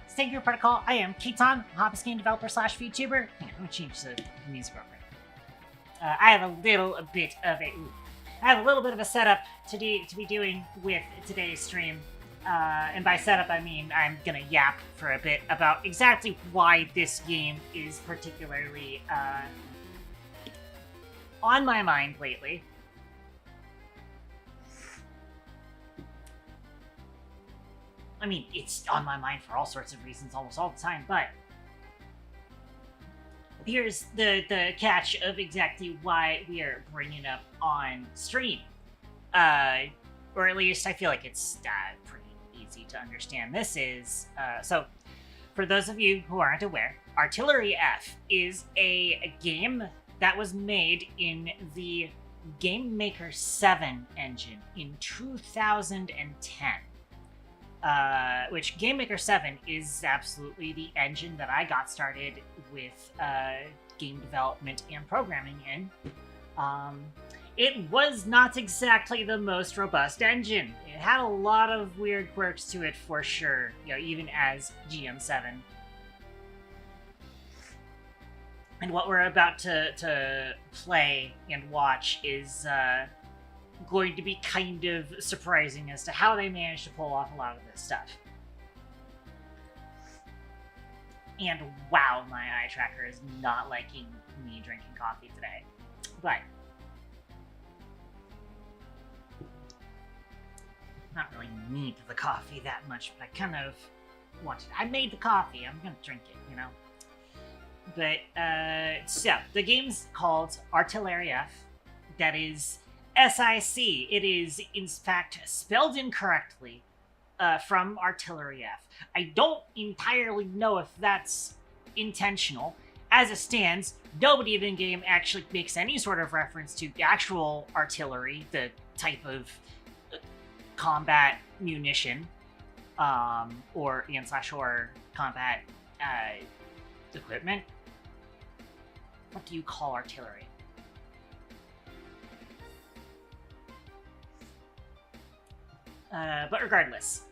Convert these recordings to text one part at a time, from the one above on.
Thank you, Protocol. I am Keaton, hobbyist game developer / VTuber. Let me change the music real quick. I have a little bit of a setup to be doing with today's stream. And by setup, I mean I'm gonna yap for a bit about exactly why this game is particularly on my mind lately. I mean, it's on my mind for all sorts of reasons almost all the time, but here's the catch of exactly why we are bringing it up on stream. Or at least I feel like it's pretty easy to understand. This is, so for those of you who aren't aware, Artilerry F is a game that was made in the Game Maker 7 engine in 2010. Which Game Maker 7 is absolutely the engine that I got started with game development and programming in. It was not exactly the most robust engine. It had a lot of weird quirks to it for sure, you know, even as GM7. And what we're about to play and watch is going to be kind of surprising as to how they managed to pull off a lot of this stuff. And wow, my eye tracker is not liking me drinking coffee today. But not really need the coffee that much, but I kind of wanted. I made the coffee, I'm gonna drink it, you know? But, so, the game's called Artilerry F. That is SIC. It is, in fact, spelled incorrectly from Artilerry F. I don't entirely know if that's intentional. As it stands, nobody in the game actually makes any sort of reference to actual artillery, the type of combat munition, or /or combat equipment. What do you call artillery? But regardless,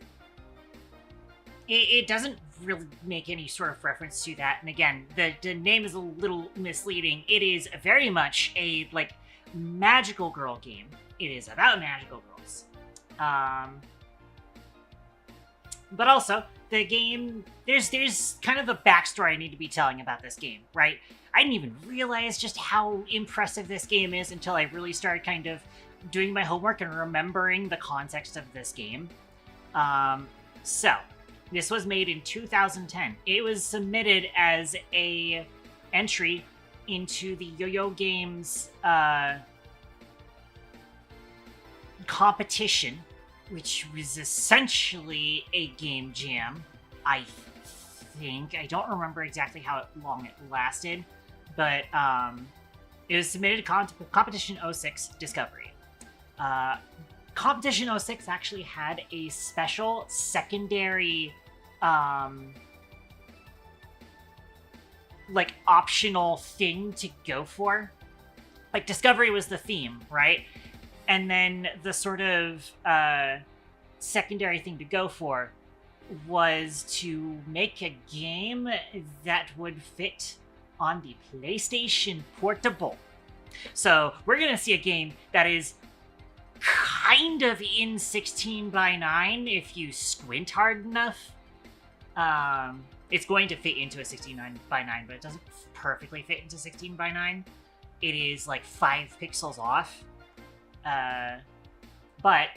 it doesn't really make any sort of reference to that. And again, the name is a little misleading. It is very much a, like, magical girl game. It is about magical girls. But also, the game, there's kind of a backstory I need to be telling about this game, right? I didn't even realize just how impressive this game is until I really started kind of doing my homework and remembering the context of this game. So, this was made in 2010. It was submitted as a entry into the Yo-Yo Games competition, which was essentially a game jam, I think. I don't remember exactly how long it lasted, but it was submitted to Competition 06 Discovery. Competition 06 actually had a special secondary, like, optional thing to go for. Like, Discovery was the theme, right? And then the sort of secondary thing to go for was to make a game that would fit on the PlayStation Portable. So we're going to see a game that is kind of in 16:9 if you squint hard enough. It's going to fit into a 16 by 9, but it doesn't perfectly fit into 16 by 9. It is like 5 pixels off. But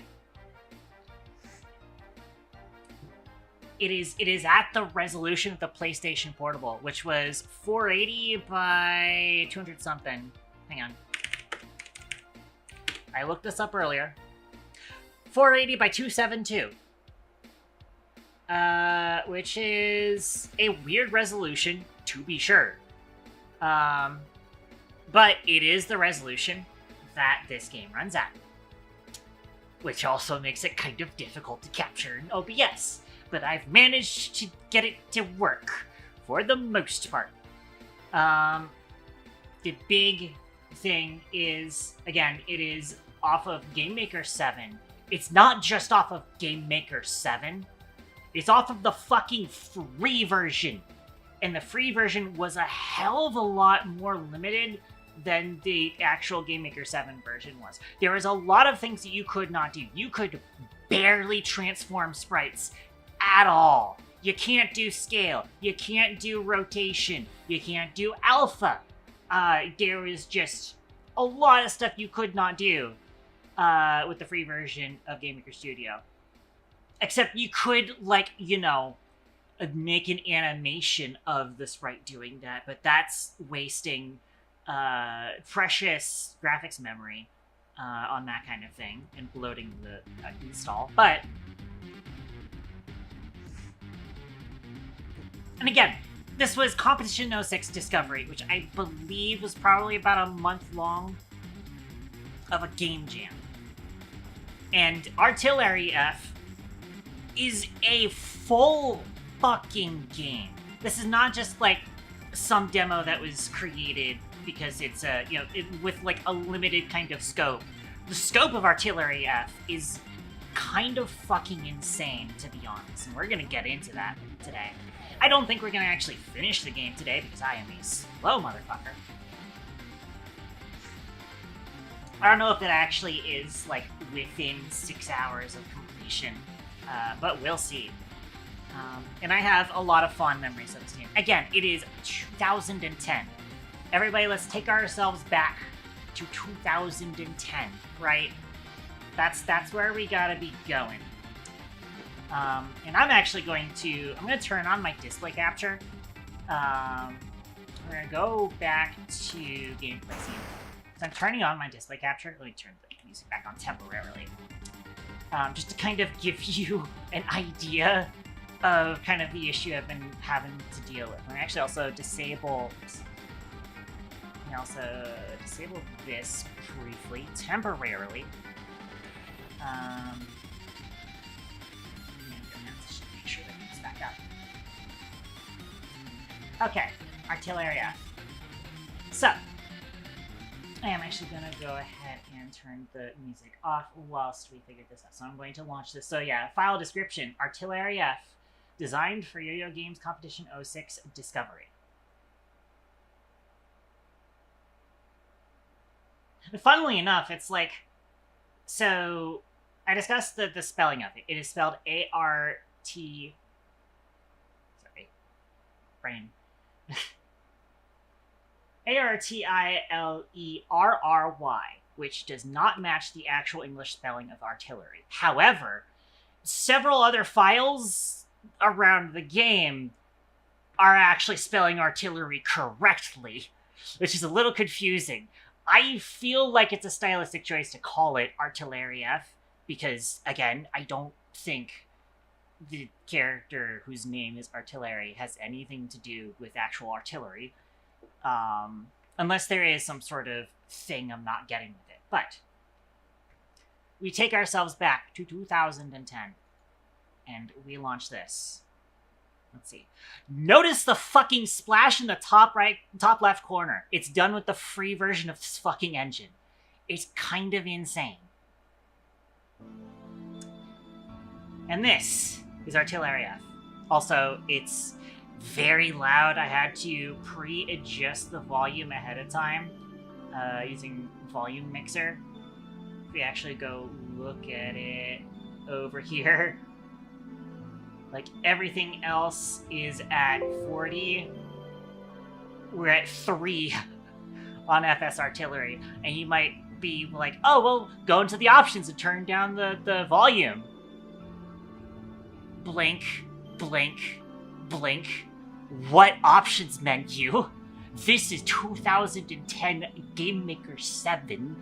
it is at the resolution of the PlayStation Portable, which was 480 by 200 something. Hang on. I looked this up earlier. 480 by 272. Which is a weird resolution, to be sure. But it is the resolution that this game runs at. Which also makes it kind of difficult to capture in OBS. But I've managed to get it to work, for the most part. The big thing is, again, it is off of Game Maker 7. It's not just off of Game Maker 7. It's off of the fucking free version. And the free version was a hell of a lot more limited than the actual Game Maker 7 version was. There was a lot of things that you could not do. You could barely transform sprites at all. You can't do scale. You can't do rotation. You can't do alpha. There is just a lot of stuff you could not do with the free version of Game Maker Studio. Except you could, like, you know, make an animation of the sprite doing that, but that's wasting precious graphics memory on that kind of thing and bloating the install. But, and again, this was Competition 06 Discovery, which I believe was probably about a month long of a game jam. And Artillery F is a full fucking game. This is not just like some demo that was created because it's with like a limited kind of scope. The scope of Artillery F is kind of fucking insane, to be honest, and we're gonna get into that today. I don't think we're gonna actually finish the game today because I am a slow motherfucker. I don't know if it actually is like within 6 hours of completion, but we'll see. And I have a lot of fond memories of this game. Again, it is 2010. Everybody, let's take ourselves back to 2010, right? That's where we gotta be going. And I'm actually going to turn on my display capture. We're gonna go back to gameplay scene. So I'm turning on my display capture. Let me turn the music back on temporarily. Just to kind of give you an idea of kind of the issue I've been having to deal with. And I actually also disable this briefly, temporarily. Make sure that it's back up. Okay, Artillery. So, I am actually going to go ahead and turn the music off whilst we figure this out. So I'm going to launch this. So yeah, file description, Artillery F, designed for Yo-Yo Games Competition 06 Discovery. And funnily enough, it's like, so I discussed the spelling of it. It is spelled A-R-T, sorry, brain. A-R-T-I-L-E-R-R-Y, which does not match the actual English spelling of artillery. However, several other files around the game are actually spelling artillery correctly, which is a little confusing. I feel like it's a stylistic choice to call it Artillery F, because, again, I don't think the character whose name is Artillery has anything to do with actual artillery. Unless there is some sort of thing I'm not getting with it. But we take ourselves back to 2010, and we launch this. Let's see. Notice the fucking splash in the top left corner. It's done with the free version of this fucking engine. It's kind of insane. And this is Artillery F. Also, it's very loud. I had to pre-adjust the volume ahead of time using Volume Mixer. If we actually go look at it over here, Like, everything else is at 40. We're at 3 on FS Artillery. And you might be like, oh, well, go into the options and turn down the volume. Blink, blink, blink. What options menu? This is 2010 Game Maker 7.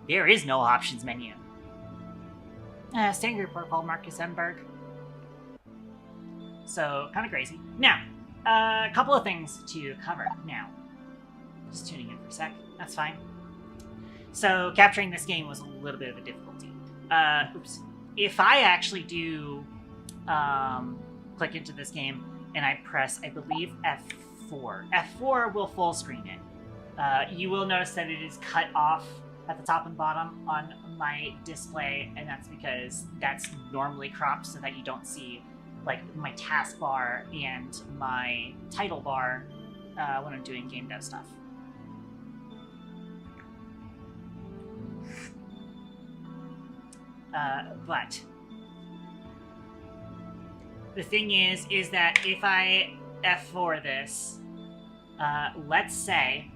There is no options menu. Standard protocol, Marcus Enberg. So, kind of crazy. Now, a couple of things to cover now. Just tuning in for a sec. That's fine. So, capturing this game was a little bit of a difficulty. Oops. If I actually do click into this game and I press, I believe, F4. F4 will full screen it. You will notice that it is cut off at the top and bottom on my display, and that's because that's normally cropped so that you don't see like my taskbar and my title bar when I'm doing game dev stuff. But the thing is that if I F4 this, let's say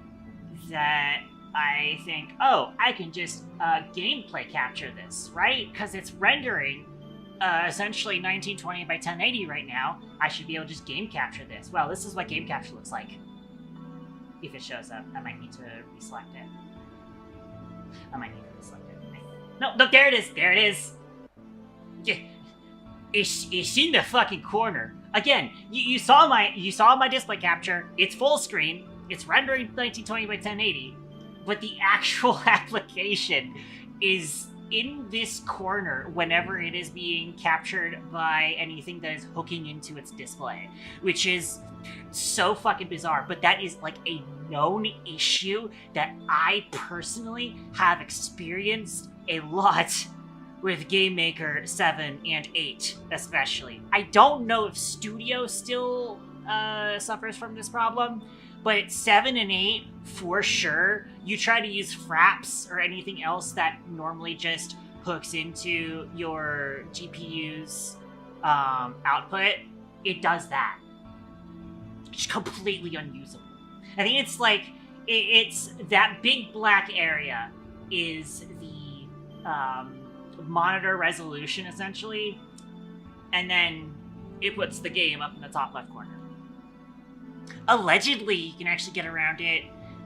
that I think, oh, I can just gameplay capture this, right? Because it's rendering essentially 1920 by 1080 right now. I should be able to just game capture this. Well, this is what game capture looks like. If it shows up, I might need to reselect it. No, there it is. There it is. Yeah. It's in the fucking corner. Again, you saw my display capture. It's full screen. It's rendering 1920 by 1080. But the actual application is in this corner whenever it is being captured by anything that is hooking into its display, which is so fucking bizarre. But that is like a known issue that I personally have experienced a lot with Game Maker 7 and 8 especially. I don't know if Studio still suffers from this problem, but 7 and 8, for sure, you try to use fraps or anything else that normally just hooks into your GPU's output, it does that. It's completely unusable. I think it's like, it's that big black area is the monitor resolution, essentially, and then it puts the game up in the top left corner. Allegedly, you can actually get around it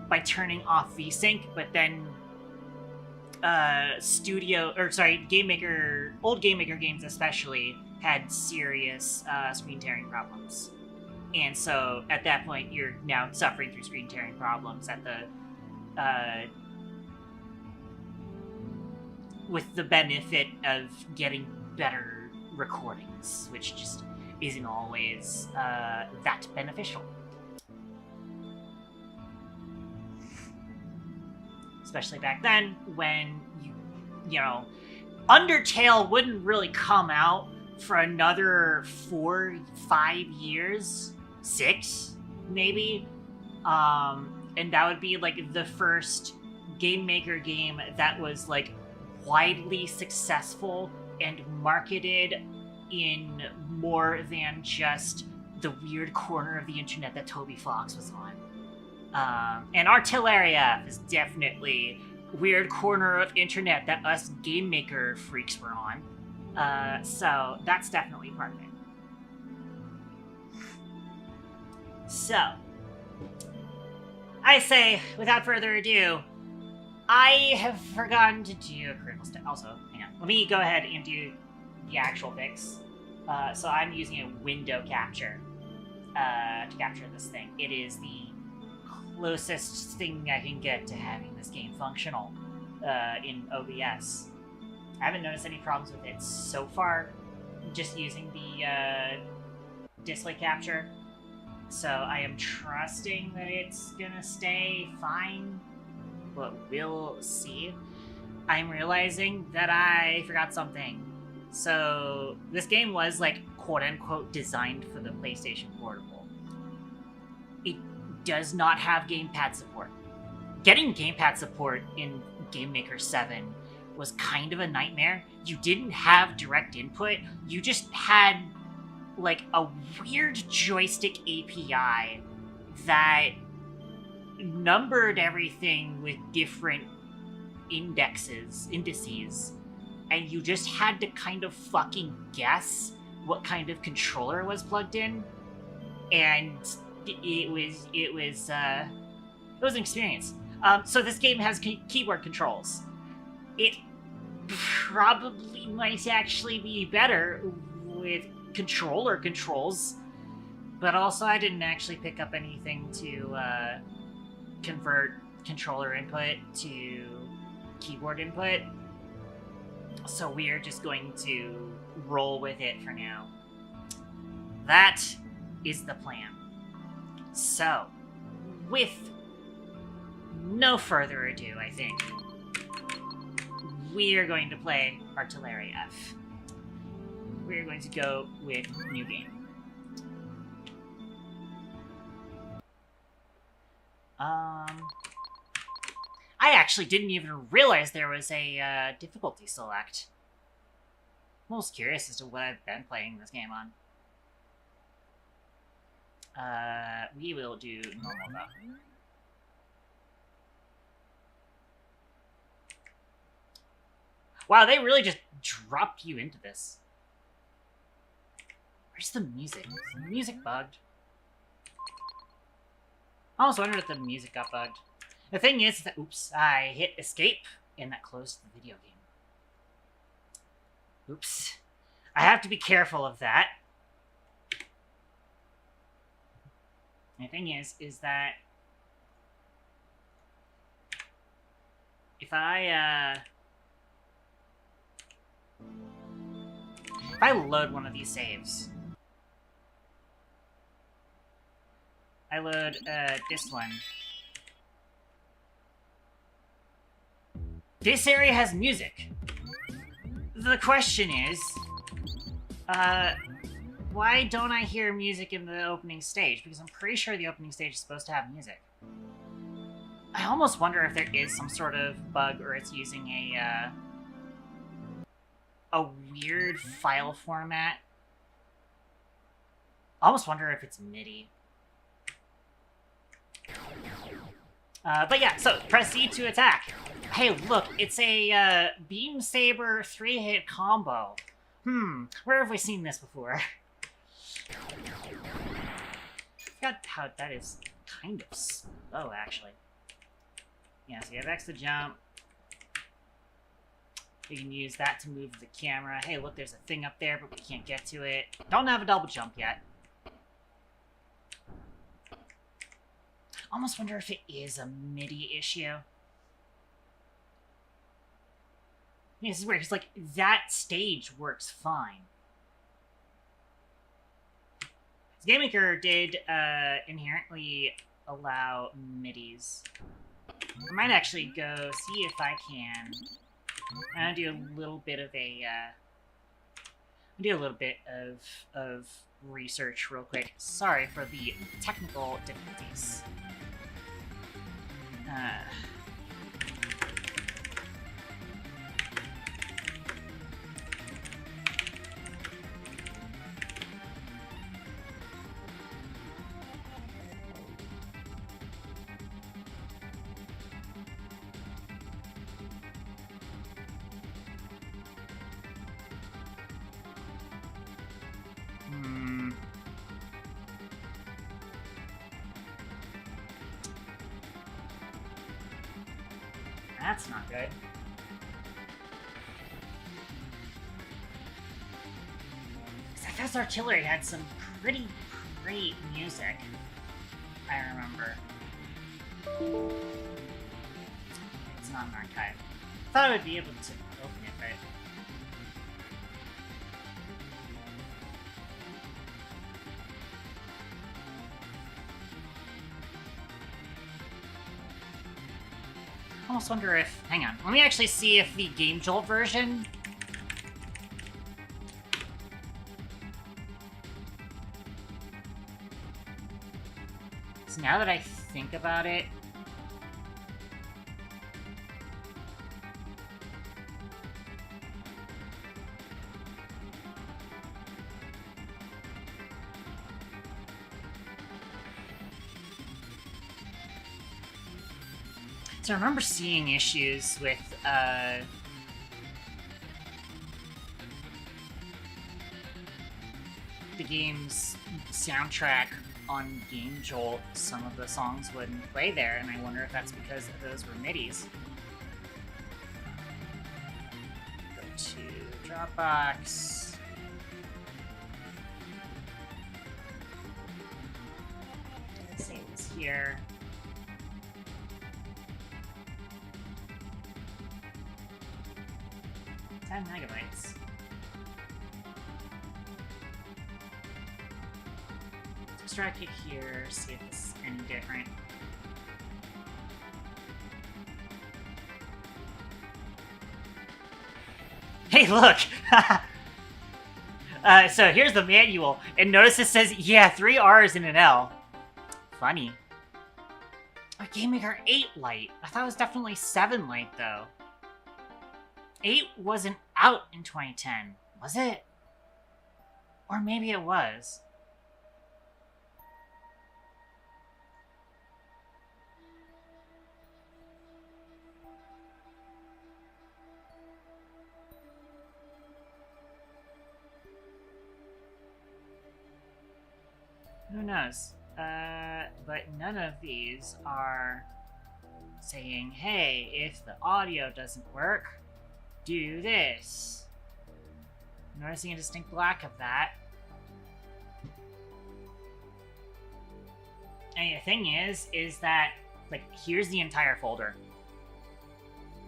by turning off VSync, but then Game Maker, old Game Maker games especially, had serious screen tearing problems. And so at that point, you're now suffering through screen tearing problems at the with the benefit of getting better recordings, which just isn't always that beneficial. Especially back then, when you know, Undertale wouldn't really come out for another 4-5 years, 6 maybe, and that would be like the first Game Maker game that was like widely successful and marketed in more than just the weird corner of the internet that Toby Fox was on. And Artilerry is definitely weird corner of internet that us Game Maker freaks were on. So that's definitely part of it. So, I say, without further ado, I have forgotten to do a critical step. Also, hang on. Let me go ahead and do the actual fix. So I'm using a window capture to capture this thing. It is the closest thing I can get to having this game functional in OBS. I haven't noticed any problems with it so far, just using the display capture. So I am trusting that it's gonna stay fine, but we'll see. I'm realizing that I forgot something. So this game was like quote-unquote designed for the PlayStation Portable. It does not have gamepad support. Getting gamepad support in Game Maker 7 was kind of a nightmare. You didn't have direct input. You just had like a weird joystick API that numbered everything with different indices, and you just had to kind of fucking guess what kind of controller was plugged in, and it was an experience. So this game has keyboard controls. It probably might actually be better with controller controls, but also I didn't actually pick up anything to convert controller input to keyboard input, so we're just going to roll with it for now. That is the plan. So, with no further ado, I think we're going to play Artilerry F. We're going to go with new game. I actually didn't even realize there was a difficulty select. I'm most curious as to what I've been playing this game on. We will do normal though. Wow, they really just dropped you into this. Where's the music? Is the music bugged? I almost wondered if the music got bugged. The thing is that, oops, I hit escape, and that closed the video game. Oops. I have to be careful of that. And the thing is that if I load one of these saves, I load this one. This area has music. The question is, why don't I hear music in the opening stage? Because I'm pretty sure the opening stage is supposed to have music. I almost wonder if there is some sort of bug, or it's using a weird file format. I almost wonder if it's MIDI. But yeah, so press E to attack. Hey, look, it's a beam saber 3-hit combo. Where have we seen this before? I forgot how that is kind of slow, actually. Yeah, so you have X to jump. You can use that to move the camera. Hey, look, there's a thing up there, but we can't get to it. Don't have a double jump yet. Almost wonder if it is a MIDI issue. Yeah, this is weird, because, like, that stage works fine. Game Maker did inherently allow MIDIs. I might actually go see if I can. I'm gonna do a little bit of research real quick. Sorry for the technical difficulties. That's not good. Because Artilerry had some pretty great music, I remember. It's not an archive. I thought I would be able to open it, but... I almost wonder if... Hang on. Let me actually see if the Game Jolt version... So now that I think about it... So I remember seeing issues with the game's soundtrack on Game Jolt. Some of the songs wouldn't play there, and I wonder if that's because those were MIDIs. Go to Dropbox. Save this here. 10 megabytes. Let's try to kick here, see if this is any different. Hey, look! So here's the manual, and notice it says, yeah, 3 R's and an L. Funny. Oh, Game Maker 8 Lite. I thought it was definitely 7 Lite, though. 8 wasn't out in 2010, was it? Or maybe it was. Who knows? But none of these are saying, hey, if the audio doesn't work, do this. Noticing a distinct lack of that. And the thing is that, like, here's the entire folder.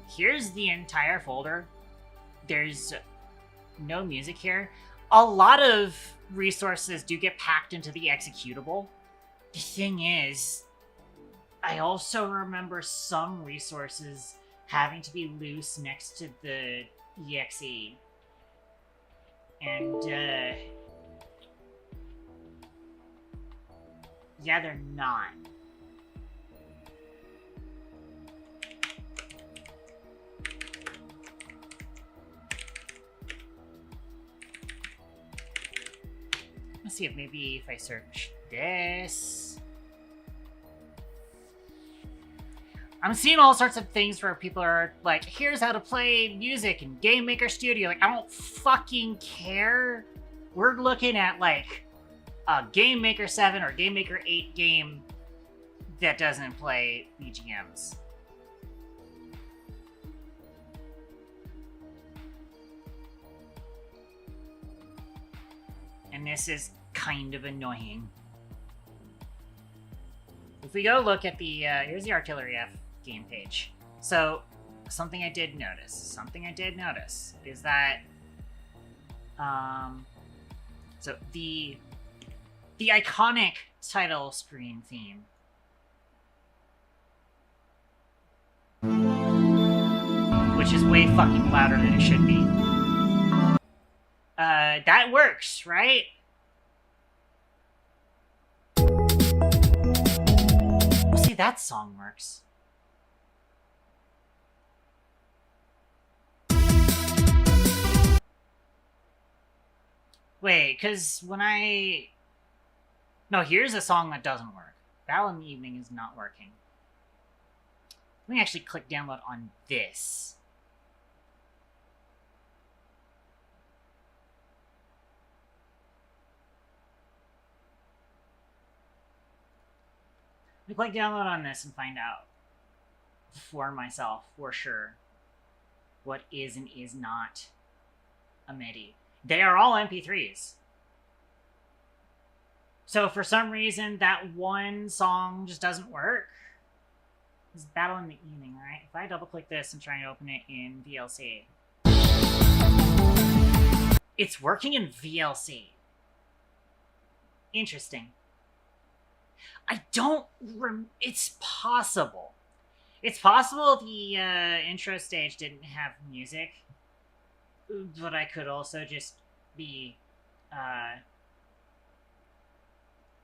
Here's the entire folder. There's no music here. A lot of resources do get packed into the executable. The thing is, I also remember some resources having to be loose next to the exe. And, yeah, they're not. Let's see if maybe if I search this. I'm seeing all sorts of things where people are like, here's how to play music in Game Maker Studio. Like, I don't fucking care. We're looking at, like, a Game Maker 7 or Game Maker 8 game that doesn't play BGMs. And this is kind of annoying. If we go look at the, here's the Artilerry F game page. So, something I did notice is that, so the iconic title screen theme, which is way fucking louder than it should be. That works, right? See, that song works. Wait, because when I... No, here's a song that doesn't work. Battle in the Evening is not working. Let me actually click download on this. Let me click download on this and find out for myself, for sure, what is and is not a MIDI. They are all MP3s. So for some reason, that one song just doesn't work. It's Battle in the Evening, right? If I double click this and try and open it in VLC, it's working in VLC. Interesting. I don't it's possible. It's possible the intro stage didn't have music, but I could also just be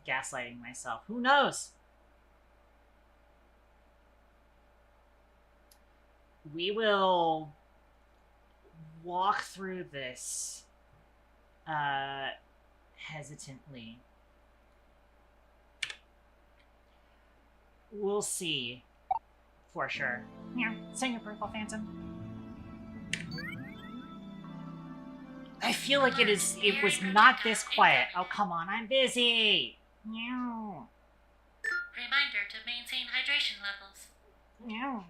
gaslighting myself. Who knows? We will walk through this hesitantly. We'll see for sure. Yeah, sing your purple phantom. I feel like it was not this quiet. Oh, come on, I'm busy. Meow. Reminder to maintain hydration levels. Meow.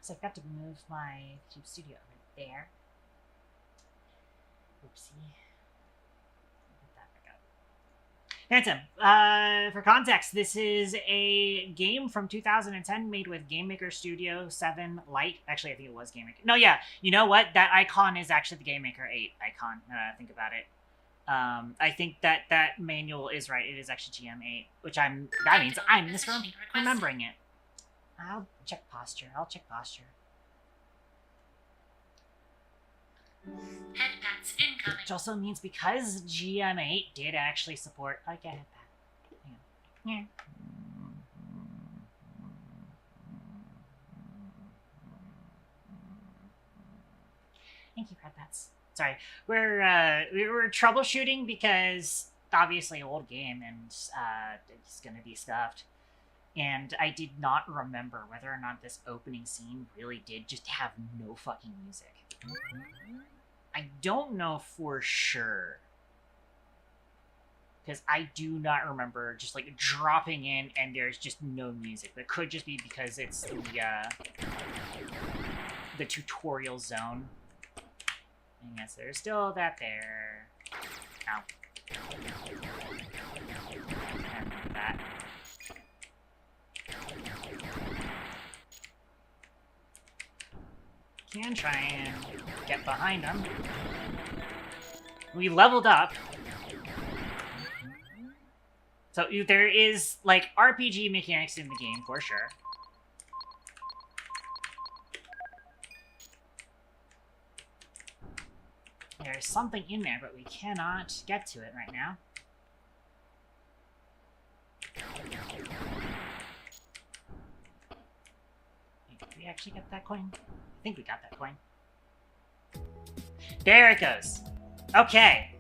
So I've got to move my Cube Studio over there. Oopsie. Put that back up. Phantom, for context, this is a game from 2010 made with Game Maker Studio 7 Lite. Actually, I think it was Game Maker. No, yeah. You know what? That icon is actually the Game Maker 8 icon. Think about it. I think that manual is right. It is actually GM8, which that means I'm misremembering it. I'll check posture. Head pats incoming. Which also means because GM8 did actually support like a head pat. Yeah. Thank you, head pats. Sorry, we were troubleshooting because obviously old game and it's gonna be scuffed. And I did not remember whether or not this opening scene really did just have no fucking music. I don't know for sure. Because I do not remember just like dropping in and there's just no music. But it could just be because it's the tutorial zone. And yes, there's still that there. Ow. And that. Can try and get behind them. We leveled up. So there is, like, RPG mechanics in the game, for sure. There's something in there, but we cannot get to it right now. Did we actually get that coin? I think we got that coin. There it goes. Okay.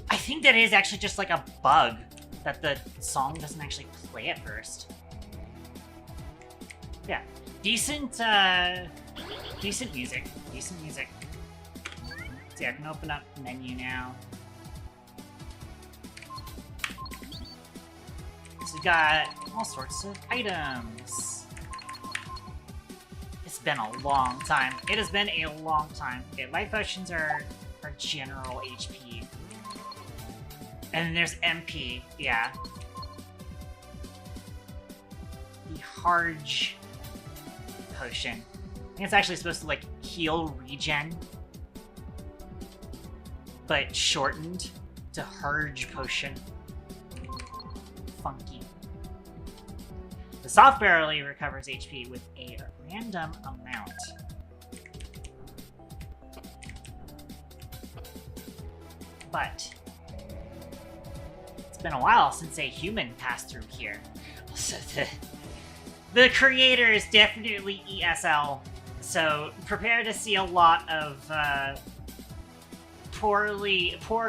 I think that is actually just like a bug that the song doesn't actually play at first. Yeah. Decent music. Decent music. See, I can open up the menu now. So we got all sorts of items. It's been a long time. It has been a long time. Okay, life potions are general HP. And then there's MP, yeah. The Harge potion. I think it's actually supposed to, like, heal regen. But shortened to Harge potion. Funky. The soft barrelly recovers HP with a random amount. But it's been a while since a human passed through here. So the creator is definitely ESL, so prepare to see a lot of poor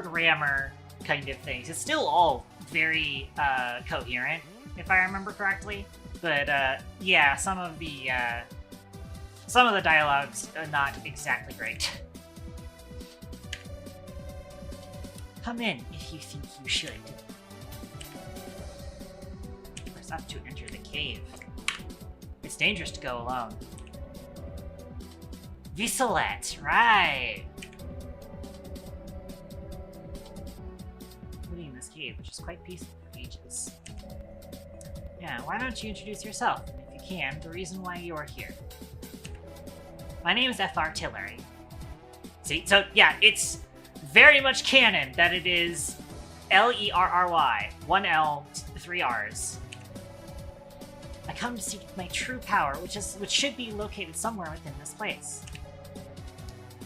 grammar kind of things. It's still all very coherent, if I remember correctly. But yeah, some of the dialogues are not exactly great. Come in if you think you should. Press up to enter the cave. It's dangerous to go alone. Visolet, right! Living in this cave, which is quite peaceful for ages. Yeah, why don't you introduce yourself? And if you can, the reason why you're here. My name is Artilerry. See, so yeah, it's very much canon that it is Lerry, 1 L, 3 R's. I come to seek my true power, which should be located somewhere within this place.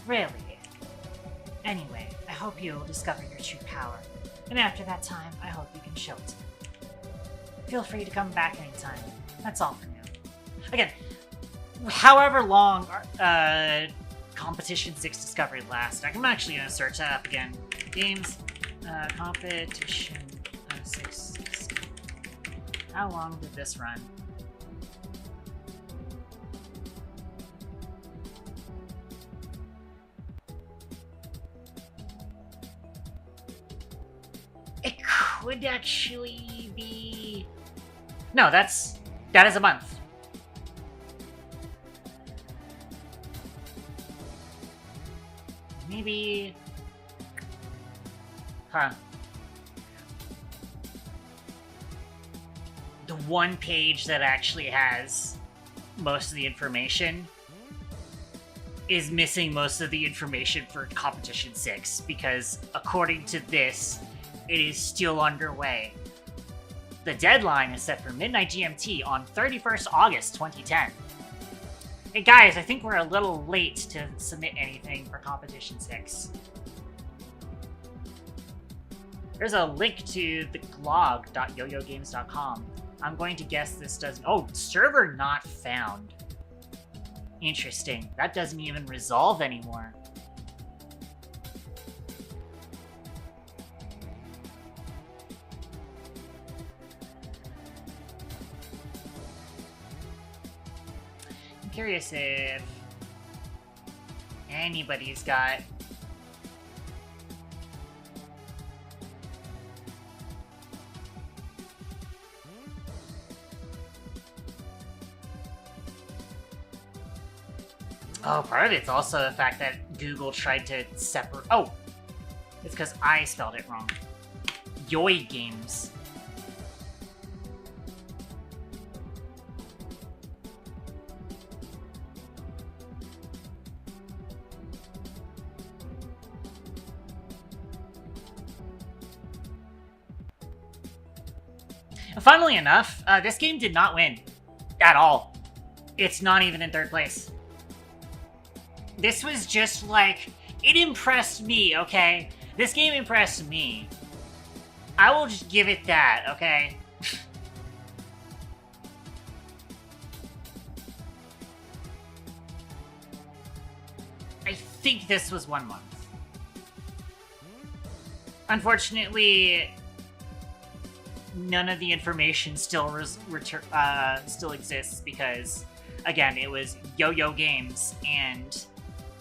Really? Anyway, I hope you'll discover your true power, and after that time, I hope you can show it to me. Feel free to come back anytime. That's all for now. Again, however long Competition 6 discovery last? I'm actually gonna search that up again. Games, Competition 6. How long did this run? It could actually be... No, that is a month. Maybe... Huh. The one page that actually has most of the information is missing most of the information for Competition 6, because according to this, it is still underway. The deadline is set for midnight GMT on 31st August 2010. Hey guys, I think we're a little late to submit anything for Competition 6. There's a link to the glog.yoyogames.com. I'm going to guess this doesn't... Oh, server not found. Interesting. That doesn't even resolve anymore. I'm curious if anybody's got... Oh, part of it's also the fact that Google tried to separate... Oh! It's because I spelled it wrong. Yoi Games. Funnily enough, this game did not win. At all. It's not even in third place. This was just like, it impressed me, okay? This game impressed me. I will just give it that, okay? I think this was 1 month. Unfortunately, none of the information still still exists because, again, it was Yo-Yo Games, and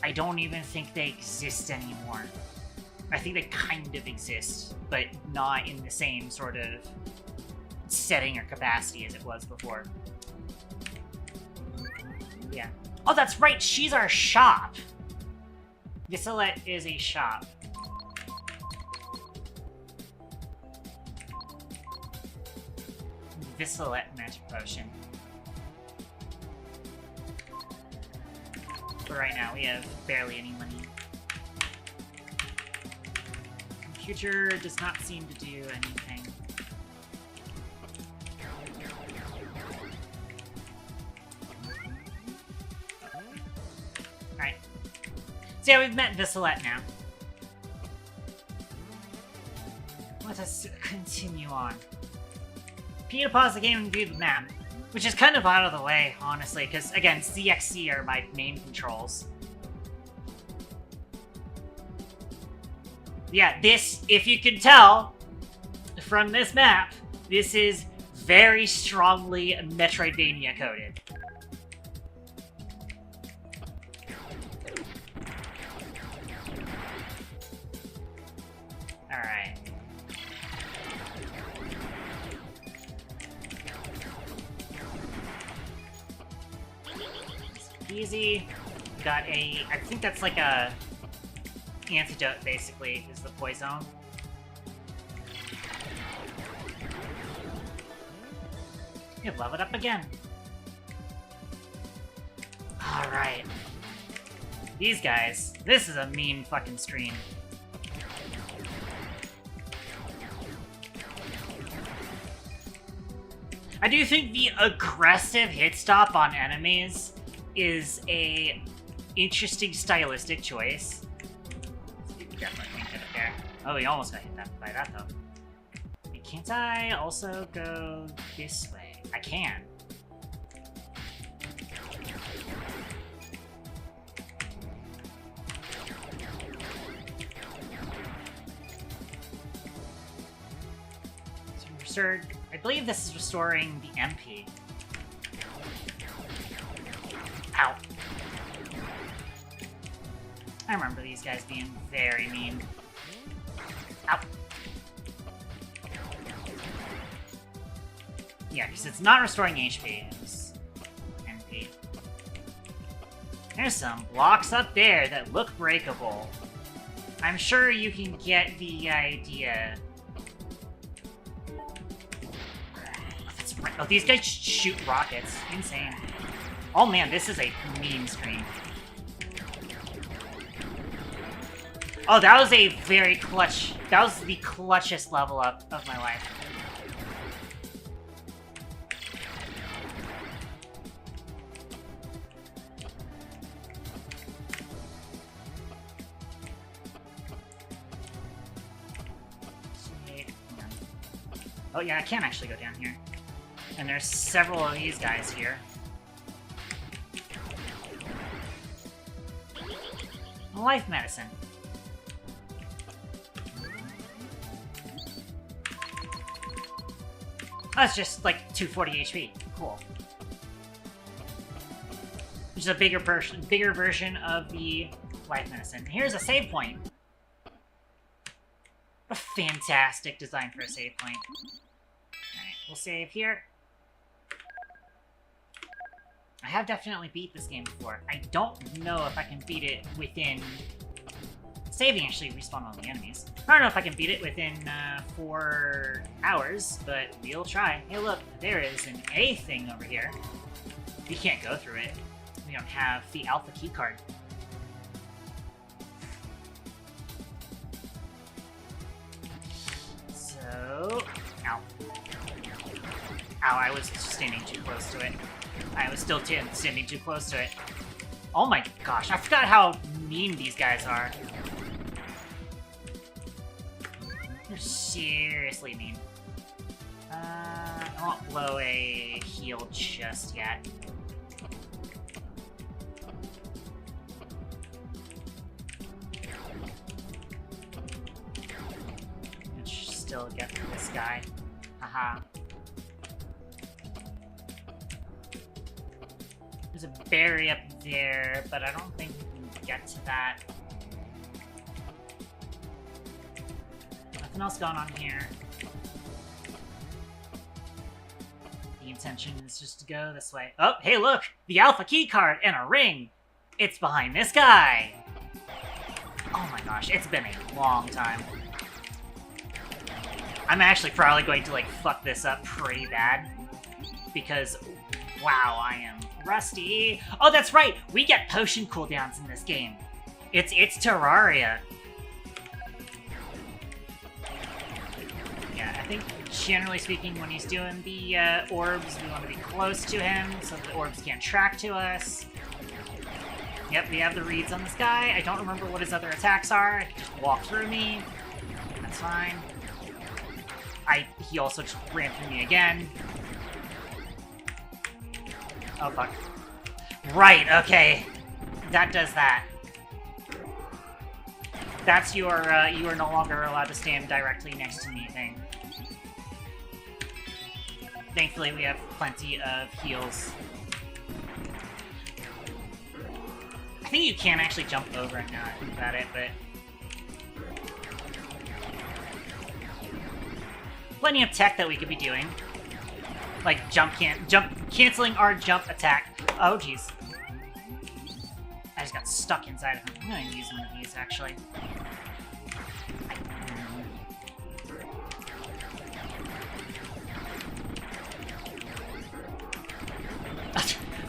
I don't even think they exist anymore. I think they kind of exist, but not in the same sort of setting or capacity as it was before. Yeah. Oh, that's right! She's our shop! Vissalette is a shop. Vissalette magic potion. But right now, we have barely any money. Computer does not seem to do anything. Alright. So yeah, we've met Vissalette now. Let us continue on. P to pause the game and view the map. Which is kind of out of the way, honestly, because, again, CXC are my main controls. Yeah, this, if you can tell from this map, this is very strongly Metroidvania coded. Alright. Easy. Got a... I think that's like a... antidote, basically, is the poison. You level it up again. Alright. These guys. This is a mean fucking stream. I do think the aggressive hit stop on enemies is a interesting stylistic choice. Definitely can't get it there. Oh, we almost got hit by that though. Can't I also go this way? I can. restored... I believe this is restoring the MP. Ow. I remember these guys being very mean. Ow. Yeah, because it's not restoring HP, it's MP. There's some blocks up there that look breakable. I'm sure you can get the idea. Oh, these guys shoot rockets. Insane. Oh man, this is a mean screen. Oh, that was a very clutch... That was the clutchest level up of my life. Oh yeah, I can actually go down here. And there's several of these guys here. Life medicine. That's just like 240 HP. Cool. Which is a bigger version of the life medicine. Here's a save point. A fantastic design for a save point. Alright, we'll save here. I have definitely beat this game before. I don't know if I can beat it within... Saving actually respawn all the enemies. I don't know if I can beat it within 4 hours, but we'll try. Hey look, there is an A thing over here. We can't go through it. We don't have the alpha key card. So... Ow. Ow, I was standing too close to it. I was still standing too close to it. Oh my gosh, I forgot how mean these guys are. They're seriously mean. I won't blow a heal just yet. Let's still get this guy. Haha. There's a berry up there, but I don't think we can get to that. Nothing else going on here. The intention is just to go this way. Oh, hey look! The alpha key card and a ring! It's behind this guy! Oh my gosh, it's been a long time. I'm actually probably going to, like, fuck this up pretty bad. Because, wow, I am rusty. Oh, that's right! We get potion cooldowns in this game. It's Terraria. Yeah, I think, generally speaking, when he's doing the orbs, we want to be close to him so the orbs can't track to us. Yep, we have the reeds on this guy. I don't remember what his other attacks are. I can just walk through me. That's fine. He also just ran through me again. Oh, fuck. Right, okay. That does that. That's your, you are no longer allowed to stand directly next to me thing. Thankfully, we have plenty of heals. I think you can actually jump over it now I think about it, but... Plenty of tech that we could be doing. Like canceling our jump attack. Oh, jeez. I just got stuck inside of him. I'm gonna use one of these, actually.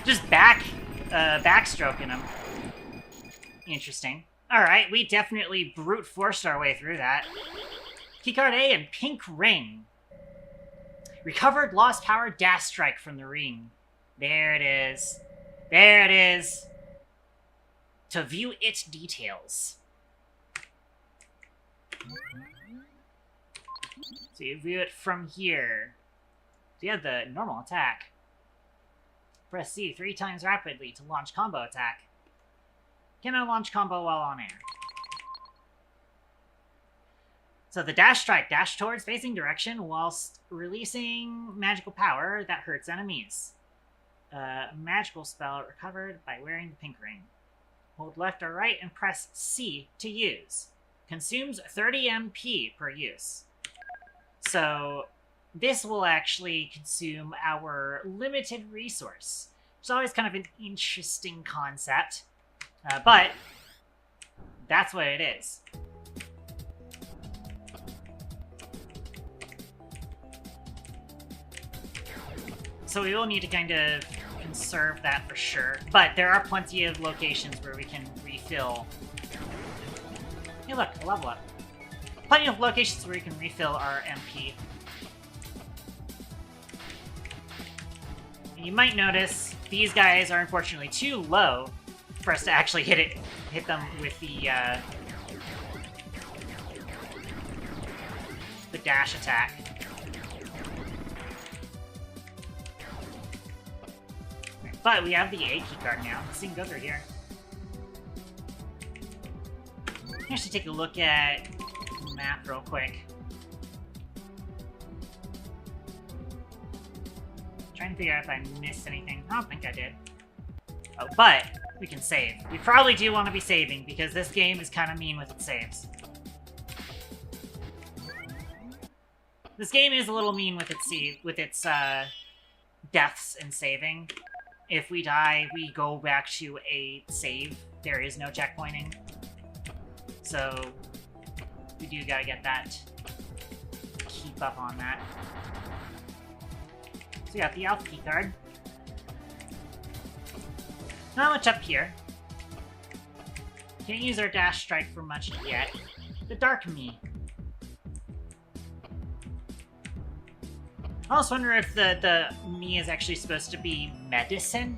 Just backstroking him. Interesting. Alright, we definitely brute forced our way through that. Keycard A and pink ring. Recovered lost power dash strike from the ring. There it is. There it is. To view its details. So you view it from here. So you have the normal attack. Press C 3 times rapidly to launch combo attack. Can I launch combo while on air? So the dash strike, dash towards facing direction whilst releasing magical power that hurts enemies. Magical spell recovered by wearing the pink ring. Hold left or right and press C to use. Consumes 30 MP per use. So this will actually consume our limited resource. It's always kind of an interesting concept. But that's what it is. So we will need to kind of conserve that for sure. But there are plenty of locations where we can refill. Hey look, a level up. Plenty of locations where we can refill our MP. And you might notice these guys are unfortunately too low for us to actually hit them with the dash attack. But we have the A keycard now. Let's see, go through here. Actually, take a look at the map real quick. Trying to figure out if I missed anything. I don't think I did. Oh, but we can save. We probably do want to be saving because this game is kind of mean with its saves. This game is a little mean with its deaths and saving. If we die, we go back to a save. There is no checkpointing. So we do gotta get that. Keep up on that. So we got the Alpha key card. Not much up here. Can't use our dash strike for much yet. The Dark Me. I also wonder if the me is actually supposed to be medicine.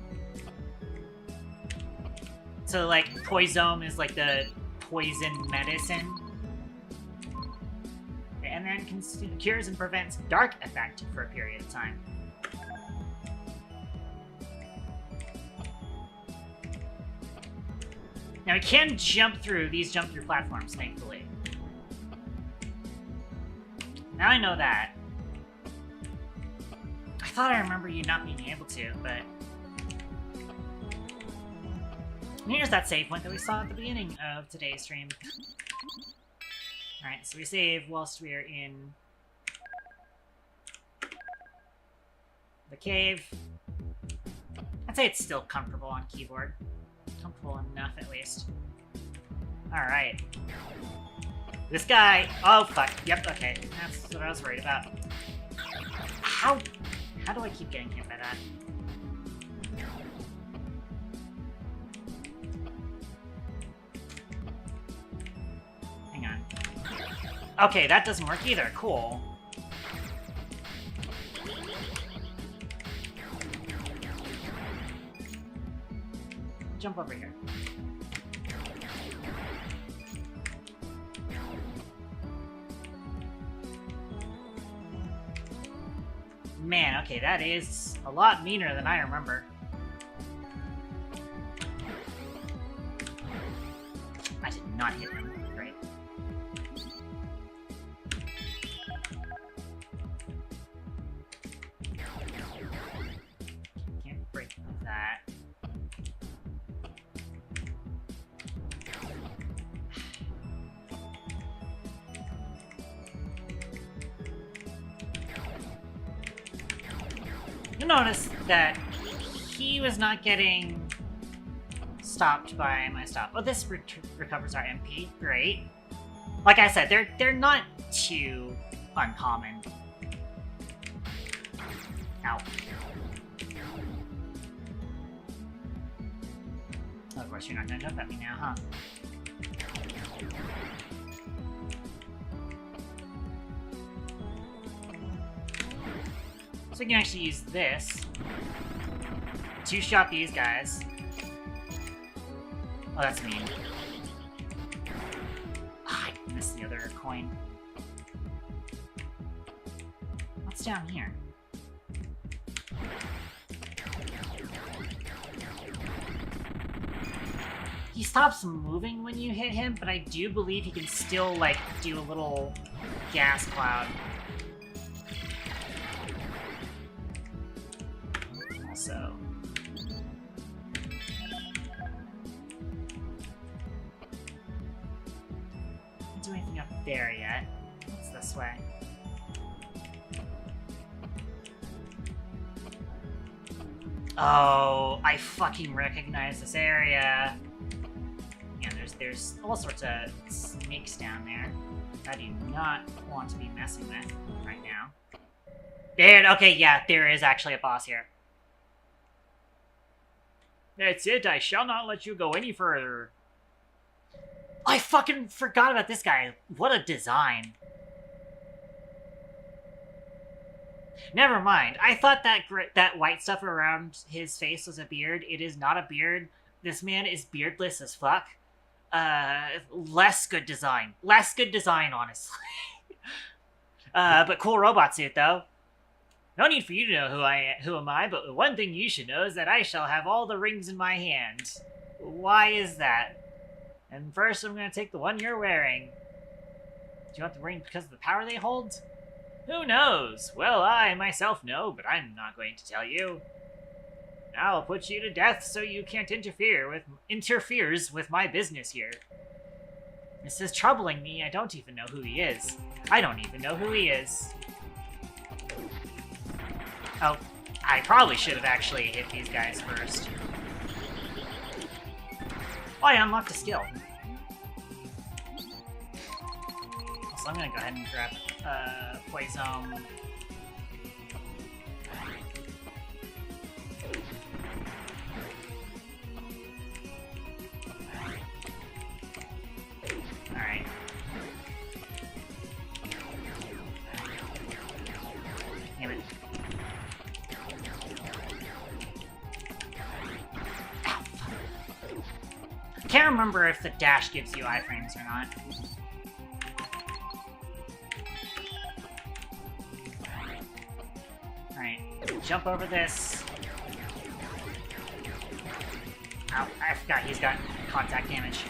So, like, Poisome is like the poison medicine. And then cures and prevents dark effect for a period of time. Now, we can jump through these jump-through platforms, thankfully. Now I know that. I thought I remember you not being able to, but... And here's that save point that we saw at the beginning of today's stream. Alright, so we save whilst we are in the cave. I'd say it's still comfortable on keyboard. Comfortable enough, at least. Alright. This guy... Oh, fuck. Yep, okay. That's what I was worried about. How do I keep getting hit by that? Hang on. Okay, that doesn't work either. Cool. Jump over here. Man, okay, that is a lot meaner than I remember. I did not hit him. Great. Can't break that. You'll notice that he was not getting stopped by my stop. Oh, this recovers our MP. Great. Like I said, they're not too uncommon. Ow. Oh, of course, you're not gonna jump at me now, huh? So we can actually use this to shot these guys. Oh, that's mean. Ah, I missed the other coin. What's down here? He stops moving when you hit him, but I do believe he can still, like, do a little gas cloud. Also... Can't do anything up there yet. What's this way? Oh, I fucking recognize this area. Yeah, there's all sorts of snakes down there I do not want to be messing with right now. There, okay, yeah, there is actually a boss here. That's it, I shall not let you go any further. I fucking forgot about this guy. What a design. Never mind. I thought that white stuff around his face was a beard. It is not a beard. This man is beardless as fuck. Less good design. Less good design, honestly. But cool robot suit, though. No need for you to know who am I, but the one thing you should know is that I shall have all the rings in my hand. Why is that? And first, I'm going to take the one you're wearing. Do you want the ring because of the power they hold? Who knows? Well, I myself know, but I'm not going to tell you. I'll put you to death so you can't interferes with my business here. This is troubling me. I don't even know who he is. I don't even know who he is. Oh, I probably should have actually hit these guys first. Oh, I unlocked a skill. So I'm gonna go ahead and grab Poison. Alright. Damn it. Ow. I can't remember if the dash gives you iframes or not. Alright, jump over this. Ow, I forgot he's got contact damage.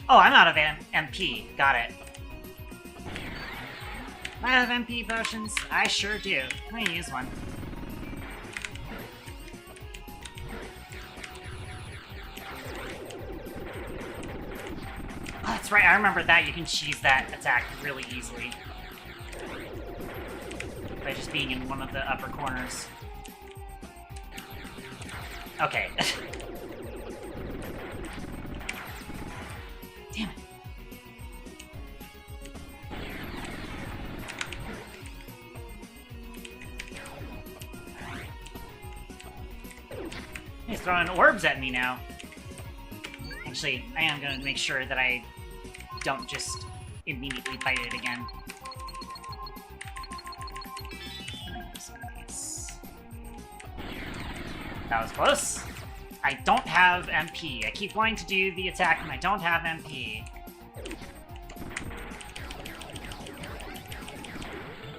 Oh, I'm out of MP. Got it. I have MP potions? I sure do. Let me use one. Oh, that's right, I remember that. You can cheese that attack really easily. By just being in one of the upper corners. Okay. Damn it. He's throwing orbs at me now. Actually, I am going to make sure that I don't just immediately fight it again. That was close. I don't have MP. I keep wanting to do the attack and I don't have MP.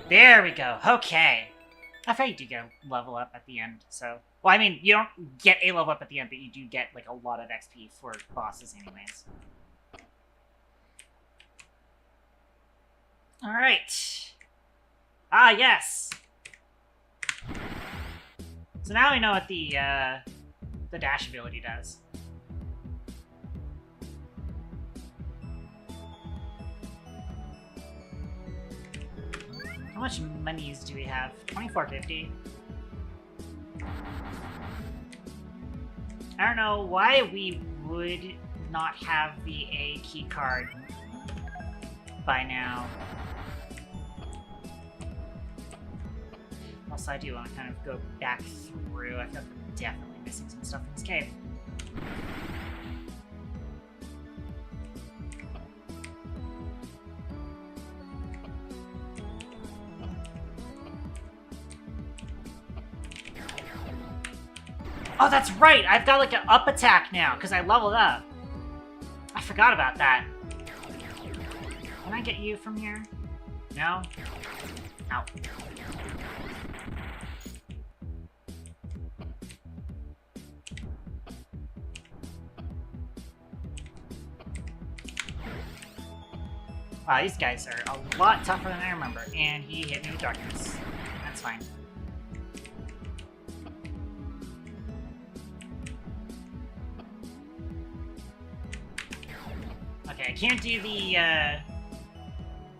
There we go. Okay. I thought you do get a level up at the end, so... Well, I mean, you don't get a level up at the end, but you do get, like, a lot of XP for bosses anyways. Alright. Ah, yes! So now we know what the dash ability does. How much monies do we have? 2450. I don't know why we would not have the A key card by now. Also, I do want to kind of go back through. I feel like we're definitely missing some stuff in this cave. Oh, that's right! I've got like an up attack now, because I leveled up. I forgot about that. Can I get you from here? No? Ow. These guys are a lot tougher than I remember, and he hit me with darkness. That's fine. Okay, I can't do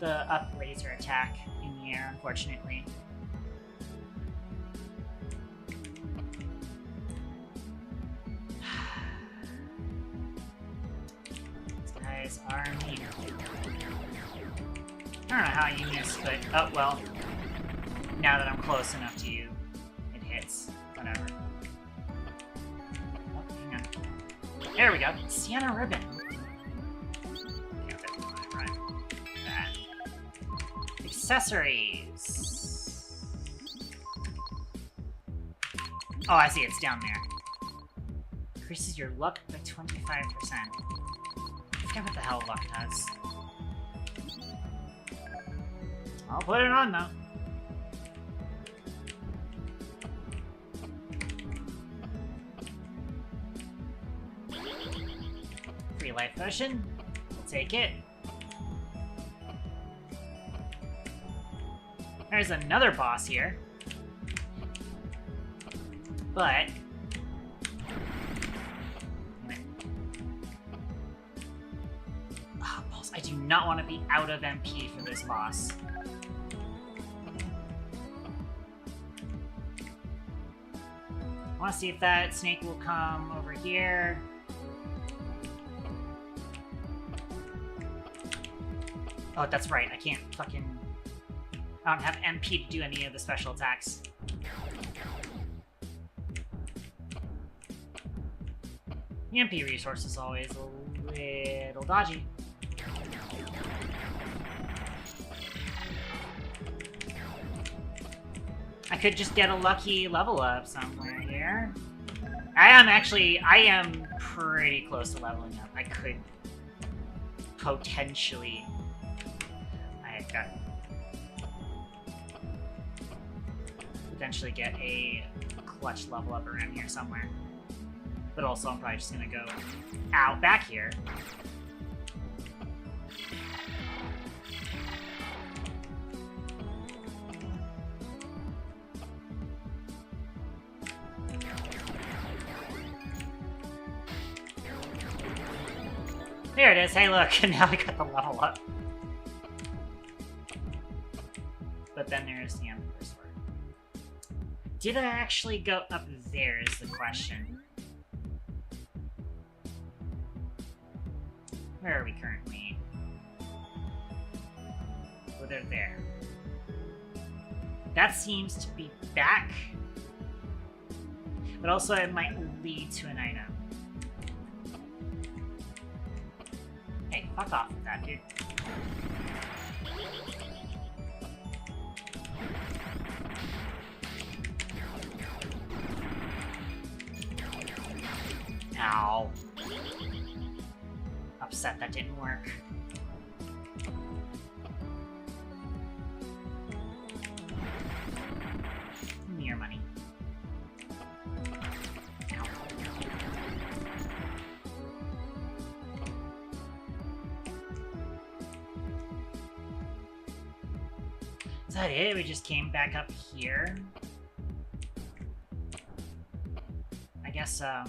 the up laser attack in the air, unfortunately. These guys are mean. I don't know how you missed, but oh well. Now that I'm close enough to you, it hits. Whatever. Oh, hang on. There we go. Sienna ribbon. Accessories. Oh, I see. It's down there. Increases your luck by 25%. I forget what the hell luck does. I'll put it on, though. Free life potion. We'll take it. There's another boss here. But... oh, balls. I do not want to be out of MP for this boss. I want to see if that snake will come over here. Oh, that's right. I can't fucking... I don't have MP to do any of the special attacks. The MP resource is always a little dodgy. I could just get a lucky level up somewhere here. I am pretty close to leveling up. I could potentially... I've got... potentially get a clutch level up around here somewhere. But also I'm probably just gonna go out back here. There it is. Hey, look, now I got the level up. But then there's the Emperor's Sword. Did I actually go up there is the question. Where are we currently? Oh, they're there. That seems to be back. But also it might lead to an item. Hey, fuck off with that, dude. Ow. Upset that didn't work. Give me your money. Is that it? We just came back up here? I guess so.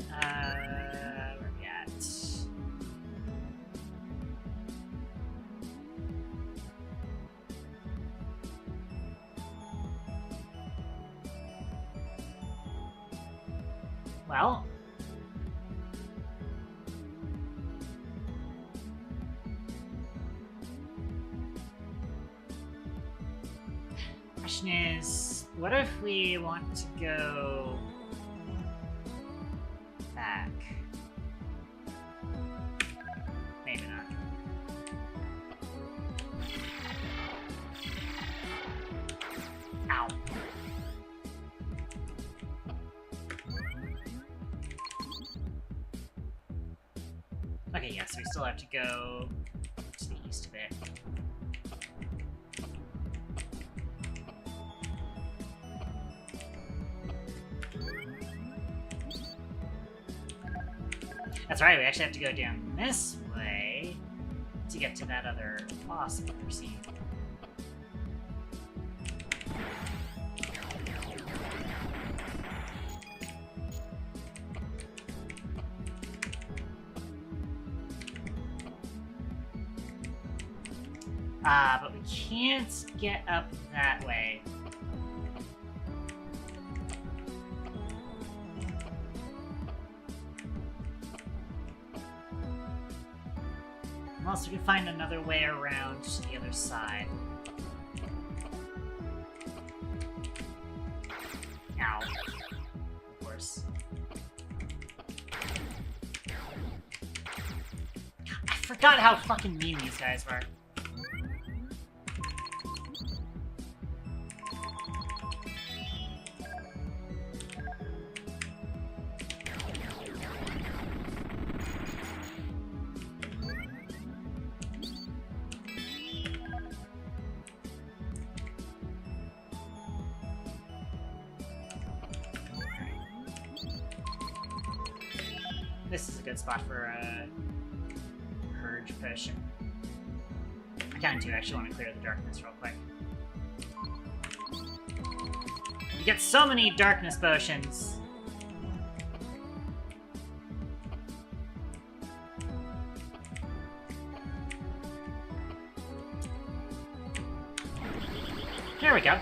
Where are we at? Well, question is, what if we want to go back? Maybe not. Ow. Okay, yes, we still have to go to the east of it. That's right, we actually have to go down this way to get to that other boss that we're seeing. But we can't get up that way. Unless we can find another way around to the other side. Ow. Of course. I forgot how fucking mean these guys were. This is a good spot for a purge potion. I kind of do actually want to clear the darkness real quick. You get so many darkness potions. There we go.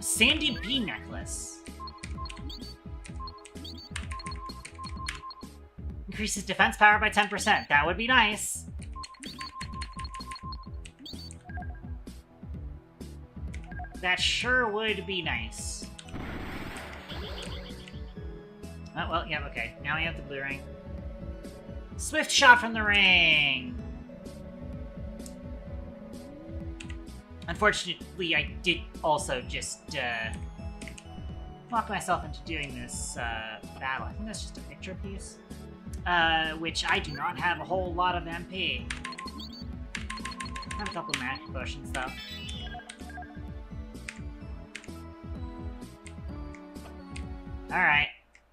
Sandy bee necklace. Increases defense power by 10%. That would be nice. That sure would be nice. Oh, well, yeah, okay. Now we have the blue ring. Swift shot from the ring! Unfortunately, I did also just, lock myself into doing this, battle. I think that's just a picture piece. Which I do not have a whole lot of MP. I have a couple of magic potions, though. Alright,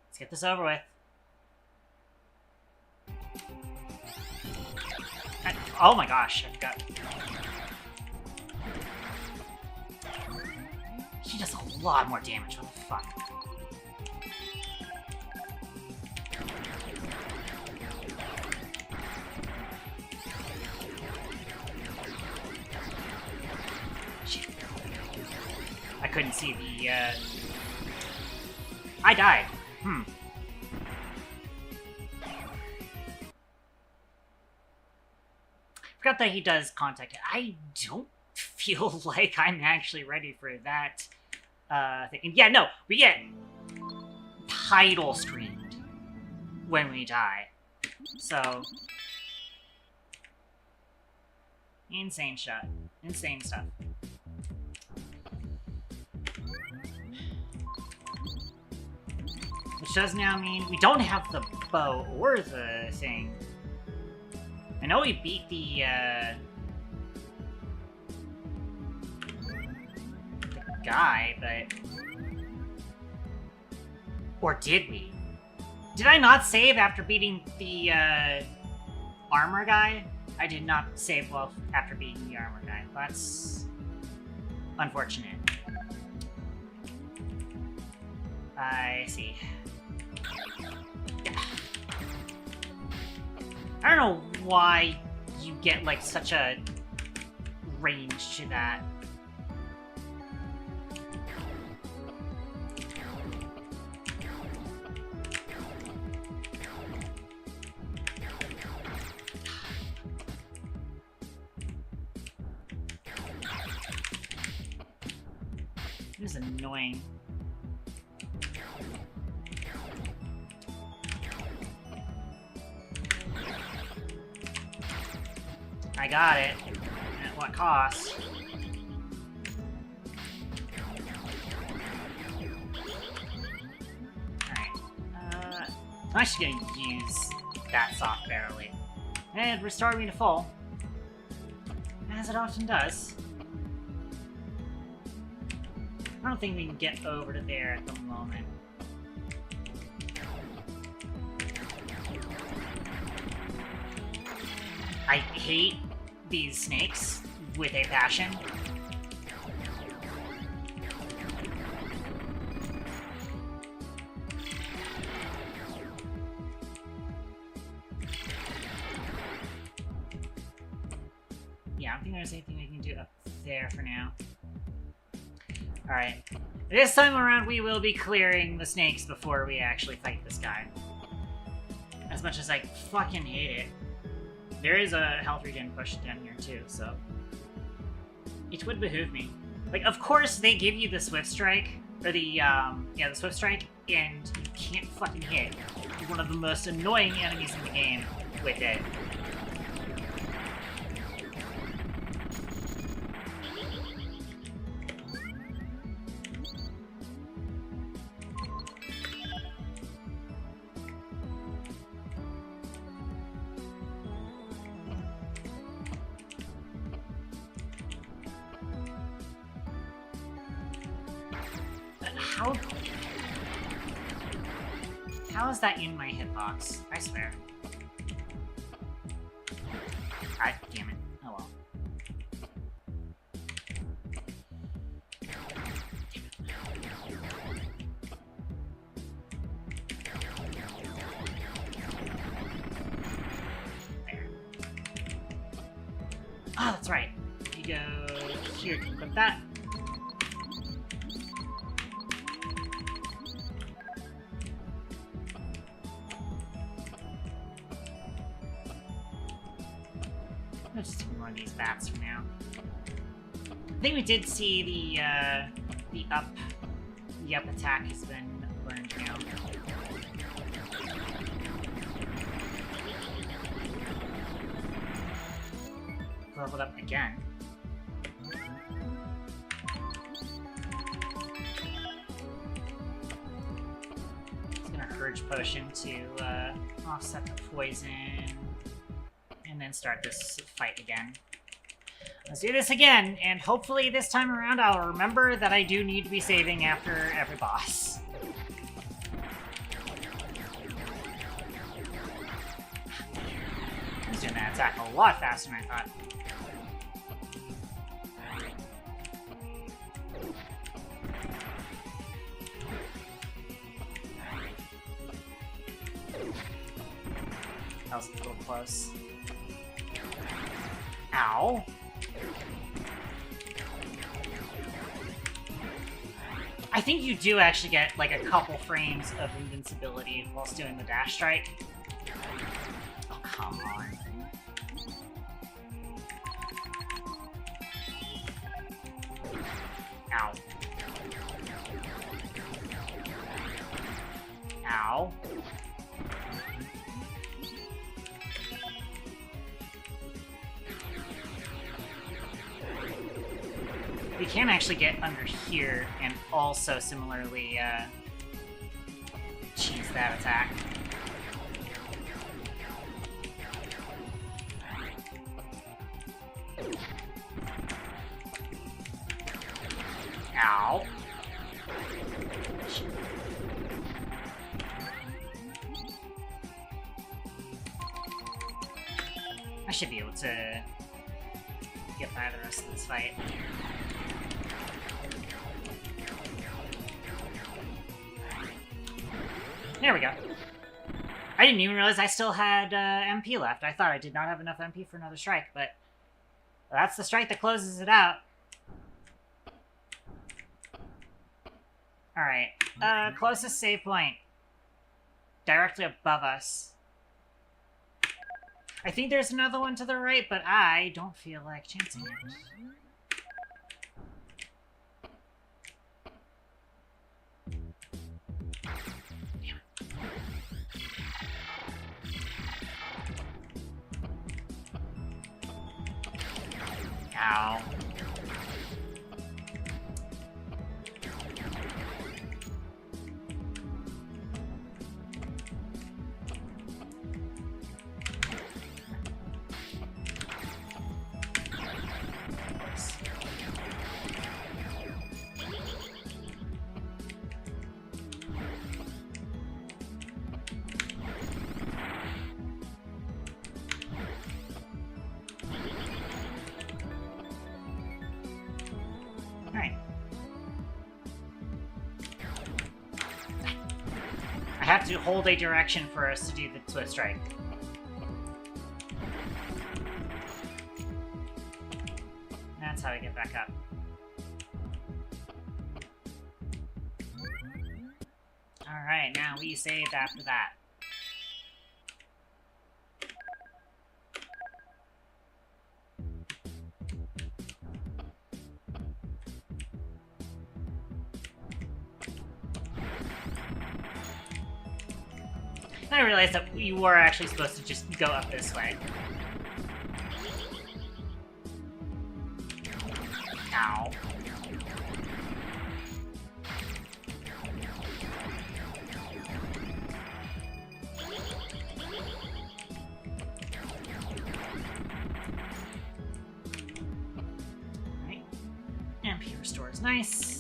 let's get this over with. Oh my gosh, I forgot. She does a lot more damage, what the fuck? I couldn't see the, I died. Forgot that he does contact it. I don't feel like I'm actually ready for that, thing. And yeah, no, we get title screened when we die. So... insane shot. Insane stuff. Which does now mean we don't have the bow or the thing. I know we beat the guy, but... or did we? Did I not save after beating the, armor guy? I did not save well after beating the armor guy. That's... unfortunate. I see. I don't know why you get, like, such a range to that. This is annoying. I got it. At what cost? Alright. I'm actually gonna use that soft barely. And restore me to full. As it often does. I don't think we can get over to there at the moment. I hate these snakes with a passion. Yeah, I don't think there's anything we can do up there for now. Alright. This time around, we will be clearing the snakes before we actually fight this guy. As much as I fucking hate it. There is a health regen push down here too, so... It would behoove me. Like, of course, they give you the Swift Strike, or the Swift Strike, and you can't fucking hit one of the most annoying enemies in the game with it. How is that in my hitbox? I swear. God damn it. Oh well. There. Oh, that's right. You go here to equip that. Let's just ignore these bats for now. I think we did see the up attack has been learned now. Leveled up again. It's gonna Urge Potion to offset the poison. And then start this fight again. Let's do this again, and hopefully this time around I'll remember that I do need to be saving after every boss. I was doing that attack a lot faster than I thought. That was a little close. Ow. I think you do actually get like a couple frames of invincibility whilst doing the dash strike. Oh, come on. Ow. Ow. We can actually get under here and also similarly cheese that attack. Ow. I should be able to get by the rest of this fight. There we go. I didn't even realize I still had MP left. I thought I did not have enough MP for another strike, but that's the strike that closes it out. Alright, closest save point. Directly above us. I think there's another one to the right, but I don't feel like chancing it. Ow. have to hold a direction for us to do the twist strike. That's how I get back up. Alright, now we save after that. I realized that we were actually supposed to just go up this way. Ow. Alright. MP restore is nice.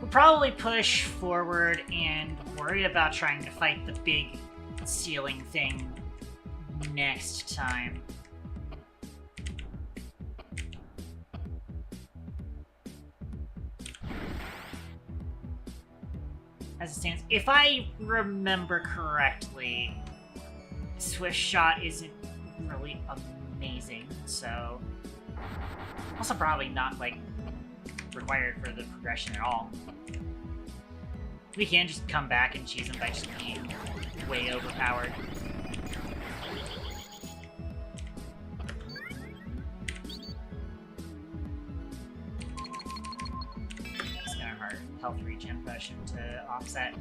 Probably push forward and worry about trying to fight the big ceiling thing next time. As it stands, if I remember correctly, Swift Shot isn't really amazing, so also probably not like required for the progression at all. We can just come back and cheese them by just being way overpowered. Just gonna hard health regen potion to offset.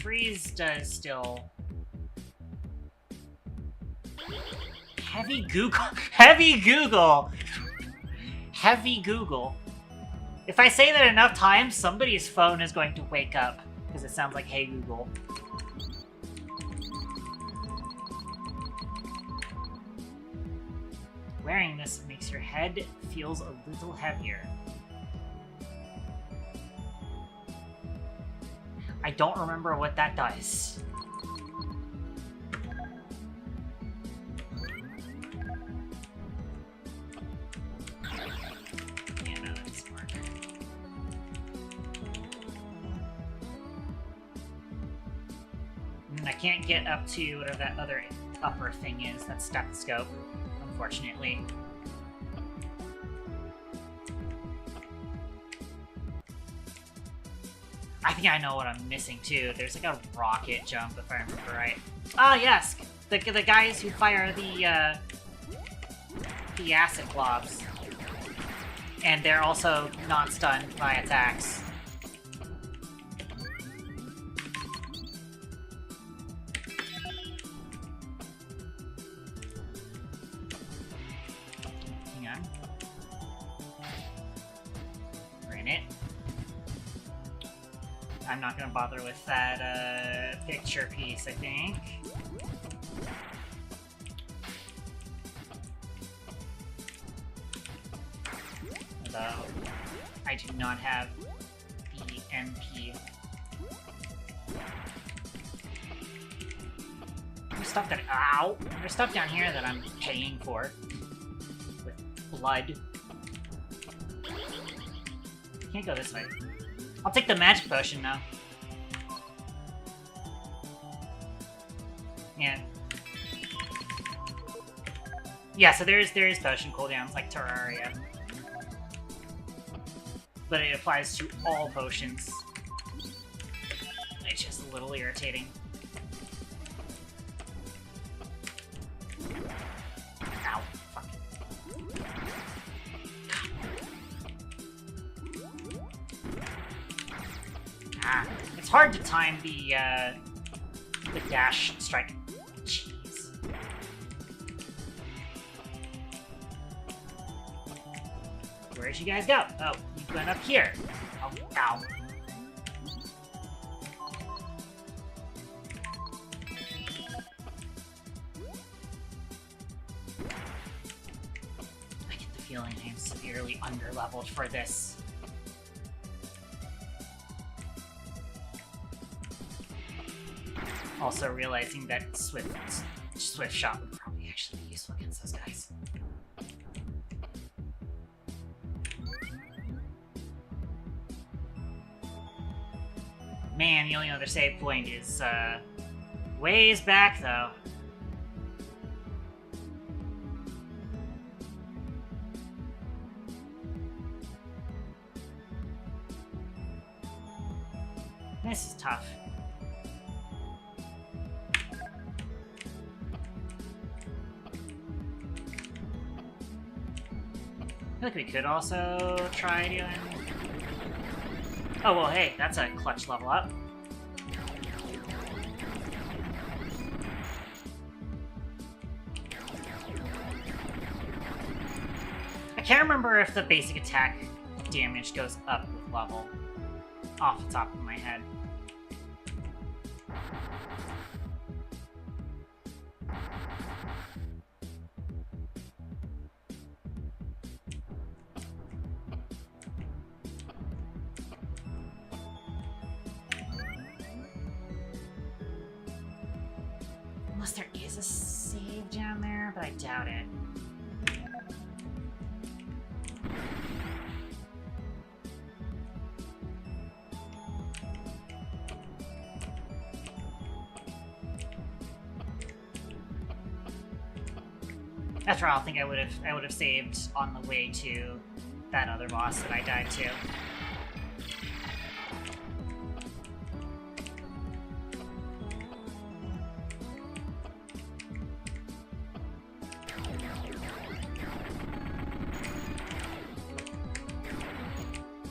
Freeze does still... Heavy Google! Heavy Google! Heavy Google. If I say that enough times, somebody's phone is going to wake up, because it sounds like, hey Google. Wearing this makes your head feels a little heavier. I don't remember what that does. Yeah, no, that's smart. I can't get up to whatever that other upper thing is, that stethoscope, unfortunately. I think I know what I'm missing too. There's like a rocket jump, if I remember right. Ah, yes, the guys who fire the acid globs, and they're also not stunned by attacks. Hang on. We're in it. I'm not gonna bother with that picture piece, I think. Although I do not have the MP. There's stuff that there's stuff down here that I'm paying for with blood. Can't go this way. I'll take the magic potion now. Yeah. Yeah, so there is potion cooldowns like Terraria. But it applies to all potions. It's just a little irritating. Ow, fuck. It's hard to time the dash strike. Jeez. Where'd you guys go? Oh, you went up here. Oh, ow. I get the feeling I am severely underleveled for this. Also realizing that Swift Shot would probably actually be useful against those guys. Man, the only other save point is, ways back, though. This is tough. I feel like we could also try doing... Oh, well, hey, that's a clutch level up. I can't remember if the basic attack damage goes up with level, off the top of my head. Unless there is a save down there, but I doubt it. After all, I think I would have saved on the way to that other boss that I died to.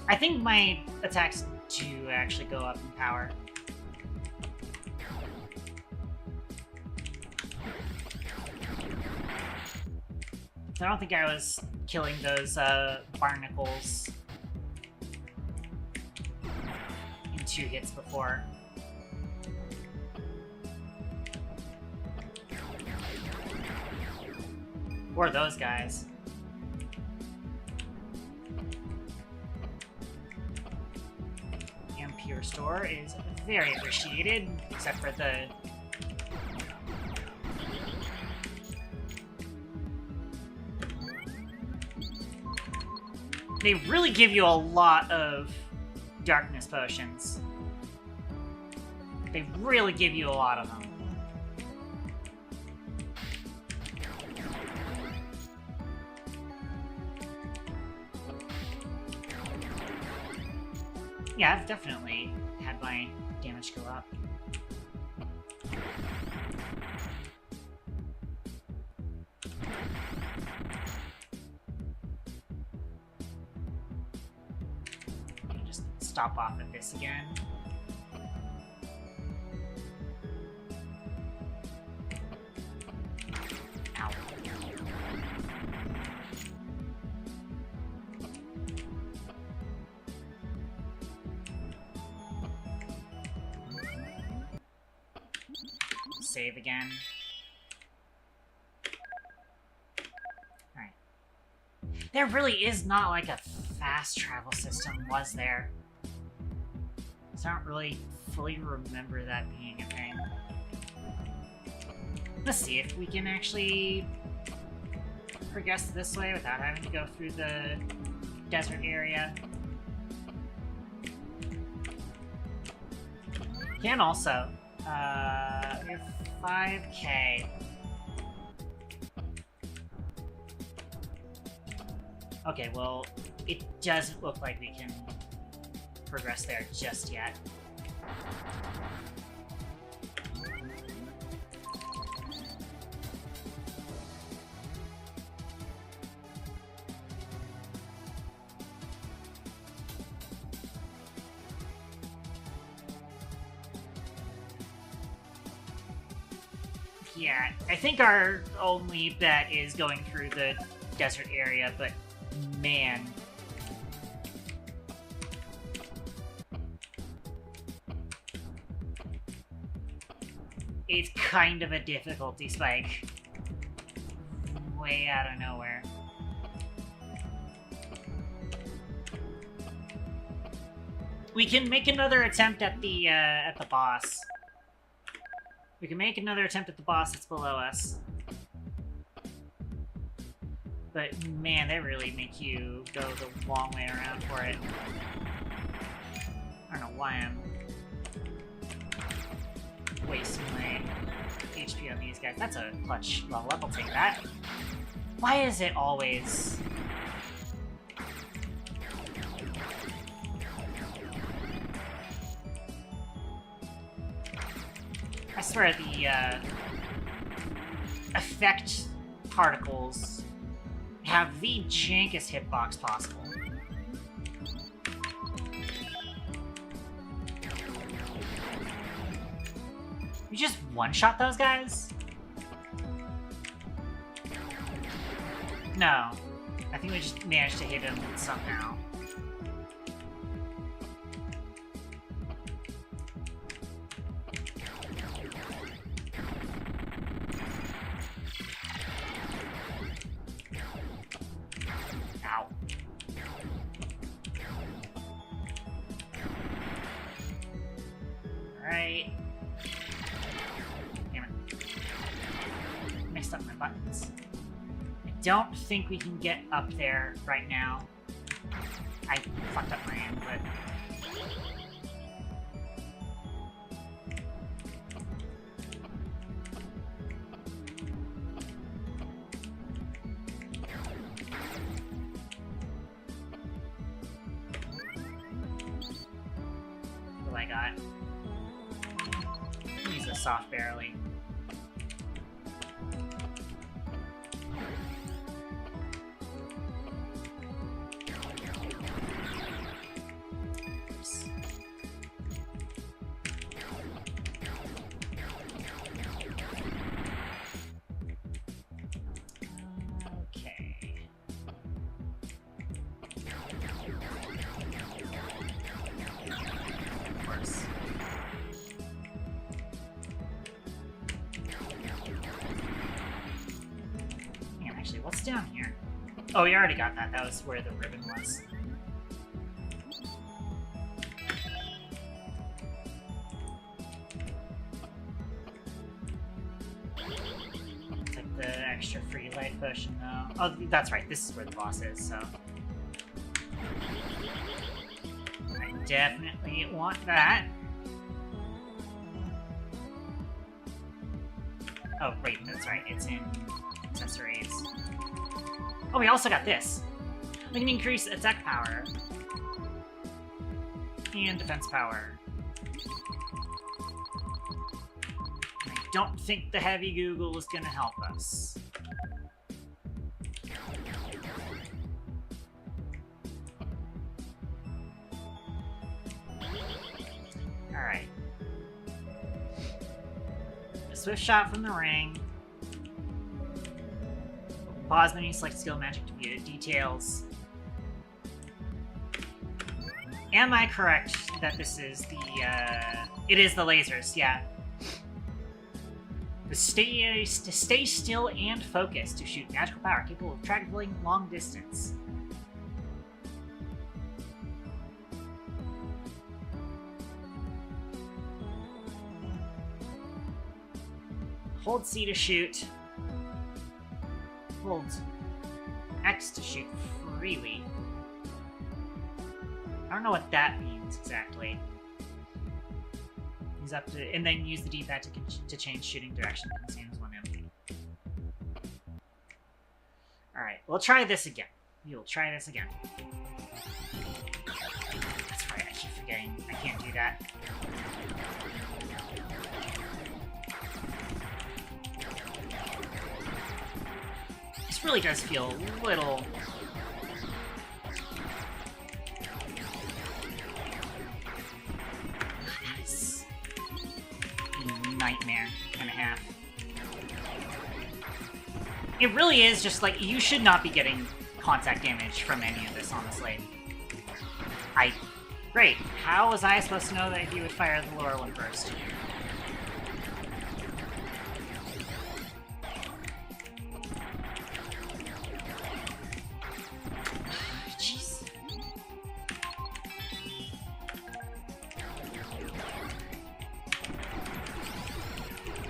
I think my attacks do actually go up in power. I don't think I was killing those barnacles in 2 hits before. Or those guys. MP Restore is very appreciated, except for the... They really give you a lot of darkness potions. They really give you a lot of them. Yeah, I've definitely had my damage go up. Just stop off at this again. Ow. Save again. Alright. There really is not like a fast travel system, was there? So I don't really fully remember that being a thing. Let's see if we can actually progress this way without having to go through the desert area. Can also. We have 5K. Okay, well, it doesn't look like we can progress there just yet. Yeah, I think our only bet is going through the desert area, but man, it's kind of a difficulty spike. Way out of nowhere. We can make another attempt at the boss. We can make another attempt at the boss that's below us. But man, they really make you go the long way around for it. I don't know why I'm wasting my HP on these guys. That's a clutch level up, I'll take that. Why is it always... I swear the effect particles have the jankest hitbox possible. You just one-shot those guys? No. I think we just managed to hit him somehow. Ow. Alright. Damn it. Mixed up my buttons. I don't think we can get up there right now. I fucked up my input. What I got? Use a soft barely. What's down here? Oh, we already got that. That was where the ribbon was. Take the extra free life potion, though. Oh, that's right. This is where the boss is, so... I definitely want that. Oh, wait, that's right. It's in accessories. Oh, we also got this. We can increase attack power. And defense power. I don't think the heavy Google is gonna help us. Alright. A swift shot from the ring. Pause menu, select skill magic to view details. Am I correct that this is the, it is the lasers, yeah. To stay still and focus to shoot magical power capable of traveling long distance. Hold C to shoot. Hold X to shoot freely. I don't know what that means exactly. Use up to, and then use the D-pad to change shooting direction. Consumes 1 MP. Alright, we'll try this again. We will try this again. That's right, I keep forgetting. I can't do that. This really does feel a little... Nice. Nightmare and a half. It really is just like, you should not be getting contact damage from any of this, honestly. Great. How was I supposed to know that he would fire the lower one first?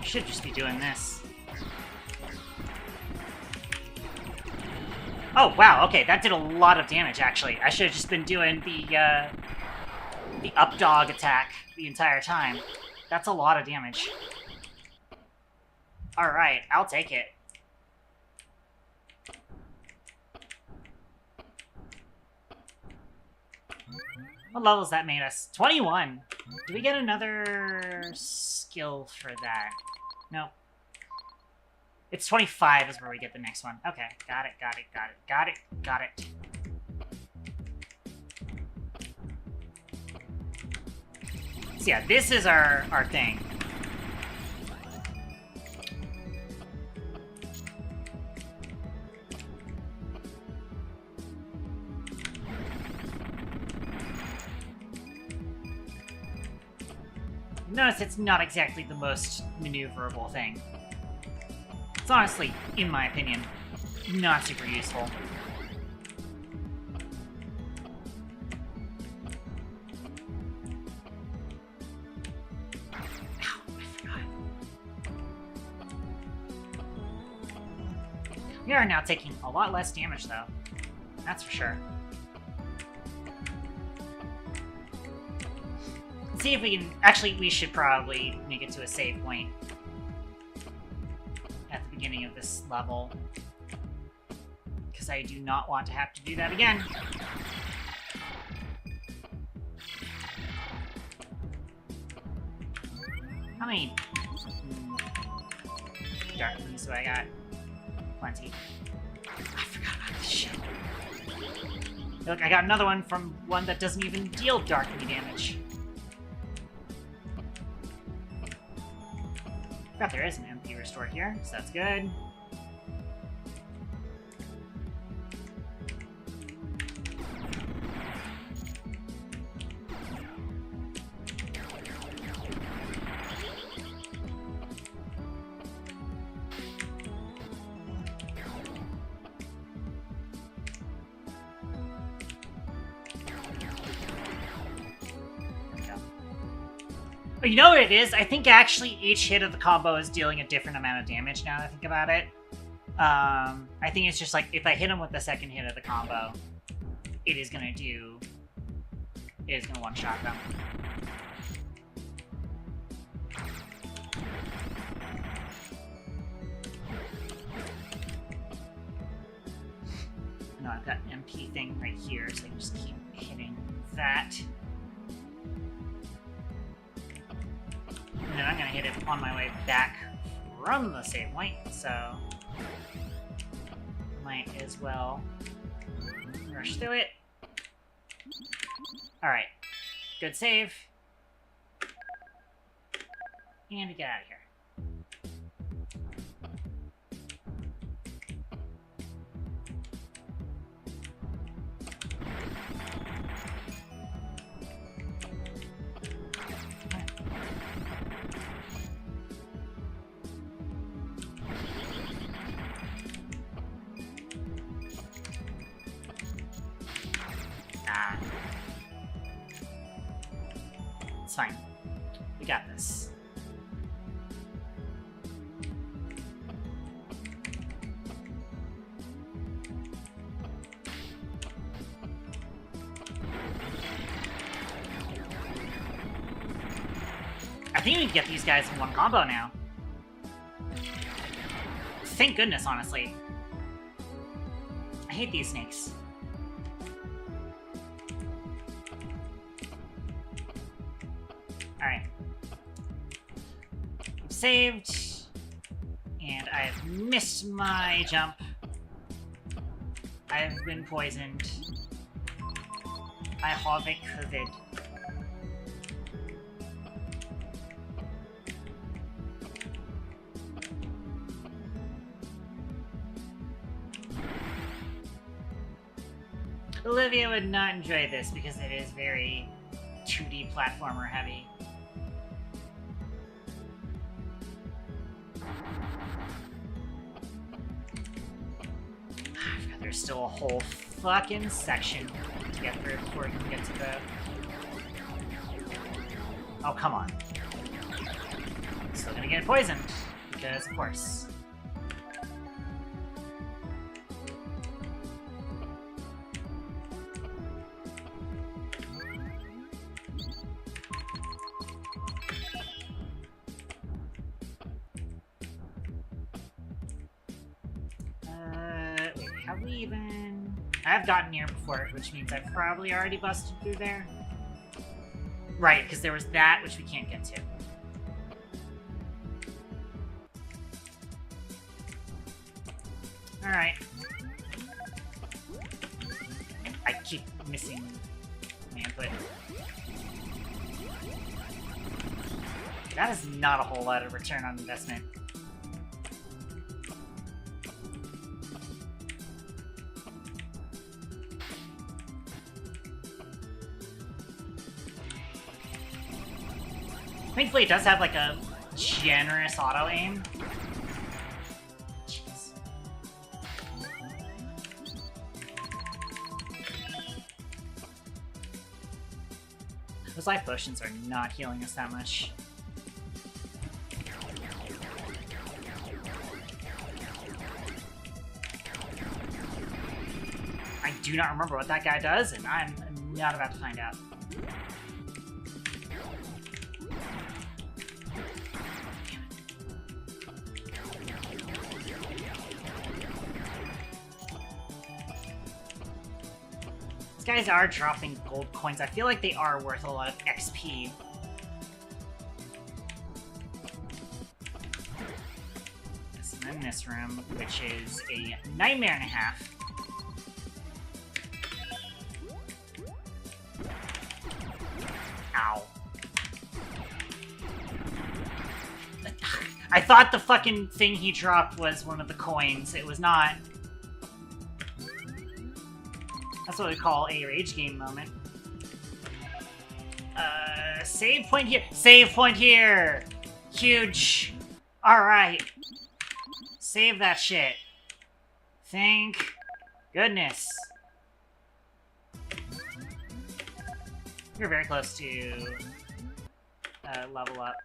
Should just be doing this. Oh, wow, okay, that did a lot of damage, actually. I should have just been doing the up dog attack the entire time. That's a lot of damage. Alright, I'll take it. What levels that made us? 21! Do we get another skill for that? Nope. It's 25 is where we get the next one. Okay, got it, got it, got it, got it, got it. So yeah, this is our thing. Notice it's not exactly the most maneuverable thing. It's honestly, in my opinion, not super useful. Ow, I forgot. We are now taking a lot less damage, though. That's for sure. Let's see if we can... Actually, we should probably make it to a save point at the beginning of this level, because I do not want to have to do that again. How many dark moons do I got? Plenty. I forgot about this shit. Look, I got another one from one that doesn't even deal dark knee damage. Forgot there is an MP restore here, so that's good. You know what it is? I think actually each hit of the combo is dealing a different amount of damage now that I think about it. I think it's just like, if I hit him with the second hit of the combo, it is gonna one-shot them. No, I've got an MP thing right here, so I can just keep hitting that. And then I'm gonna hit it on my way back from the save point, so might as well rush through it. Alright, good save. And we get out of here. It's fine. We got this. I think we can get these guys in one combo now. Thank goodness, honestly. I hate these snakes. Alright. I've saved. And I've missed my jump. I've been poisoned. I have a COVID. Olivia would not enjoy this because it is very 2D platformer heavy. I forgot there's still a whole fucking section to get through before we can get to the... Oh, come on. Still gonna get poisoned, because of course. Wait, have we even... I've gotten here before, which means I've probably already busted through there. Right, because there was that, which we can't get to. Alright. I keep missing my input. That is not a whole lot of return on investment. Thankfully, it does have like a generous auto aim. Jeez. Those life potions are not healing us that much. I do not remember what that guy does, and I'm not about to find out. Guys are dropping gold coins. I feel like they are worth a lot of XP. Yes, and then this room, which is a nightmare and a half. Ow. I thought the fucking thing he dropped was one of the coins. It was not. That's what we call a rage game moment. Save point here. Save point here! Huge. Alright. Save that shit. Thank goodness. You're very close to level up.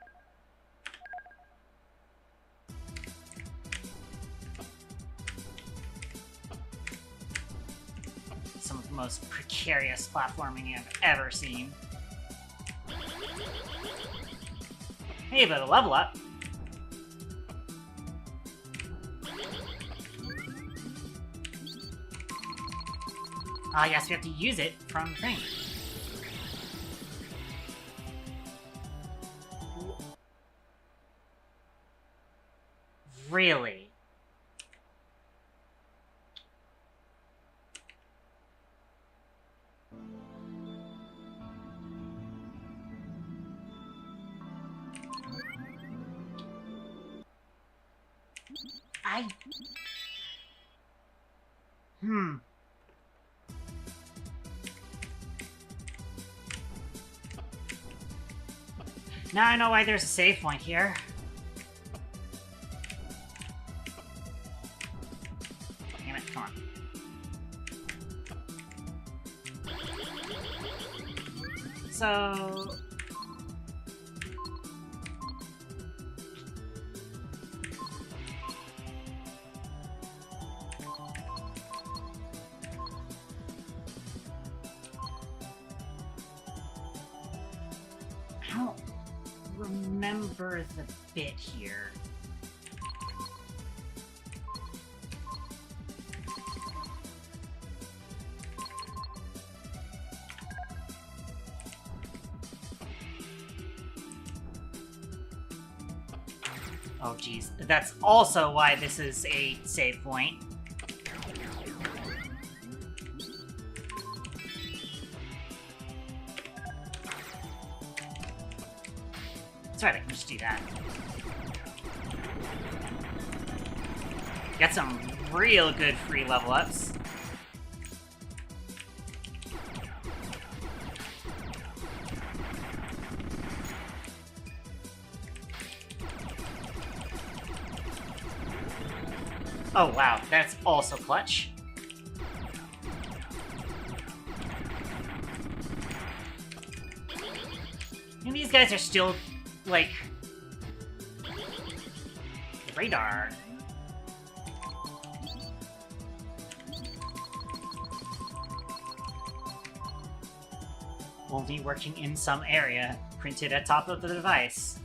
Some of the most precarious platforming I've ever seen. Hey, but a level up. Ah, yes, we have to use it from the thing. Really? Now I know why there's a save point here. Damn it, come on. So... I don't remember the bit here. Oh geez, that's also why this is a save point. That's right, I can just do that. Get some real good free level ups. Oh wow, that's also clutch. And these guys are still, like, Radar. Only working in some area, printed at top of the device.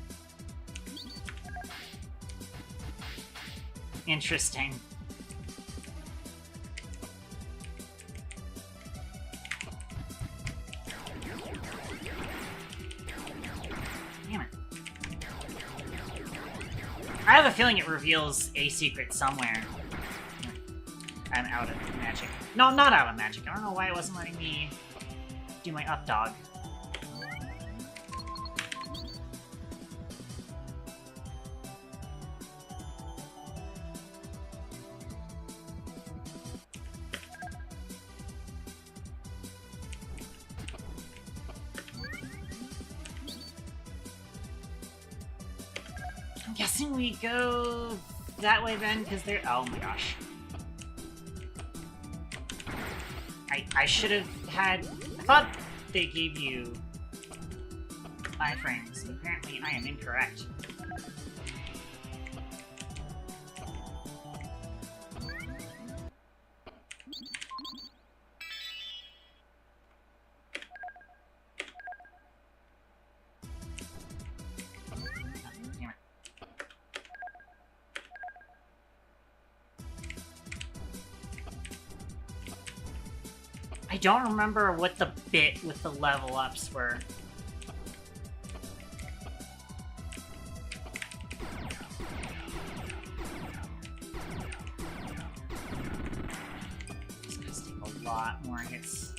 Interesting. Damn it. I have a feeling it reveals a secret somewhere. I'm out of magic. No, I'm not out of magic. I don't know why it wasn't letting me do my up dog. I'm guessing we go that way then, because they're... Oh my gosh. I should have had... I thought they gave you iframes. Apparently I am incorrect. Damn it. I don't remember what the bit with the level ups were. These guys take a lot more hits.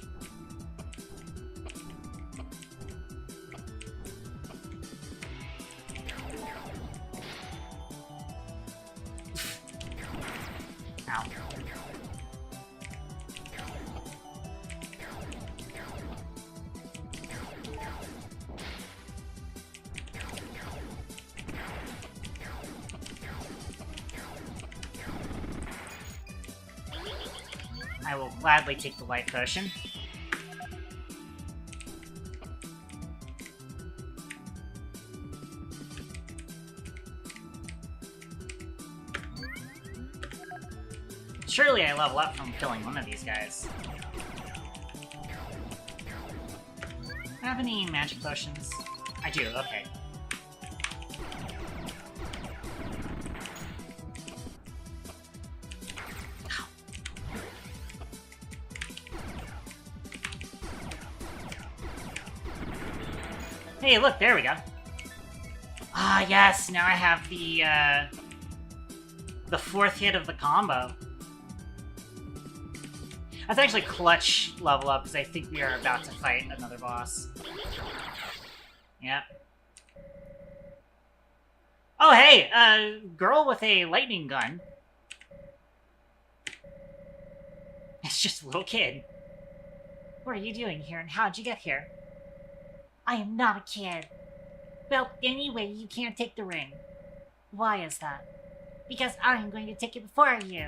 Ow. I will gladly take the light potion. Surely I level up from killing one of these guys. Do I have any magic potions? I do, okay. Hey, look, there we go. Ah, yes, now I have the fourth hit of the combo. That's actually clutch level up, because I think we are about to fight another boss. Yep. Oh, hey, girl with a lightning gun. It's just a little kid. What are you doing here, and how'd you get here? I am not a kid. Well, anyway, you can't take the ring. Why is that? Because I am going to take it before you.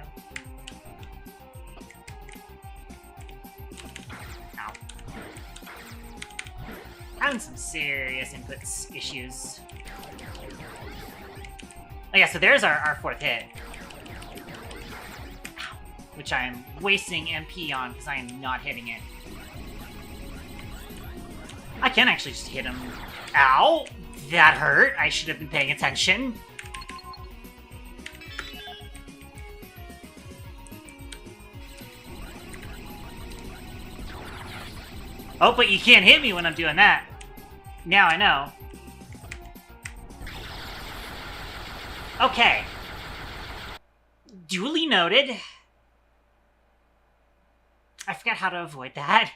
Ow. Having some serious input issues. Oh yeah, so there's our fourth hit. Ow. Which I am wasting MP on because I am not hitting it. I can actually just hit him. Ow! That hurt. I should have been paying attention. Oh, but you can't hit me when I'm doing that. Now I know. Okay. Duly noted. I forgot how to avoid that.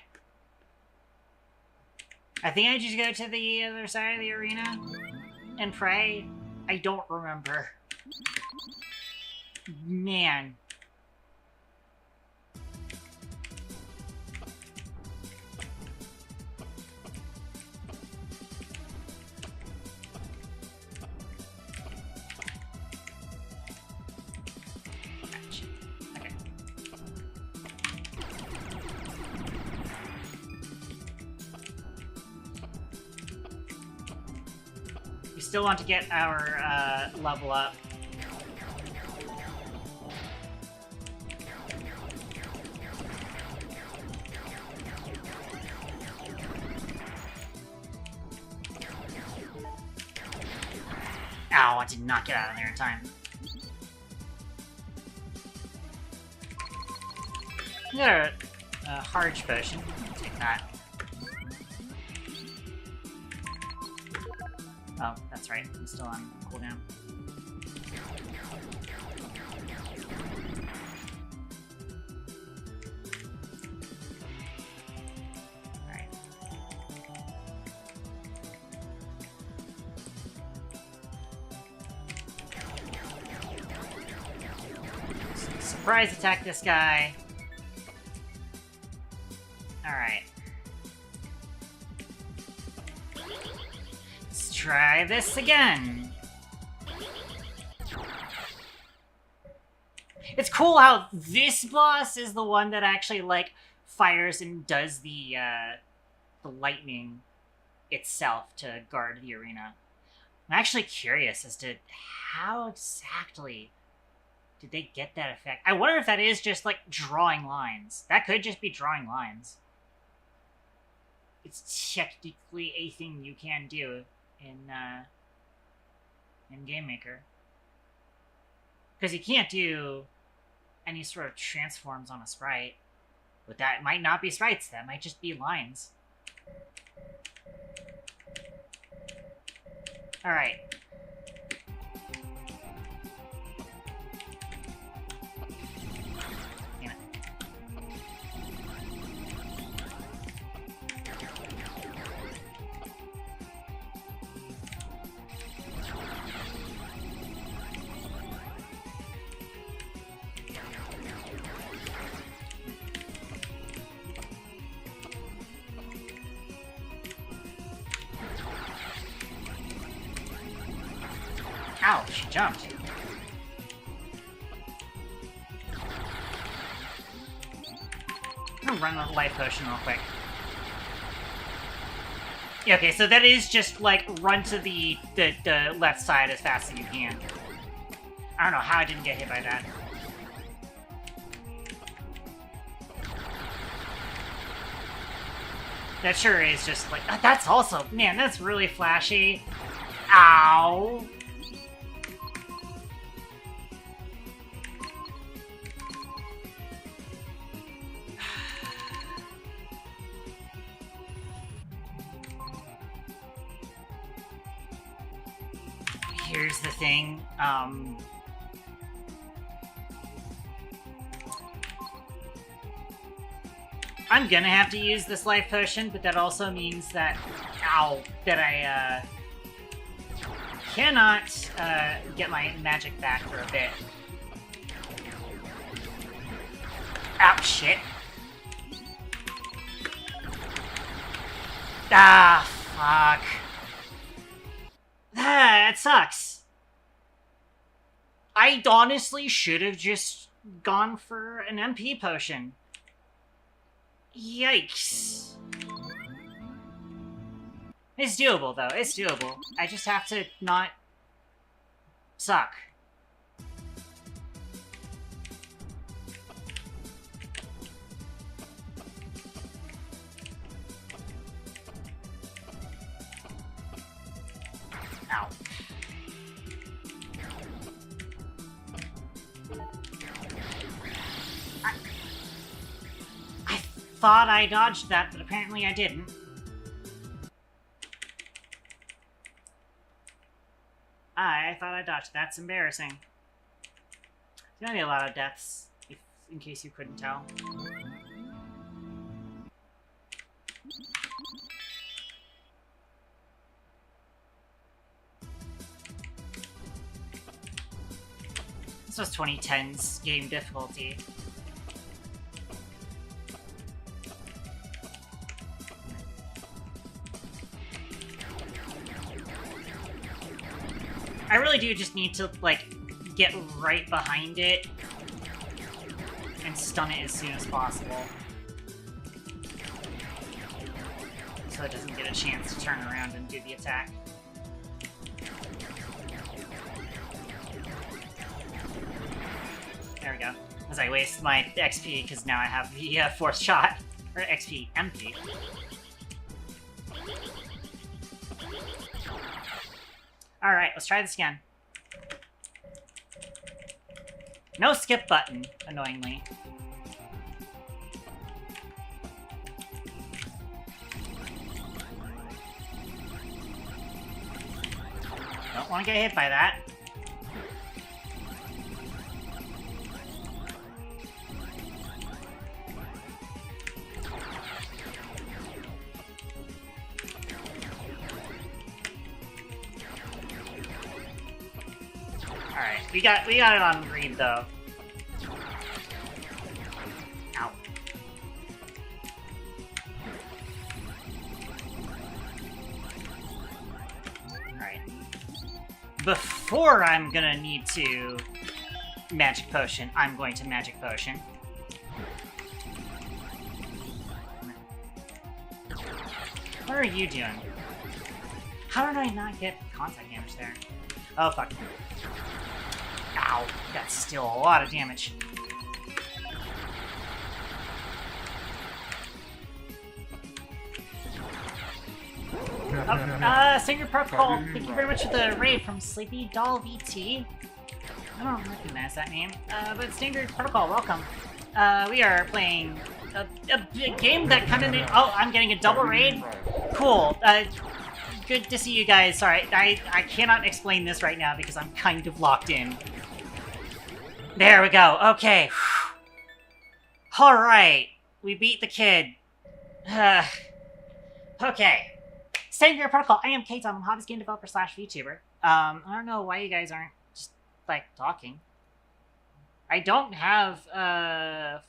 I think I just go to the other side of the arena and pray. I don't remember. Man. Okay. We still want to get our level up. Ow, I did not get out of there in time. I got a Harge potion. I'll take that. Oh, that's right. I'm still on cooldown. Alright. Surprise attack this guy. Alright. Let's try this again. It's cool how this boss is the one that actually, like, fires and does the lightning itself to guard the arena. I'm actually curious as to how exactly did they get that effect. I wonder if that is just, like, drawing lines. That could just be drawing lines. It's technically a thing you can do in Game Maker. Because you can't do any sort of transforms on a sprite. But that might not be sprites, that might just be lines. Alright. Damn it. Ow, she jumped. I'm gonna run a life potion real quick. Yeah, okay, so that is just, like, run to the left side as fast as you can. I don't know how I didn't get hit by that. That sure is just, like, that's also, man, that's really flashy. Ow! Here's the thing, I'm gonna have to use this life potion, but that also means that, ow, that I, cannot, get my magic back for a bit. Ow, shit. Ah, fuck. That sucks. I honestly should have just gone for an MP potion. Yikes. It's doable, though. It's doable. I just have to not suck. Ow. I thought I dodged that, but apparently I didn't. I thought I dodged. That's embarrassing. There's gonna be a lot of deaths, in case you couldn't tell. This was 2010's game difficulty. I really do just need to, like, get right behind it and stun it as soon as possible. So it doesn't get a chance to turn around and do the attack. There we go. As I waste my XP, because now I have the fourth shot. Or XP, MP. Alright, let's try this again. No skip button, annoyingly. Don't want to get hit by that. Alright, we got it on read though. Ow. Alright. Before I'm gonna need to magic potion, I'm going to magic potion. What are you doing? How did I not get contact damage there? Oh, fuck. Ow. That's still a lot of damage. Senior Protocol, thank you very much for the raid from Sleepy Doll VT. I don't recognize that name, but Standard Protocol, welcome. We are playing a game that kind of... Oh, I'm getting a double raid? Cool. Good to see you guys. Sorry, I cannot explain this right now because I'm kind of locked in. There we go. Okay. Alright. We beat the kid. Okay. Standard Protocol, I am Kate, I'm a hobbyist game developer / VTuber. I don't know why you guys aren't just, like, talking. I don't have,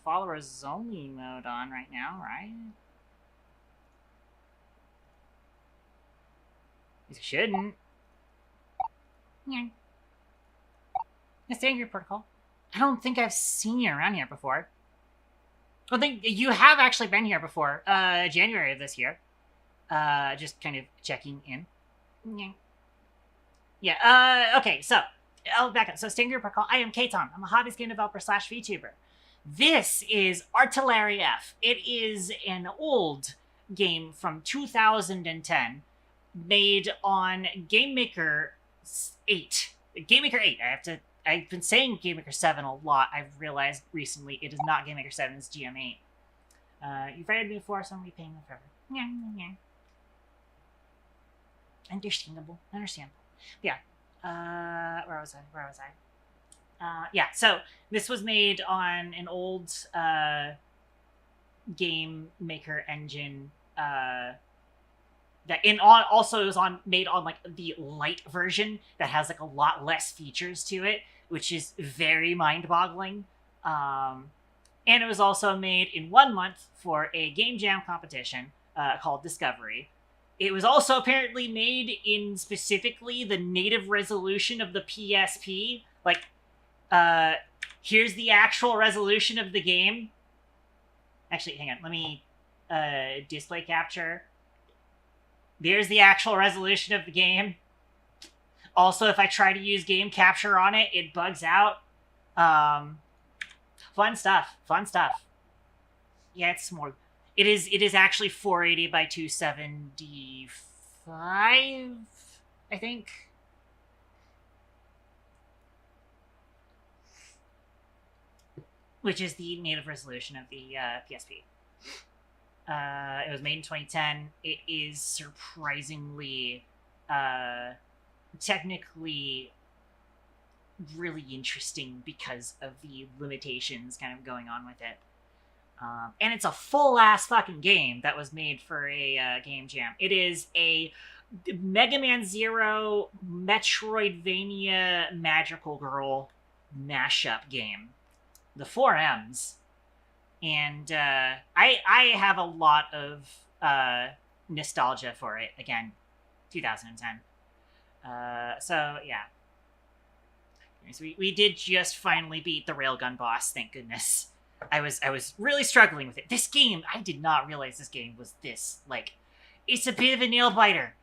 followers only mode on right now, right? You shouldn't. Yeah. Standard Protocol. I don't think I've seen you around here before. I think you have actually been here before, January of this year. Just kind of checking in. Yeah, okay, so, I'll back up. So, Stinger Protocol, I am Katon. I'm a hobbyist game developer / VTuber. This is Artilerry F. It is an old game from 2010, made on GameMaker 8. GameMaker 8, I've been saying GameMaker 7 a lot. I've realized recently it is not GameMaker 7, it's GM8. You've rated me before, so I'm repaying you forever. Yeah. Understandable. But yeah. Where was I? Yeah, so this was made on an old Game Maker engine also it was made on like the light version that has like a lot less features to it, which is very mind-boggling. And it was also made in 1 month for a game jam competition called Discovery. It was also apparently made in specifically the native resolution of the PSP. Like, here's the actual resolution of the game. Actually, hang on. Let me display capture. There's the actual resolution of the game. Also, if I try to use game capture on it, it bugs out. Fun stuff. Yeah, it's more... It is actually 480 by 275, I think. Which is the native resolution of the PSP. It was made in 2010. It is surprisingly, technically really interesting because of the limitations kind of going on with it. And it's a full-ass fucking game that was made for a game jam. It is a Mega Man Zero Metroidvania Magical Girl mashup game. The 4 M's. And I have a lot of nostalgia for it. Again, 2010. So, yeah. We did just finally beat the Railgun boss, thank goodness. I was really struggling with it. This game, I did not realize this game was this, like, it's a bit of a nail biter.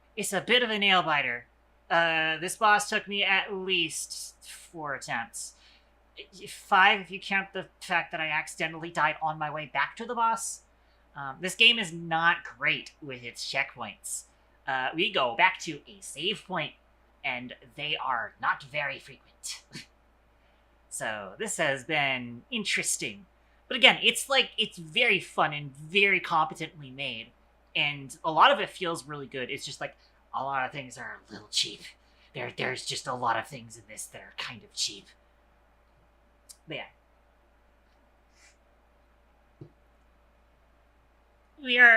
This boss took me at least 4 attempts. 5 if you count the fact that I accidentally died on my way back to the boss. This game is not great with its checkpoints. We go back to a save point, and they are not very frequent. So this has been interesting. But again, it's very fun and very competently made. And a lot of it feels really good. It's just like a lot of things are a little cheap. There's just a lot of things in this that are kind of cheap. But yeah.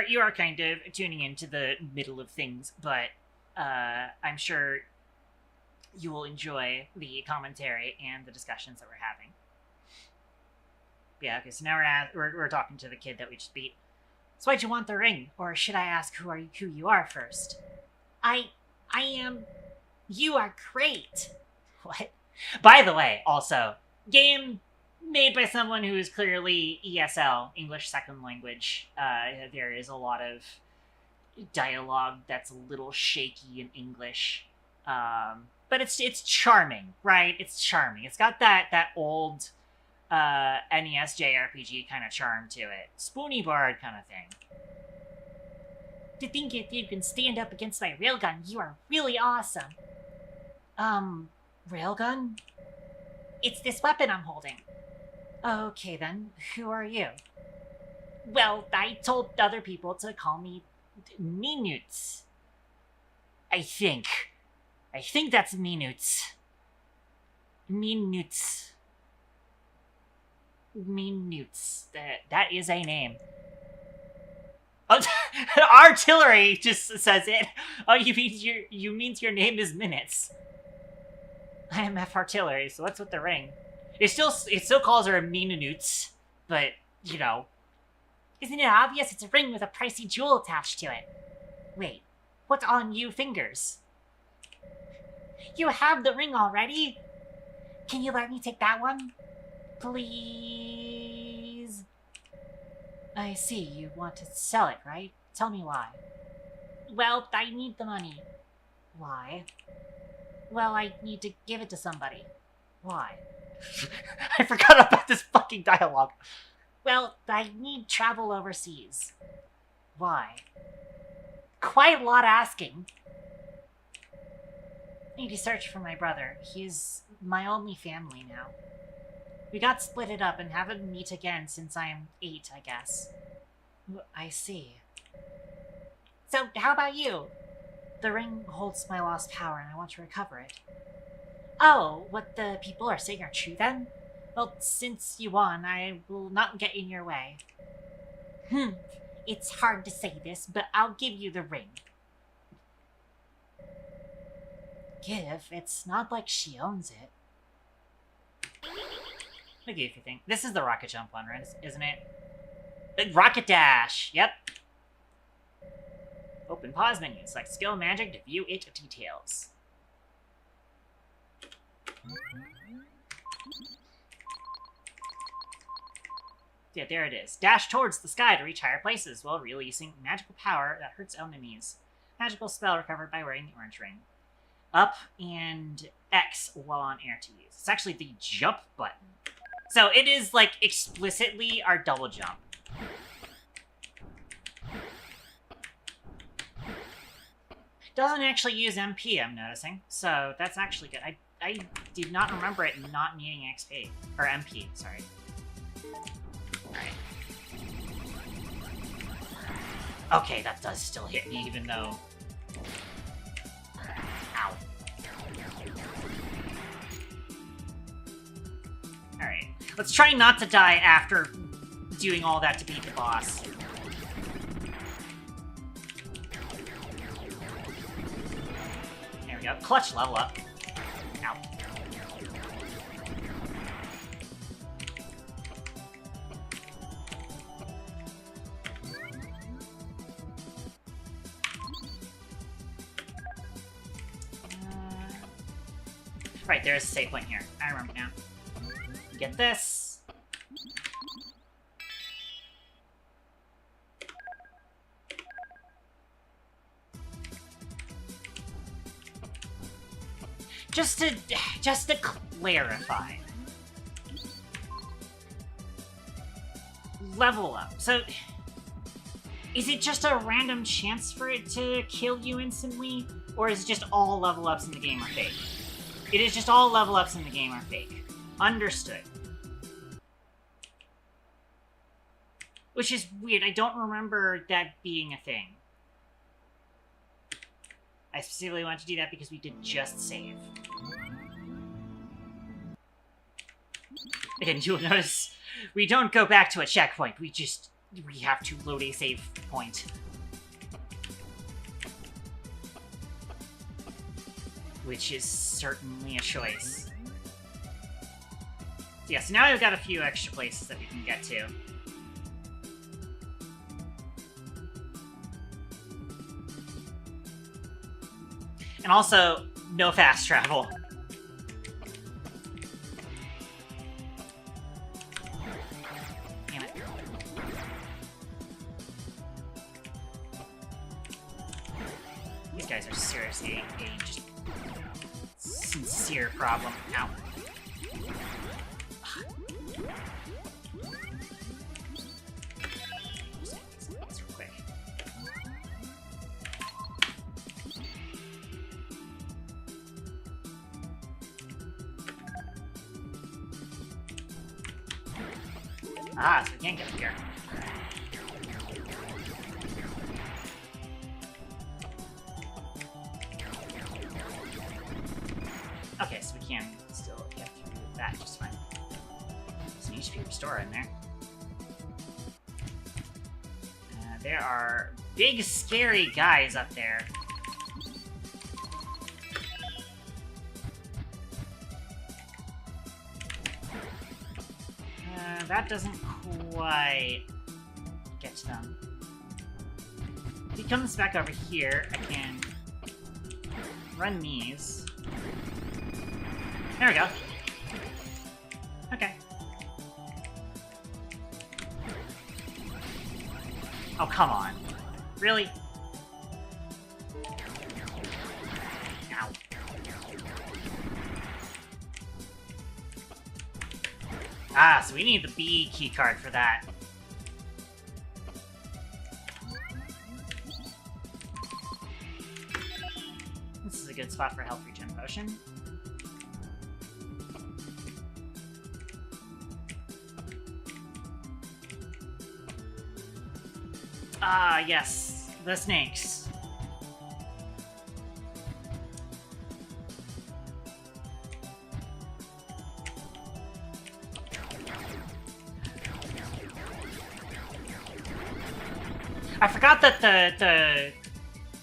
You are kind of tuning into the middle of things, but I'm sure you will enjoy the commentary and the discussions that we're having. Yeah, okay, so now we're talking to the kid that we just beat. So why'd you want the ring? Or should I ask who you are first? I am... You are great! What? By the way, also, game made by someone who is clearly ESL, English Second Language. There is a lot of dialogue that's a little shaky in English. But it's charming, right? It's charming. It's got that old NES JRPG kind of charm to it. Spoony Bard kind of thing. To think if you can stand up against my railgun, you are really awesome. Railgun? It's this weapon I'm holding. Okay then, who are you? Well, I told other people to call me Minutes. I think that's Minutes. Minutes. That is a name. Oh, Artilerry just says it. Oh, you mean your name is Minutes. I am F Artillery, so what's with the ring? It still calls her a Minutes, but you know. Isn't it obvious? It's a ring with a pricey jewel attached to it. Wait, what's on you fingers? You have the ring already? Can you let me take that one? Please? I see, you want to sell it, right? Tell me why. Well, I need the money. Why? Well, I need to give it to somebody. Why? I forgot about this fucking dialogue. Well, I need travel overseas. Why? Quite a lot asking. I need to search for my brother. He's my only family now. We got splitted up and haven't meet again since I'm 8, I guess. I see. So, how about you? The ring holds my lost power and I want to recover it. Oh, what the people are saying are true then? Well, since you won, I will not get in your way. It's hard to say this, but I'll give you the ring. Give? It's not like she owns it. The goofy thing. This is the rocket jump one, right? Isn't it? Rocket dash! Yep. Open pause menu. Select skill magic to view it details. Yeah, there it is. Dash towards the sky to reach higher places while releasing magical power that hurts enemies. Magical spell recovered by wearing the orange ring. Up and X while on air to use. It's actually the jump button. So it is, like, explicitly our double jump. Doesn't actually use MP, I'm noticing. So that's actually good. I did not remember it not needing XP. Or MP, sorry. Alright. Okay, that does still hit me, even though... Ow. Alright. Let's try not to die after doing all that to beat the boss. There we go. Clutch level up. Ow. Right, there is a save point here. I remember now. Get this. Just to clarify. Level up. So, is it just a random chance for it to kill you instantly? Or is it just all level ups in the game are fake? It is just all level ups in the game are fake. Understood. Which is weird. I don't remember that being a thing. I specifically wanted to do that because we did just save. Again, you'll notice we don't go back to a checkpoint. We have to load a save point. Which is certainly a choice. Yeah, so now we've got a few extra places that we can get to. And also, no fast travel. Damn it. These guys are seriously a just sincere problem. Ow. Ah, so we can't get up here. Okay, so we can still get through that just fine. Some HP restore in there. There are big, scary guys up there. That doesn't quite get to them. If he comes back over here, I can run these. There we go. Okay. Oh, come on. Really? Ow. Ah, so we need the B keycard for that. This is a good spot for a health regen potion. Ah, yes. The snakes. I forgot that the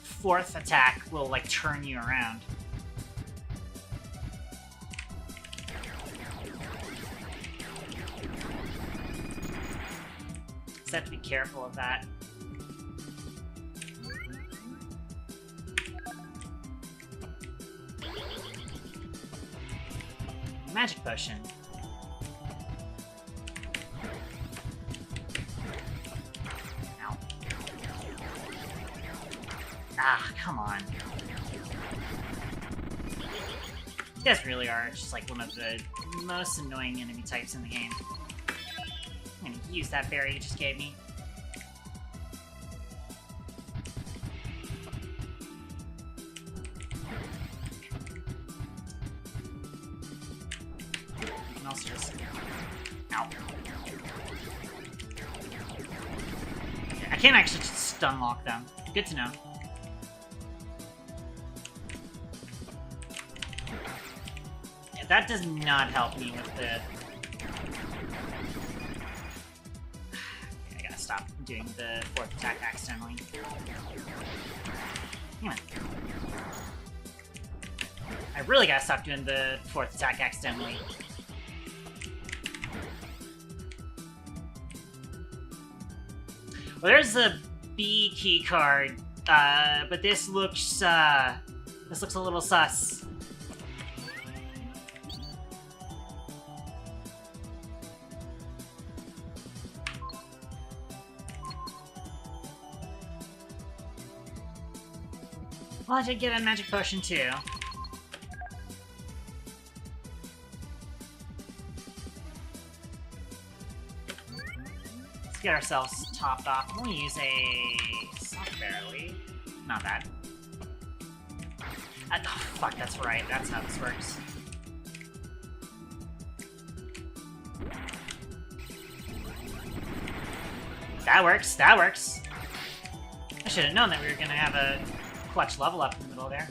fourth attack will, like, turn you around. Just have to be careful of that. Magic potion. Ow. Ah, come on. You guys really are just like one of the most annoying enemy types in the game. I'm gonna use that berry you just gave me. You can also just... Ow. Okay, I can't actually just stun lock them. Good to know. Yeah, that does not help me with the... I gotta stop doing the fourth attack accidentally. Damn it. I really gotta stop doing the fourth attack accidentally. Well, there's the B key card, but this looks a little sus. Well, I did get a magic potion too. Let's get ourselves topped off. I'm gonna use a soft barley. Not bad. Oh, fuck, that's right. That's how this works. That works, that works. I should have known that we were gonna have a clutch level up in the middle there.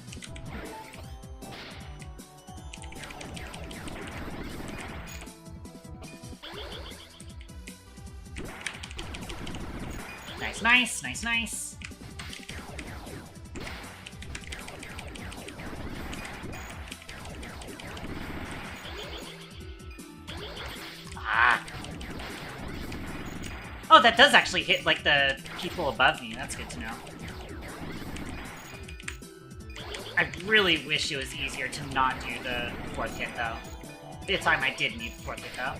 Nice, nice, nice, nice. Ah. Oh, that does actually hit, like, the people above me. That's good to know. I really wish it was easier to not do the fourth hit, though. The time I did need the fourth hit, though.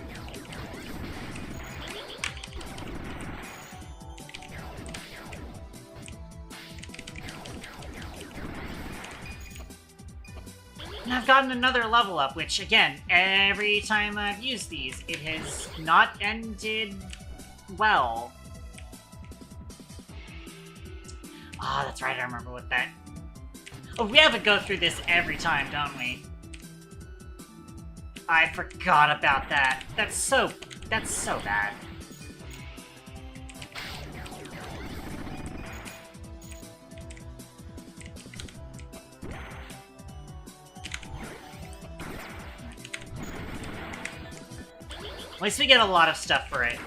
And I've gotten another level up, which, again, every time I've used these, it has not ended well. Ah, that's right, I remember what that... Oh, we have to go through this every time, don't we? I forgot about that. That's so bad. At least we get a lot of stuff for it.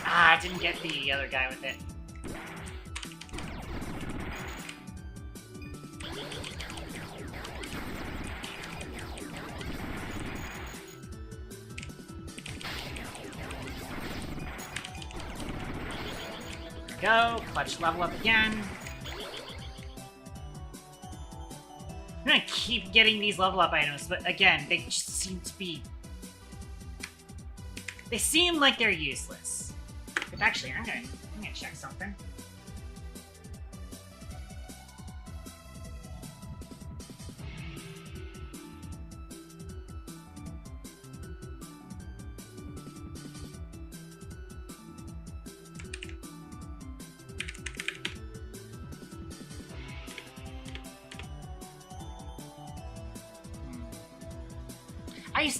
Ah, I didn't get the other guy with it. Go, clutch level up again. I'm gonna keep getting these level up items, but again, they just seem to be... They seem like they're useless. But actually, I'm gonna check something.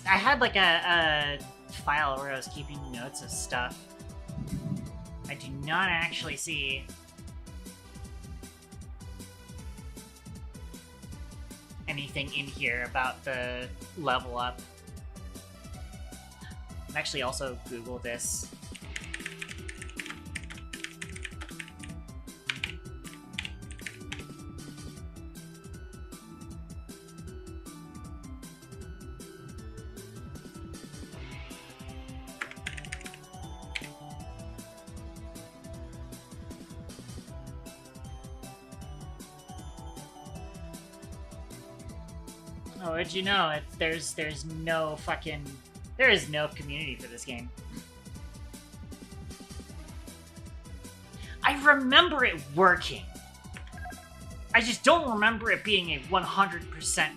I had like a file where I was keeping notes of stuff. I do not actually see anything in here about the level up. I've actually also Googled this. Oh, what'd you know? There's no fucking... There is no community for this game. I remember it working. I just don't remember it being a 100%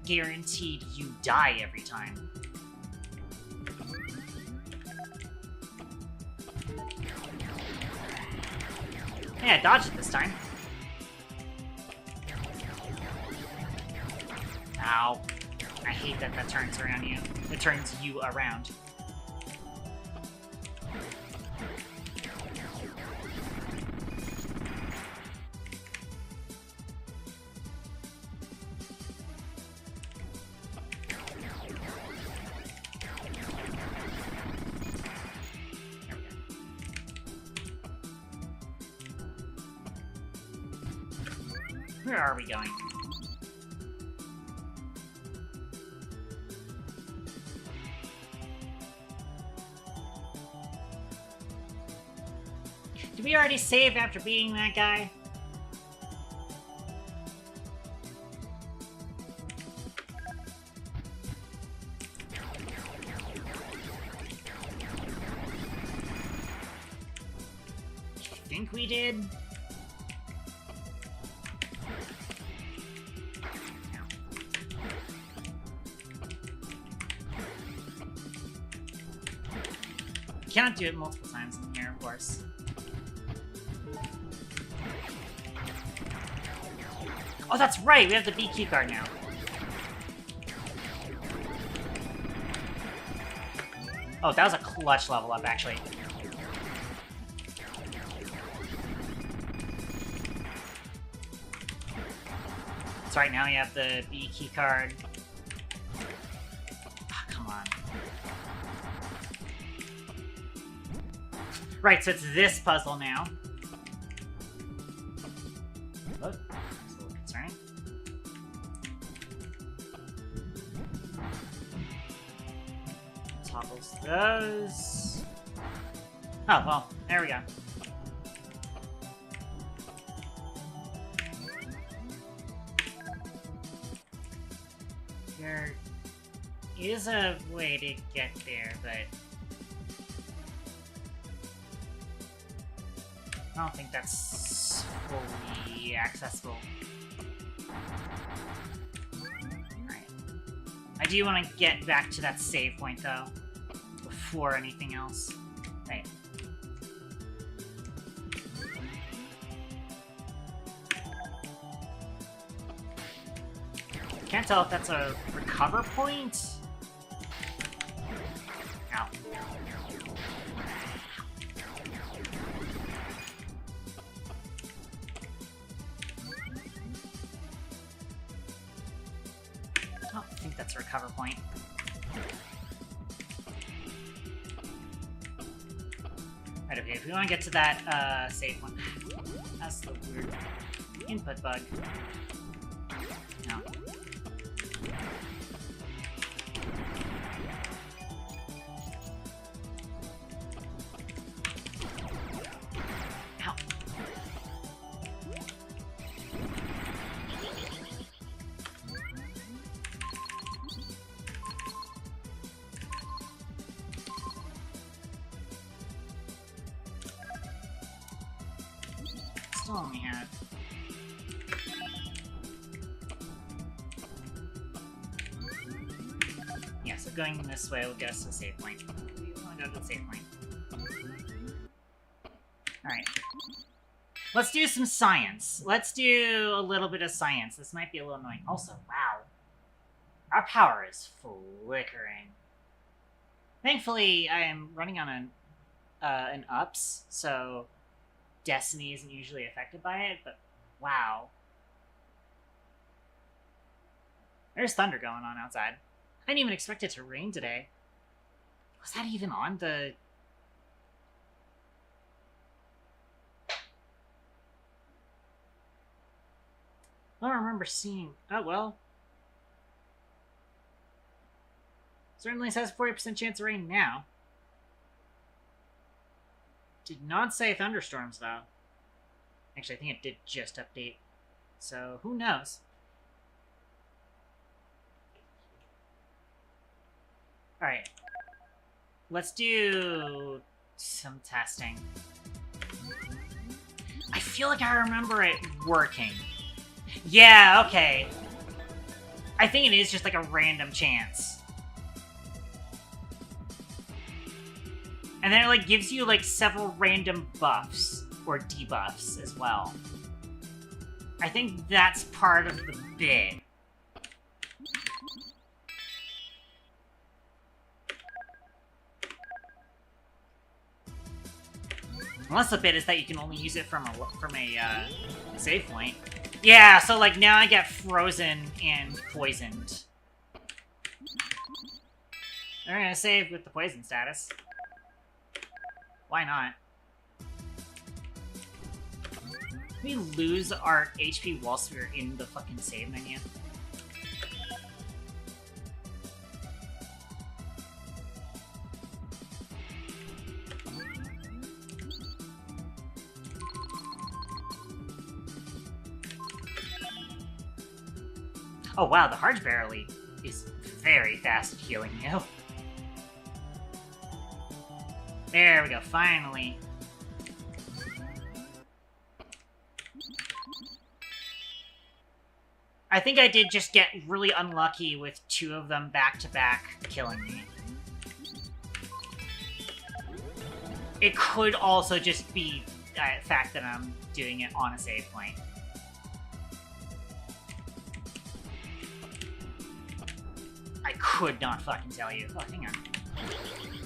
guaranteed you die every time. Yeah, I dodged it this time. Ow. I hate that that turns around you. It turns you around. There we go. Where are we going? Did we already save after beating that guy? I think we did. Cannot do it multiple times in here, of course. Oh, that's right! We have the B key card now. Oh, that was a clutch level up, actually. So right now you have the B key card. Oh, come on. Right, so it's this puzzle now. Oh, that's a little concerning. Toggles those. Oh, well, there we go. There is a way to get there, but I don't think that's fully accessible. Alright. I do want to get back to that save point, though, before anything else. Right. Can't tell if that's a recover point. Ow. I don't think that's a recover point. Right, okay, if we want to get to that save one. That's the weird input bug. No. Ow. Still only have... Yeah, so going this way will get us to the save point. We want to go to the save point. Alright. Let's do some science. Let's do a little bit of science. This might be a little annoying. Also, wow. Our power is flickering. Thankfully, I am running on an ups, so Destiny isn't usually affected by it, but wow. There's thunder going on outside. I didn't even expect it to rain today. Was that even on the... I don't remember seeing... Oh, well. Certainly says 40% chance of rain now. Did not say thunderstorms, though. Actually, I think it did just update. So, who knows? Alright. Let's do some testing. I feel like I remember it working. Yeah, okay. I think it is just like a random chance. And then it like gives you like several random buffs or debuffs as well. I think that's part of the bit. Unless the bit is that you can only use it from a save point. Yeah, so like now I get frozen and poisoned. We're gonna save with the poison status. Why not? We lose our HP whilst we're in the fucking save menu. Oh wow, the Harge Barrelly is very fast at healing you. There we go, finally. I think I did just get really unlucky with two of them back-to-back killing me. It could also just be the fact that I'm doing it on a save point. I could not fucking tell you. Oh, hang on.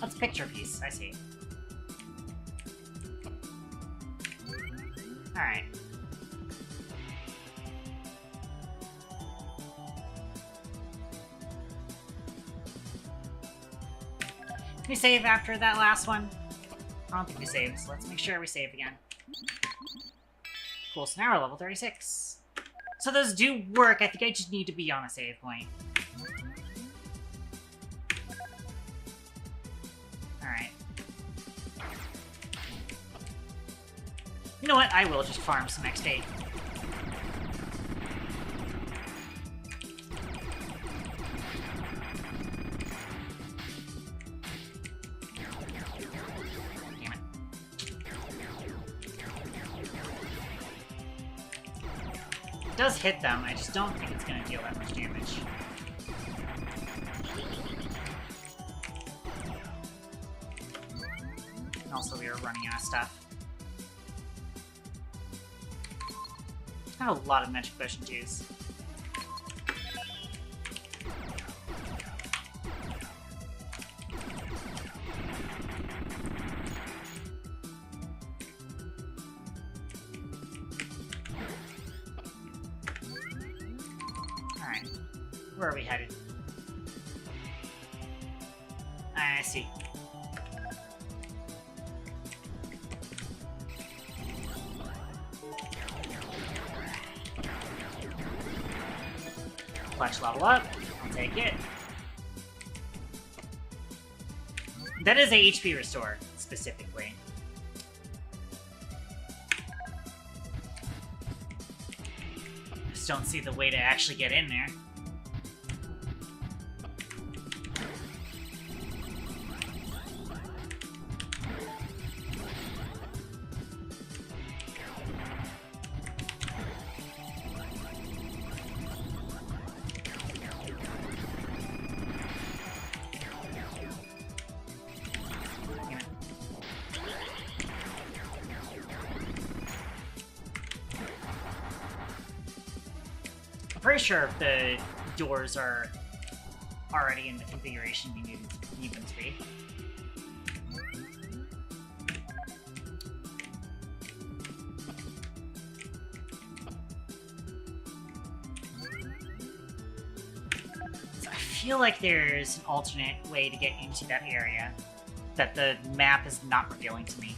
That's a picture piece. I see. Alright. Can we save after that last one? I don't think we saved, so let's make sure we save again. Cool, so now we're level 36. So those do work, I think I just need to be on a save point. Alright. You know what, I will just farm some XP. It does hit them, I just don't think it's going to deal that much damage. And also, we are running out of stuff. I have a lot of magic potion to use. Where are we headed? I see. Clutch level up. I'll take it. That is a HP restore, specifically. Just don't see the way to actually get in there. Pretty sure if the doors are already in the configuration you need them to be. So I feel like there's an alternate way to get into that area that the map is not revealing to me.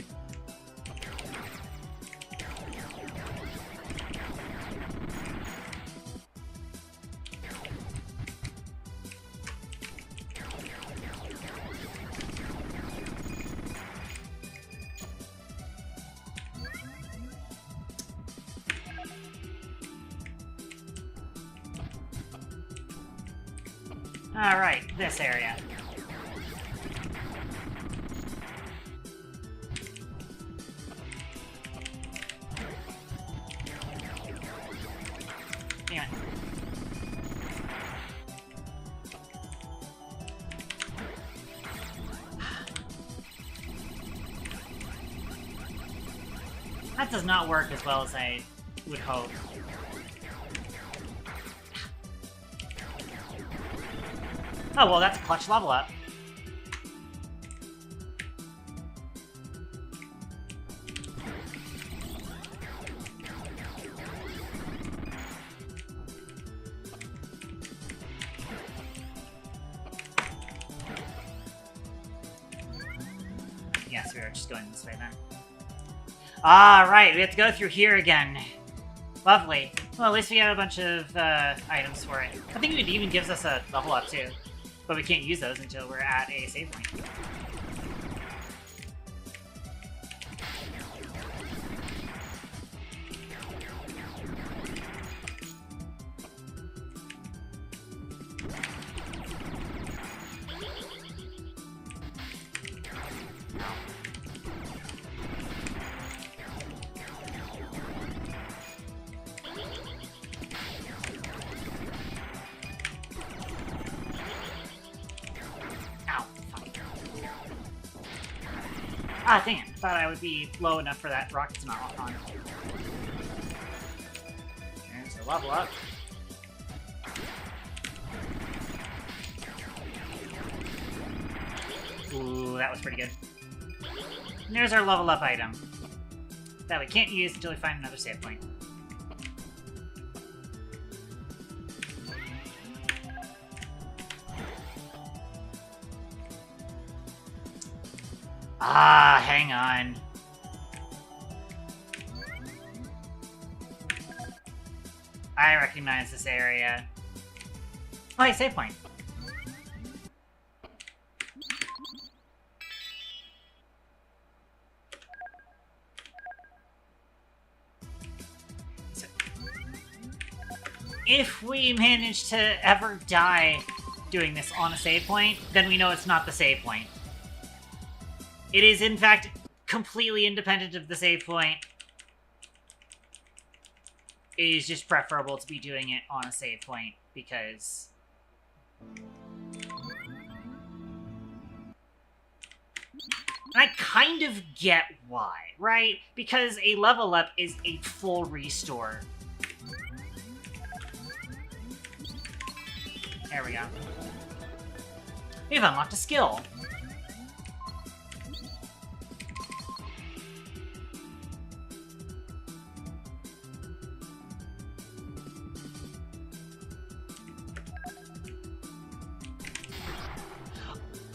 Alright, this area. Damn it. That does not work as well as I would hope. Oh, well, that's a clutch level up. Yes, we are just going this way then. Alright, we have to go through here again. Lovely. Well, at least we have a bunch of items for it. I think it even gives us a level up too. But we can't use those until we're at a save point. Ah, dang it. I thought I would be low enough for that rocket to not lock on. There's a level up. Ooh, that was pretty good. And there's our level up item. That we can't use until we find another save point. Ah, hang on. I recognize this area. Oh, hey, save point. So, if we manage to ever die doing this on a save point, then we know it's not the save point. It is, in fact, completely independent of the save point. It is just preferable to be doing it on a save point, because... I kind of get why, right? Because a level up is a full restore. There we go. We've unlocked a skill.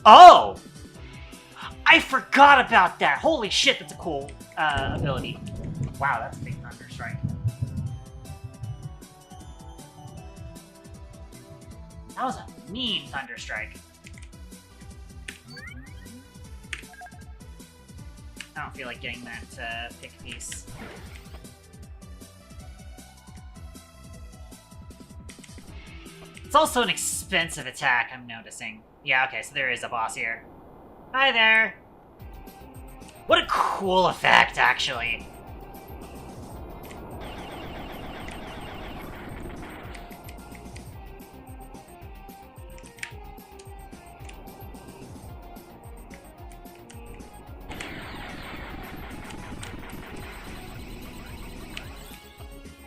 Oh! I forgot about that! Holy shit, that's a cool ability. Wow, that's a big thunder strike. That was a mean thunder strike. I don't feel like getting that pick piece. It's also an expensive attack, I'm noticing. Yeah, okay, so there is a boss here. Hi there! What a cool effect, actually.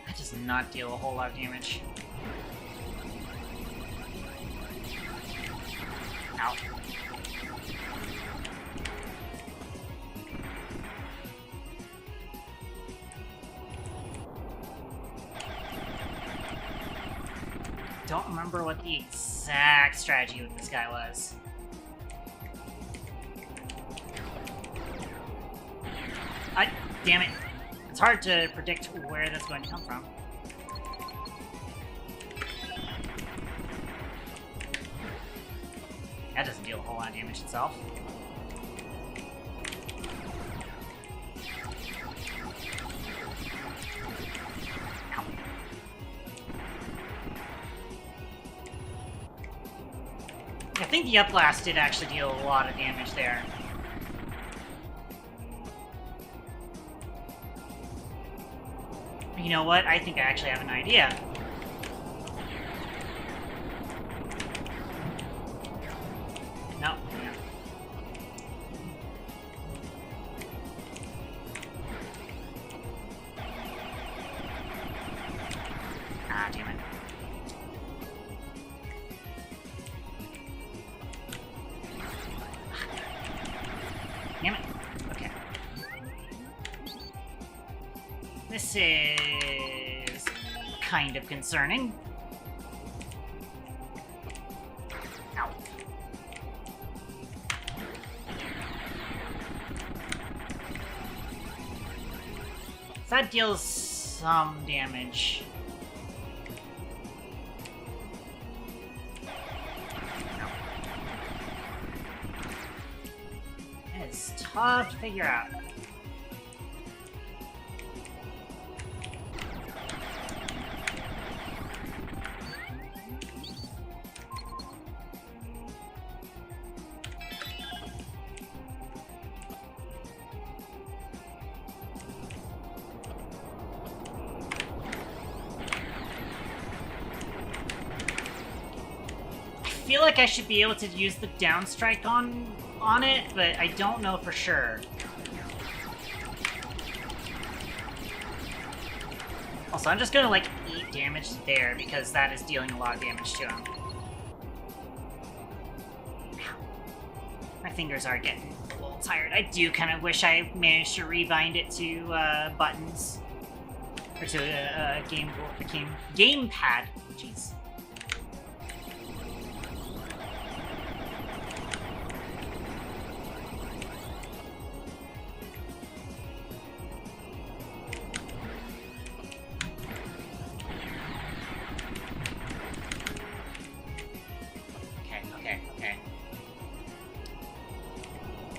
That does not deal a whole lot of damage. Ow. Don't remember what the exact strategy with this guy was. Damn it. It's hard to predict where that's going to come from. That doesn't deal a whole lot of damage itself. Ow. I think the Upblast did actually deal a lot of damage there. You know what? I think I actually have an idea. No. Yeah. Ah, damn it. Damn it. Okay. This is kind of concerning. Ow. That deals some damage. No. It's tough to figure out. I feel like I should be able to use the down strike on it, but I don't know for sure. Also, I'm just gonna like eat damage there because that is dealing a lot of damage to him. My fingers are getting a little tired. I do kind of wish I managed to rebind it to buttons. Or to a gamepad. Jeez. Okay.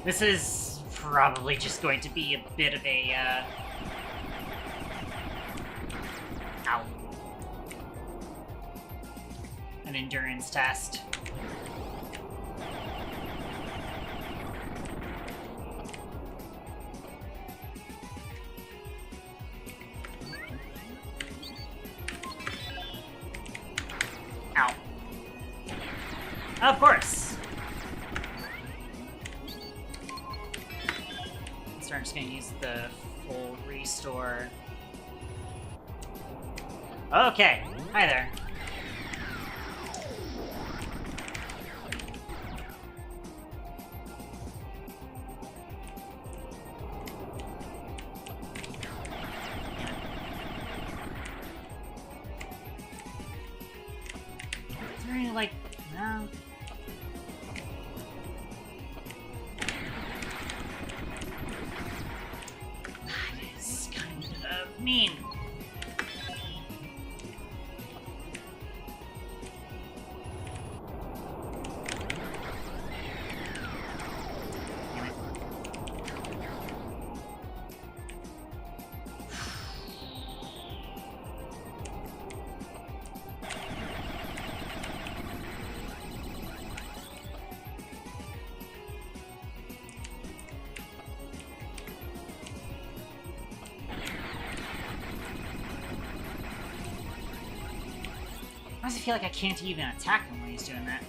This is probably just going to be a bit of a, ow. An endurance test. Ow. Of course. So I'm just gonna use the full restore. Okay, hi there. Is there any, like, no? That is kind of mean. Damn it. Why does it feel like I can't even attack him when he's doing that?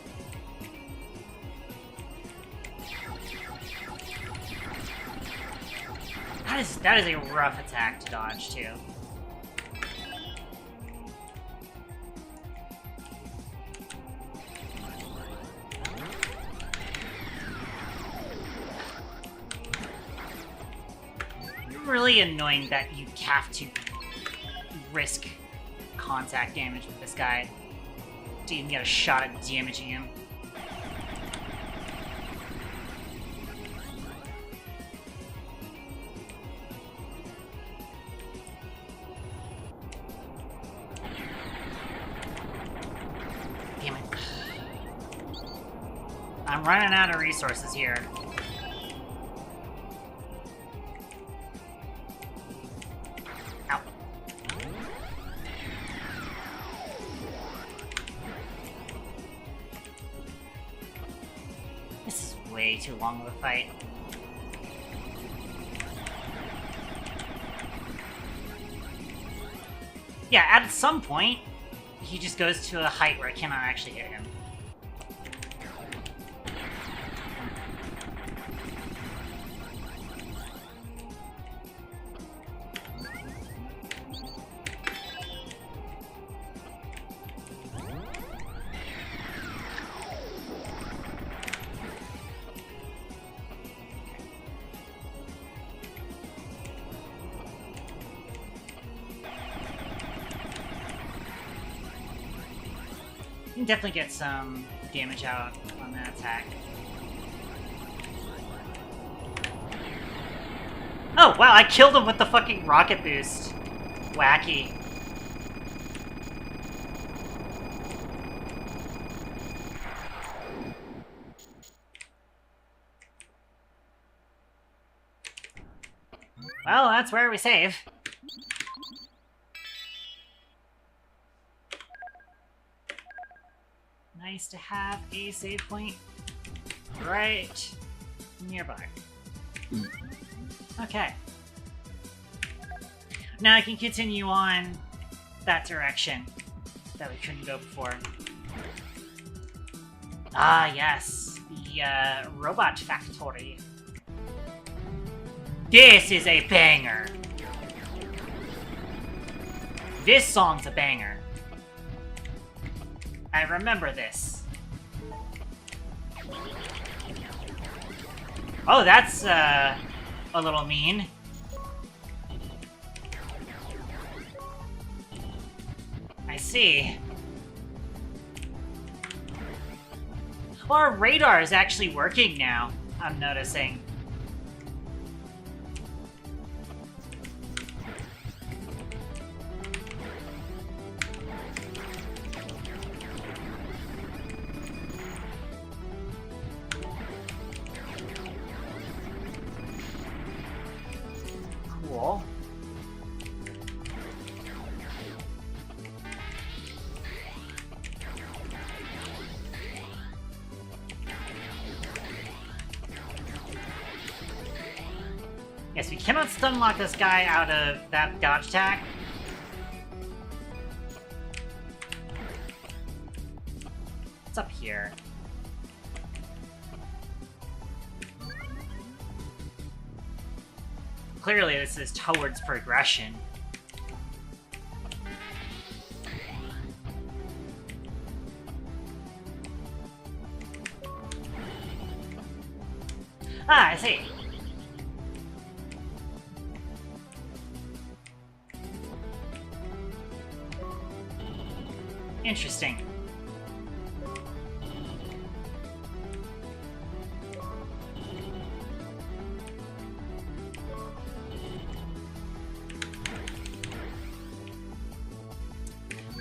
That is a rough attack to dodge too. Really annoying that you have to risk contact damage with this guy to even get a shot at damaging him. Damn it. I'm running out of resources here. Ow. This is way too long of a fight. Yeah, at some point, he just goes to a height where I cannot actually hit him. You can definitely get some damage out on that attack. Oh, wow, I killed him with the fucking rocket boost. Wacky. Well, that's where we save. Nice to have a save point right nearby. Okay. Now I can continue on that direction that we couldn't go before. Ah, yes. The robot factory. This is a banger. This song's a banger. I remember this. Oh, that's, a little mean. I see. Well, our radar is actually working now, I'm noticing. Cool. Yes, we cannot stun lock this guy out of that dodge attack. What's up here? Clearly, this is towards progression. Ah, I see. Interesting.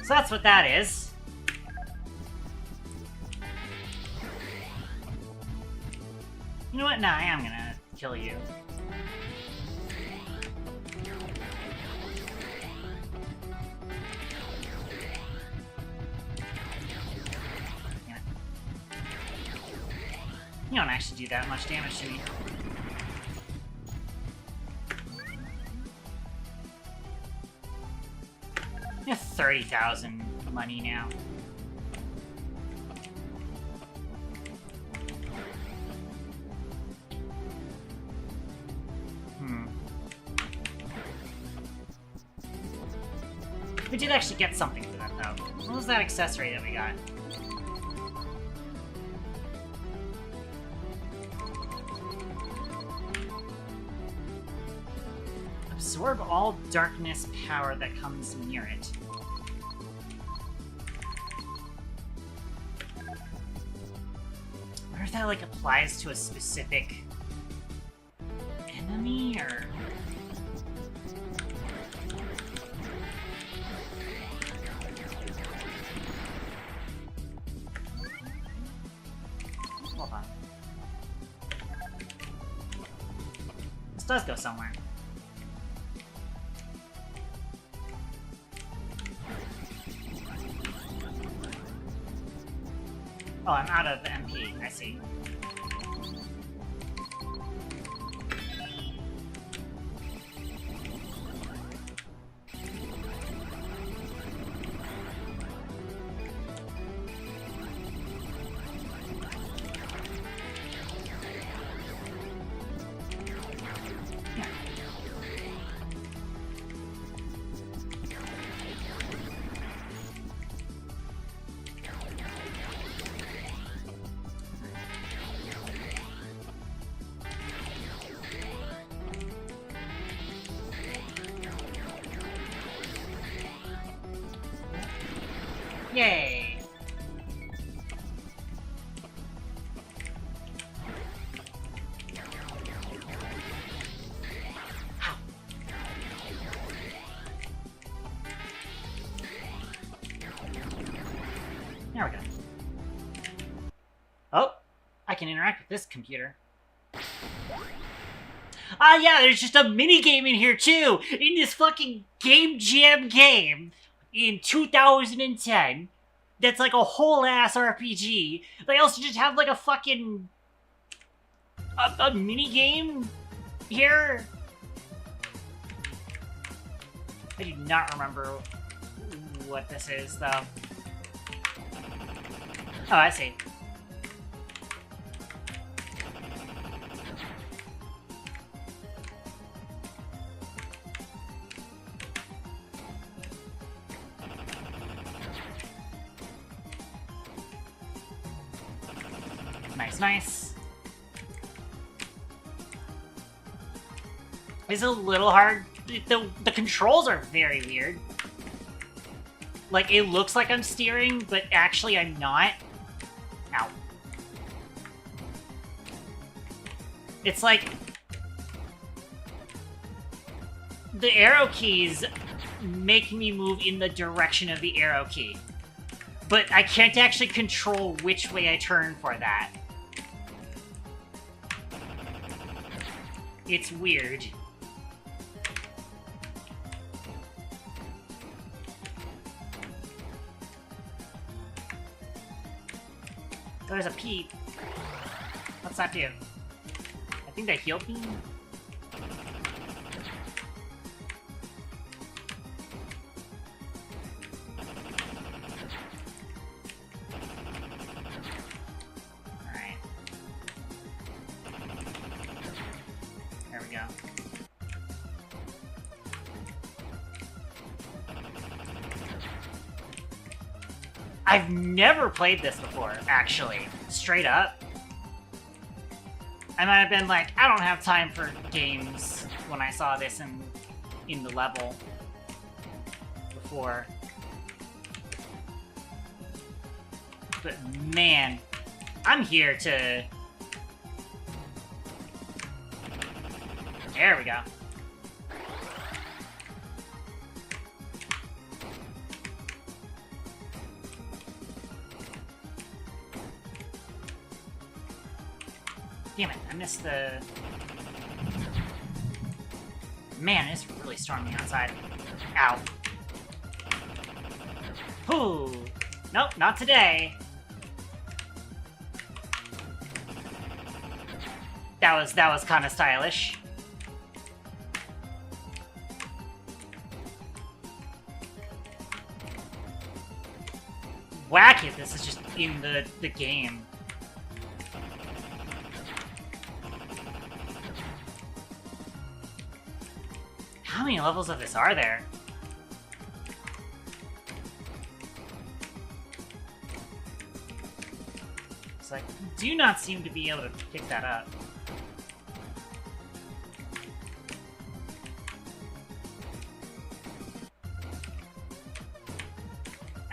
So that's what that is. You know what? Nah, I am gonna kill you. You don't actually do that much damage to me. You have 30,000 money now. We did actually get something for that, though. What was that accessory that we got? Absorb all darkness power that comes near it. I wonder if that, like, applies to a specific enemy, or... Hold on. This does go somewhere. Oh, I'm out of MP. I see. Yay! Ow. There we go. Oh, I can interact with this computer. Ah, yeah, there's just a mini game in here too, in this fucking Game Jam game in 2010. That's like a whole ass RPG. They also just have like a fucking a mini game here. I do not remember what this is though. Oh, I see. Nice, nice. It's a little hard. The controls are very weird. Like, it looks like I'm steering, but actually I'm not. Ow. It's like... the arrow keys make me move in the direction of the arrow key. But I can't actually control which way I turn for that. It's weird. There's a peep. What's that do? I think that healed me? Alright. There we go. I've never played this before, actually. Straight up. I might have been like, I don't have time for games when I saw this in the level before. But man, I'm here to... There we go. Damn it, I missed the... Man, it's really stormy outside. Ow. Ooh. Nope, not today. That was kind of stylish. Whack it, this is just in the game. How many levels of this are there? It's like, do not seem to be able to pick that up.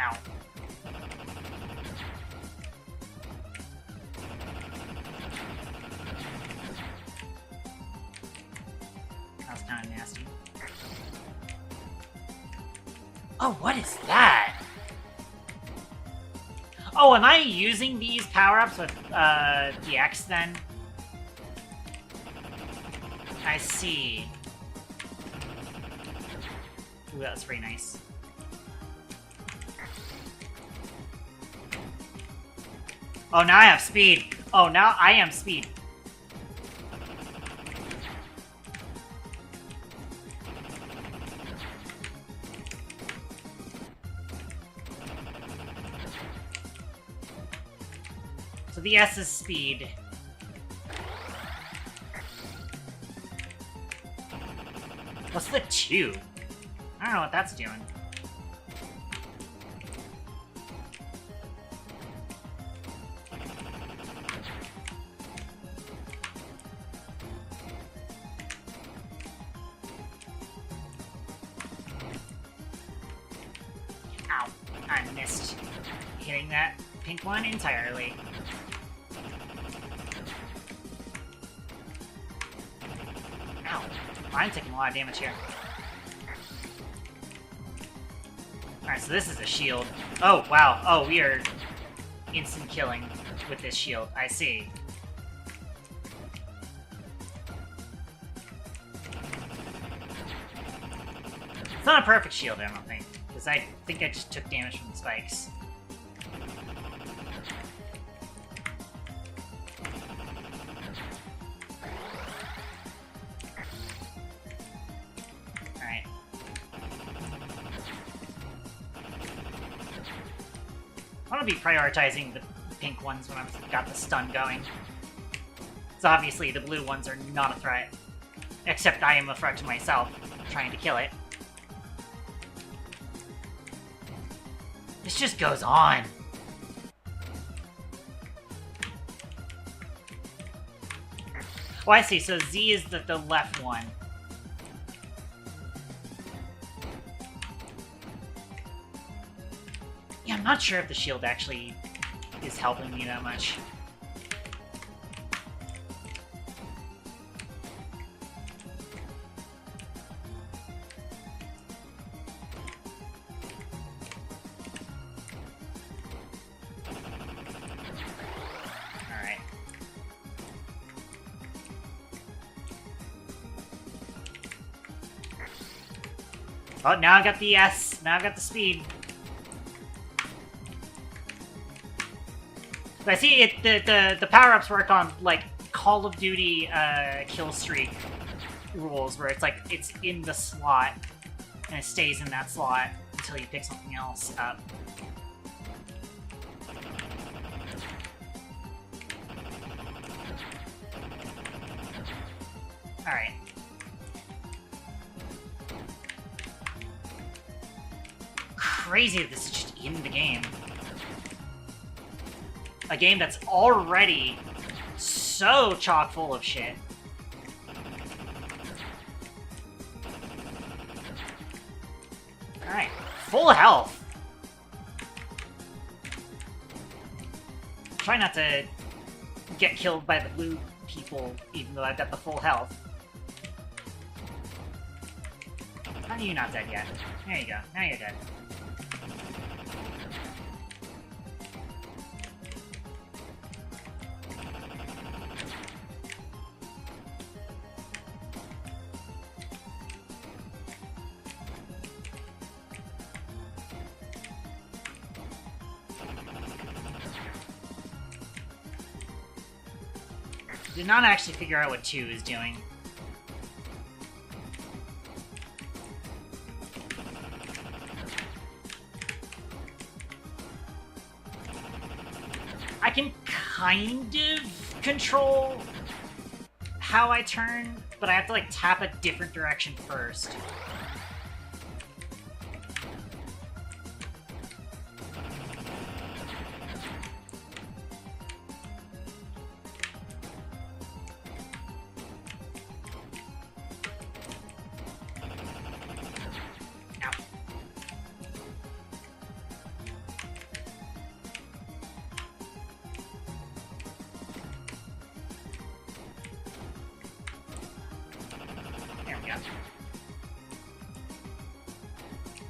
Ow. That was kind of nasty. Oh, what is that? Oh, am I using these power-ups with the X then? I see. Ooh, that was pretty nice. Oh, now I have speed. Oh, now I am speed. So the S is speed. What's the 2? I don't know what that's doing. Ow. I missed hitting that pink one entirely. Ow. I'm taking a lot of damage here. Alright, so this is a shield. Oh, wow. Oh, we are instant killing with this shield. I see. It's not a perfect shield, I don't think. Because I think I just took damage from the spikes. Alright. I want to be prioritizing the pink ones when I've got the stun going. So obviously the blue ones are not a threat. Except I am a threat to myself, trying to kill it. This just goes on. Oh, I see. So Z is the left one. Yeah, I'm not sure if the shield actually is helping me that much. Alright. Oh, now I got the S. Now I got the speed. But I see it. The power-ups work on like Call of Duty kill streak rules, where it's like it's in the slot and it stays in that slot until you pick something else up. All right. Crazy that this is just in the game. A game that's already so chock full of shit. Alright, full health. Try not to get killed by the blue people, even though I've got the full health. How are you not dead yet? There you go, now you're dead. Did not actually figure out what 2 is doing. I can kind of control how I turn, but I have to like tap a different direction first.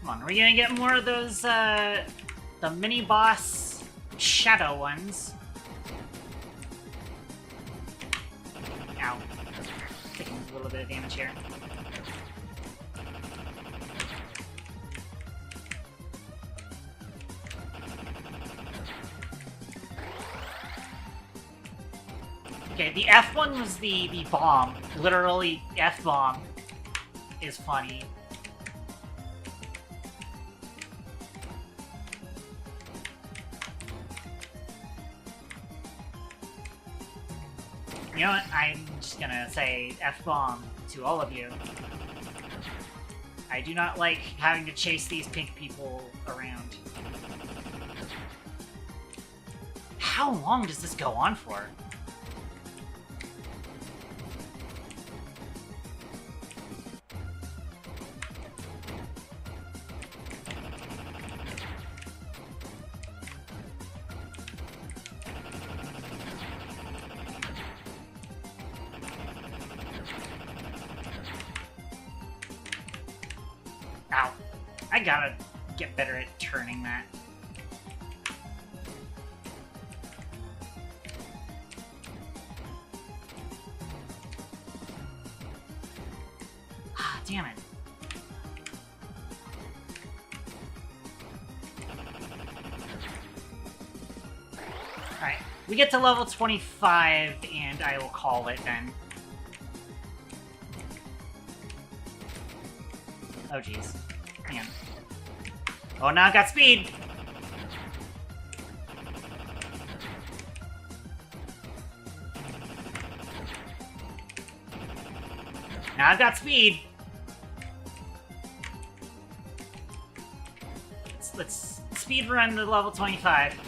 Come on, are we gonna get more of those, the mini-boss shadow ones? Ow. Taking a little bit of damage here. Okay, the F one was the bomb. Literally, F-bomb is funny. You know what? I'm just gonna say F-bomb to all of you. I do not like having to chase these pink people around. How long does this go on for? Ow. I gotta get better at turning that. Ah, damn it. Alright, we get to level 25 and I will call it then. Oh jeez. Hang on. Oh, now I've got speed! Now I've got speed! Let's speed run to level 25.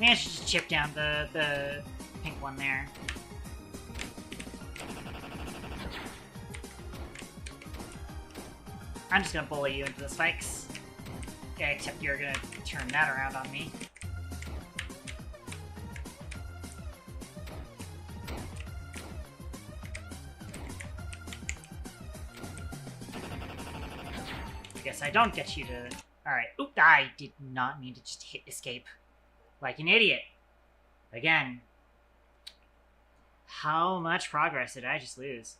Maybe I should just chip down the pink one there. I'm just gonna bully you into the spikes. Yeah, except you're gonna turn that around on me. I guess I don't get you to... Alright. Oop, I did not mean to just hit escape. Like an idiot. Again. How much progress did I just lose?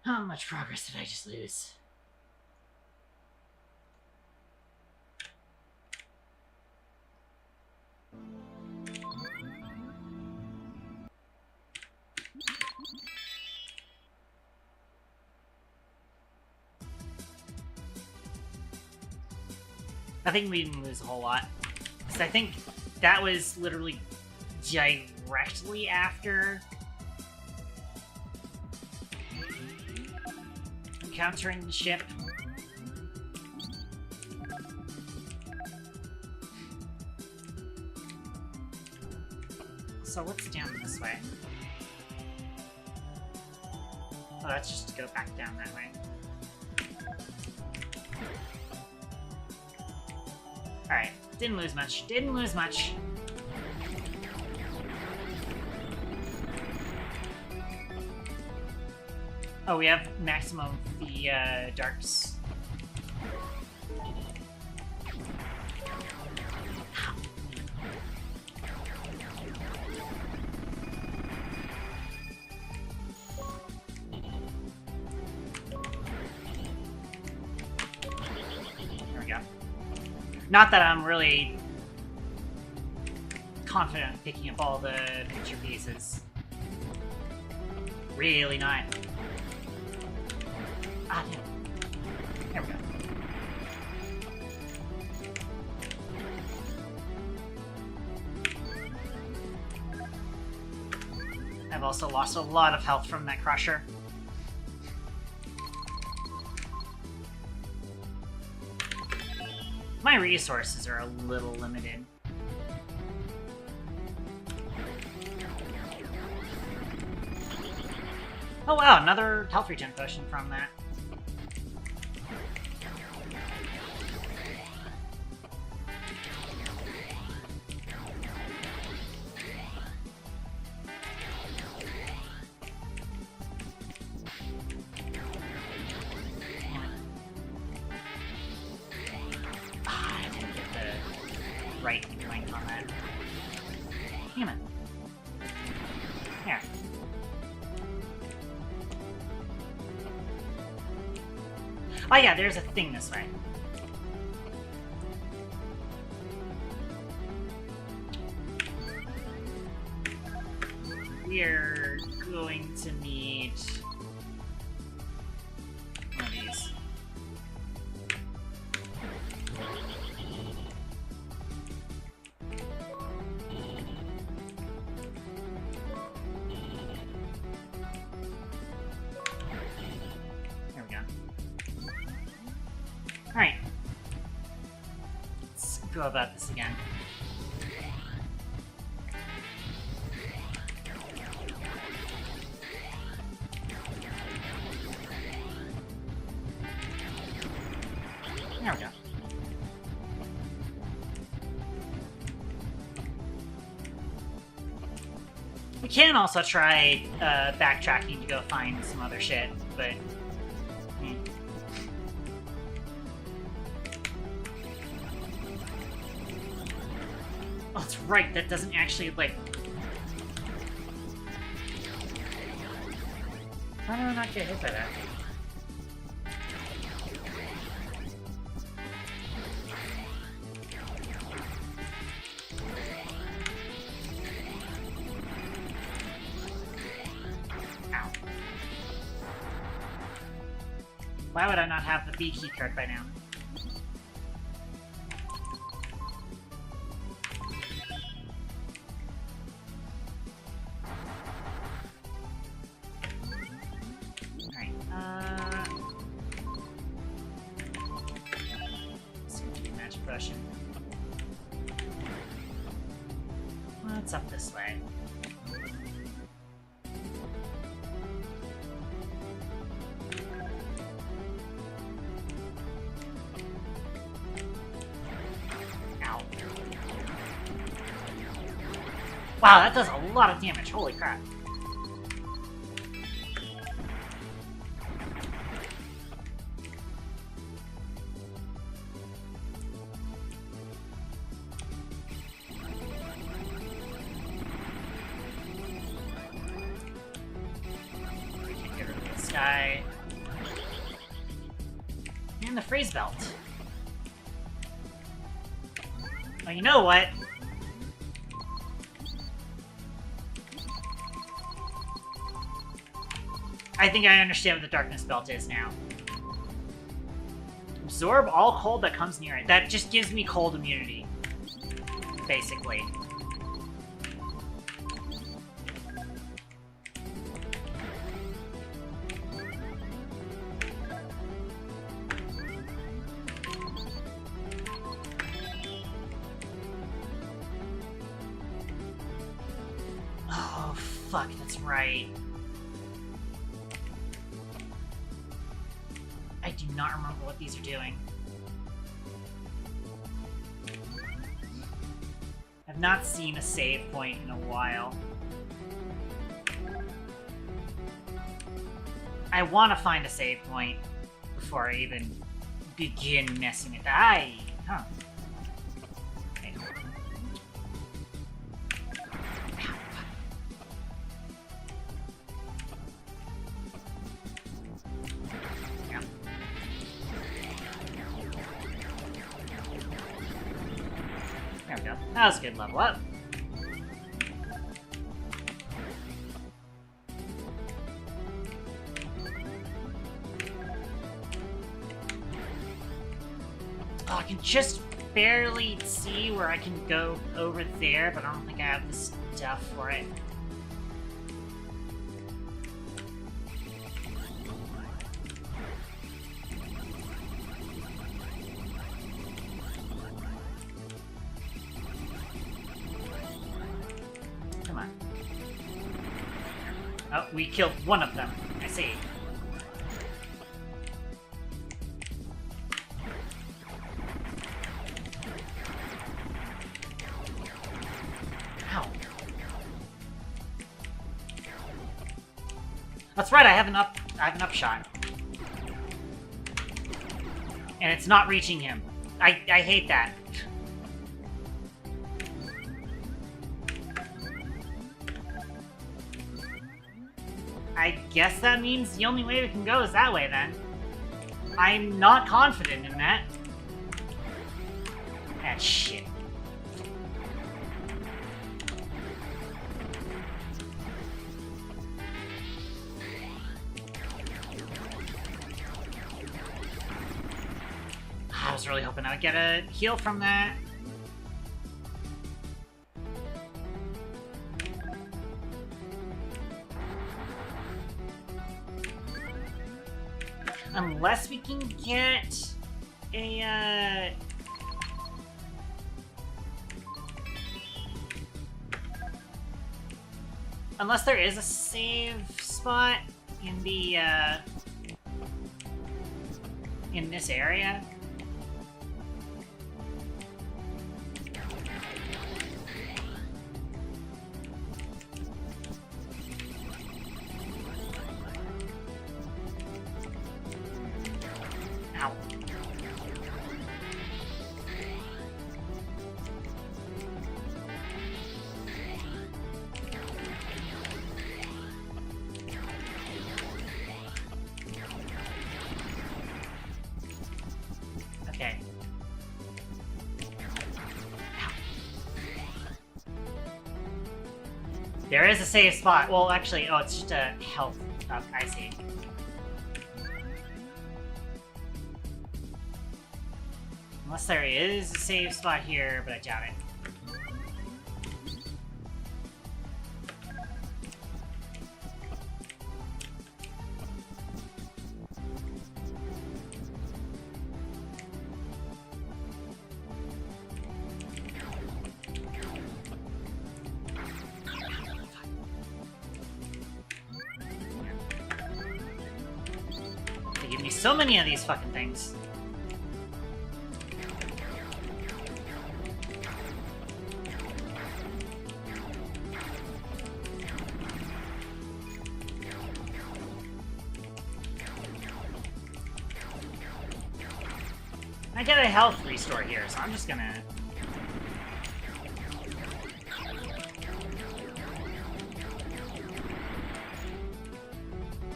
How much progress did I just lose? I think we didn't lose a whole lot. Because I think that was literally directly after encountering the ship. So what's down this way? Oh, that's just to go back down that way. Alright, didn't lose much. Didn't lose much. Oh, we have maximum the darks. There we go. Not that I'm really confident in picking up all the picture pieces. Really not. Ah, damn. There we go. I've also lost a lot of health from that crusher. My resources are a little limited. Oh wow, another health regen potion from that. Ah, I didn't get the right length on that. Damn it. Here. Oh yeah, there's a thing this way. We're going to need one of these. There we go. Alright. Let's go about this again. There we go. We can also try backtracking to go find some other shit, but... Oh, that's right, that doesn't actually, like... How do I not get hit by that? Ow. Why would I not have the B key card by now? What's up this way? Ow. Wow, that does a lot of damage. Holy crap. Get rid of this guy. And the freeze belt. Oh, you know what? I think I understand what the darkness belt is now. Absorb all cold that comes near it. That just gives me cold immunity. Basically. Oh, fuck, that's right. I do not remember what these are doing. I've not seen a save point in a while. I want to find a save point before I even begin messing with that. Huh. Okay. Yeah. There we go. That was a good level up. Oh, I can just barely see where I can go over there, but I don't think I have the stuff for it. Come on. Oh, we killed one of them. I see. That's right, I have an upshot. And it's not reaching him. I hate that. I guess that means the only way we can go is that way then. I'm not confident in that. Ah, shit. I was really hoping I would get a heal from that. Unless we can get a, unless there is a save spot in the, in this area. Ow. Okay. Ow. There is a save spot. Well, actually, oh, it's just a health up. I see. Unless there is a save spot here, but I doubt it. me so many of these fucking things. I get a health restore here, so I'm just gonna...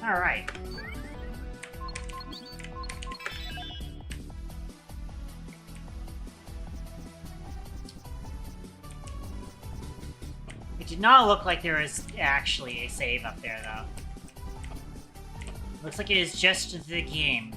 Alright. It did not look like there was actually a save up there, though. Looks like it is just the game.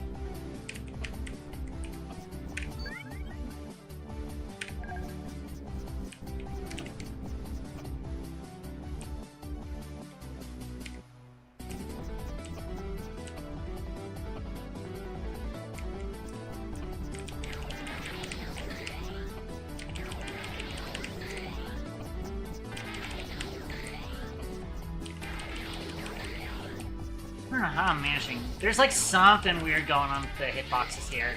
I don't know how I'm managing. There's like something weird going on with the hitboxes here.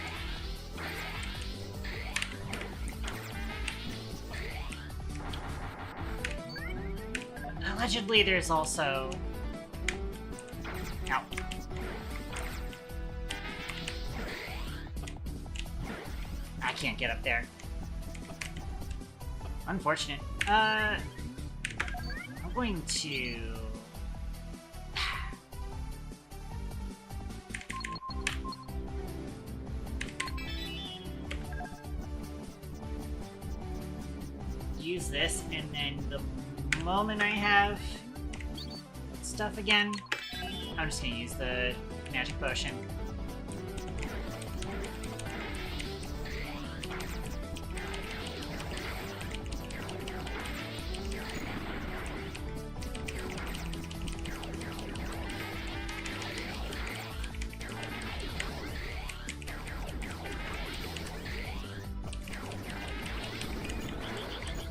Allegedly, there's also... Ow. I can't get up there. Unfortunate. I'm going to... use this, and then the moment I have stuff again, I'm just gonna use the magic potion.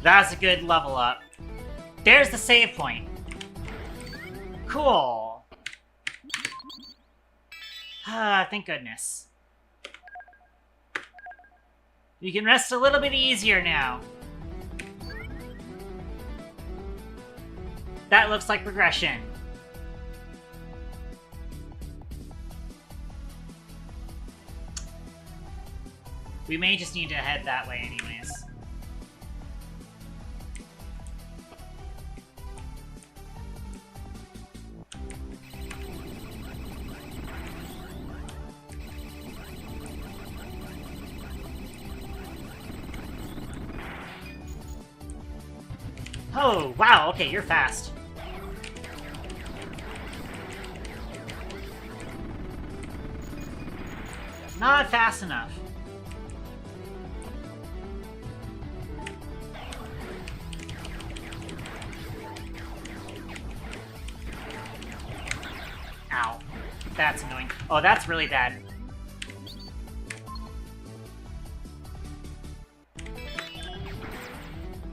That's a good level up. There's the save point. Cool. Thank goodness. You can rest a little bit easier now. That looks like progression. We may just need to head that way anyways. Oh, wow, okay, you're fast. Not fast enough. Ow. That's annoying. Oh, that's really bad.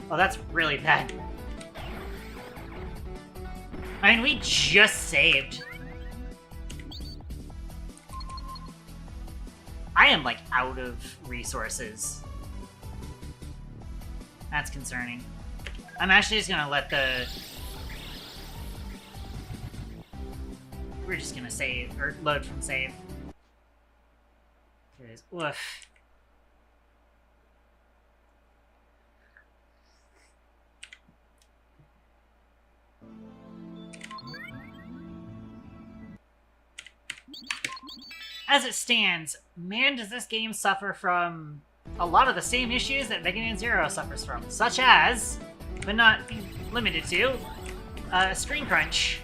Oh, that's really bad. I mean, we just saved. I am, like, out of resources. That's concerning. I'm actually just gonna let the... We're just gonna save, or load from save. There it is. Oof. As it stands, man, does this game suffer from a lot of the same issues that Mega Man Zero suffers from, such as, but not limited to, screen crunch.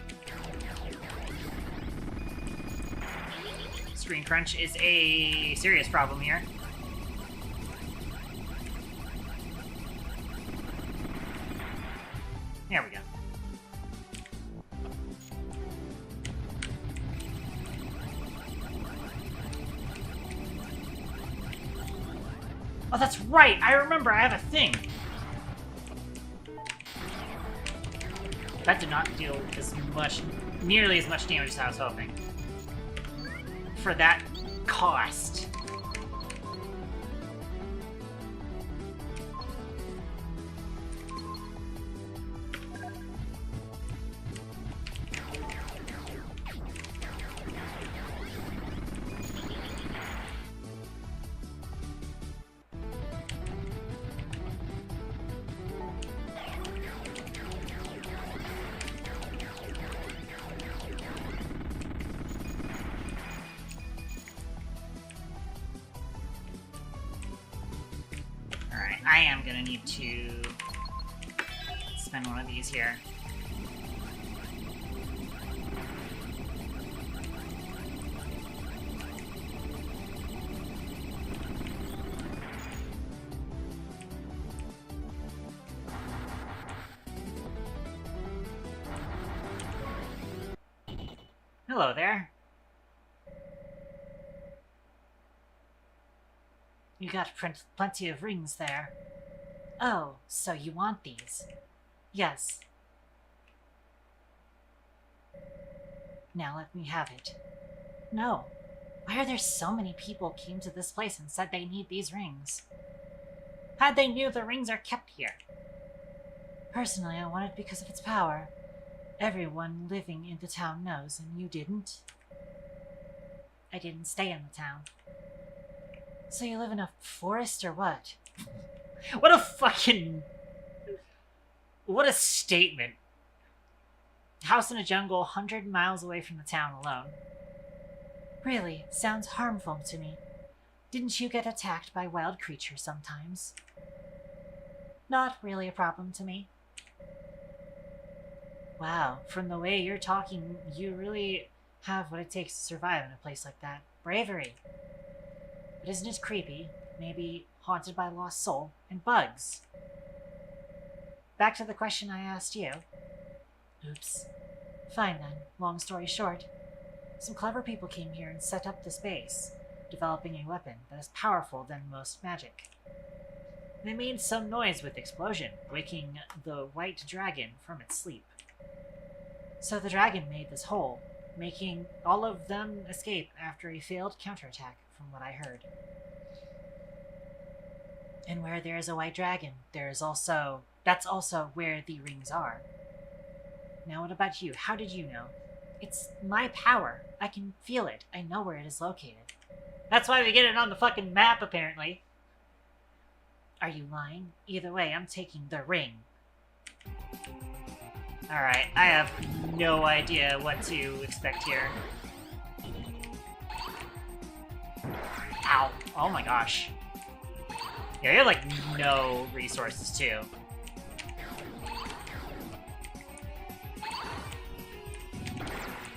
Screen crunch is a serious problem here. There we go. Oh, that's right! I remember I have a thing! That did not deal as much, nearly as much damage as I was hoping. For that cost. I am gonna need to spend one of these here. Hello there. You got plenty of rings there. Oh, so you want these? Yes. Now let me have it. No. Why are there so many people came to this place and said they need these rings? How'd they knew the rings are kept here? Personally, I want it because of its power. Everyone living in the town knows, and you didn't. I didn't stay in the town. So you live in a forest or what? What a fucking... What a statement. House in a jungle 100 miles away from the town alone. Really, sounds harmful to me. Didn't you get attacked by wild creatures sometimes? Not really a problem to me. Wow, from the way you're talking, you really have what it takes to survive in a place like that. Bravery. But isn't it creepy? Maybe haunted by a lost soul and bugs. Back to the question I asked you. Oops. Fine then, long story short. Some clever people came here and set up this base, developing a weapon that is powerful than most magic. They made some noise with the explosion, waking the white dragon from its sleep. So the dragon made this hole, making all of them escape after a failed counterattack, from what I heard. And where there is a white dragon, that's also where the rings are. Now what about you? How did you know? It's my power. I can feel it. I know where it is located. That's why we get it on the fucking map, apparently. Are you lying? Either way, I'm taking the ring. Alright, I have no idea what to expect here. Ow. Oh my gosh. Yeah, you have, like, no resources, too.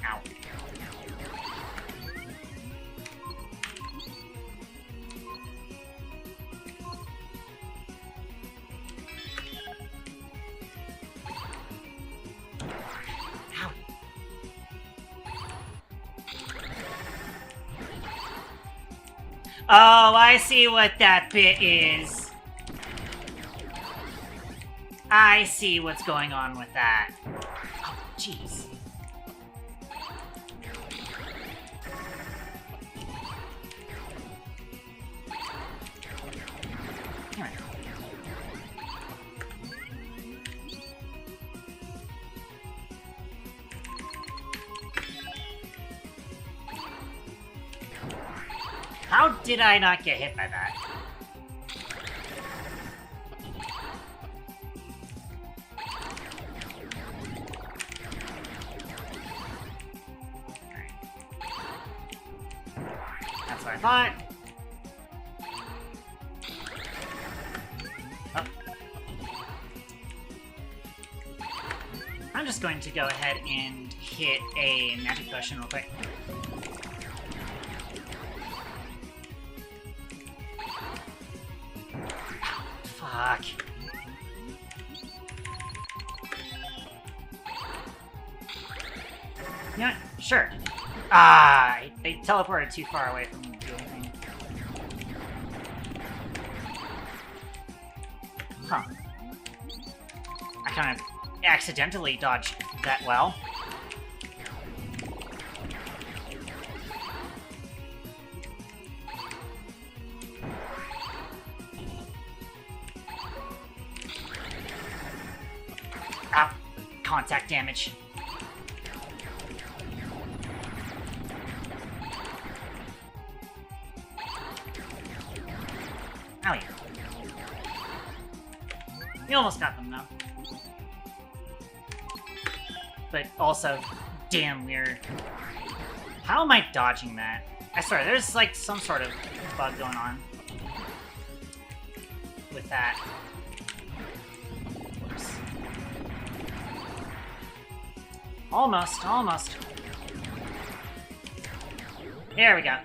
Ow. Ow. Oh, I see what that bit is. I see what's going on with that. Oh, jeez. Here we go. How did I not get hit by that? Alright. That's what I thought. Oh. I'm just going to go ahead and hit a magic potion real quick. Fuck. You know what? Sure. Ah, they teleported too far away from me to do anything. Huh. I kind of accidentally dodged that well. contact damage. Oh yeah. We almost got them though. But also, damn weird. How am I dodging that? I swear, there's like some sort of bug going on with that. Whoops. Almost, almost. There we go.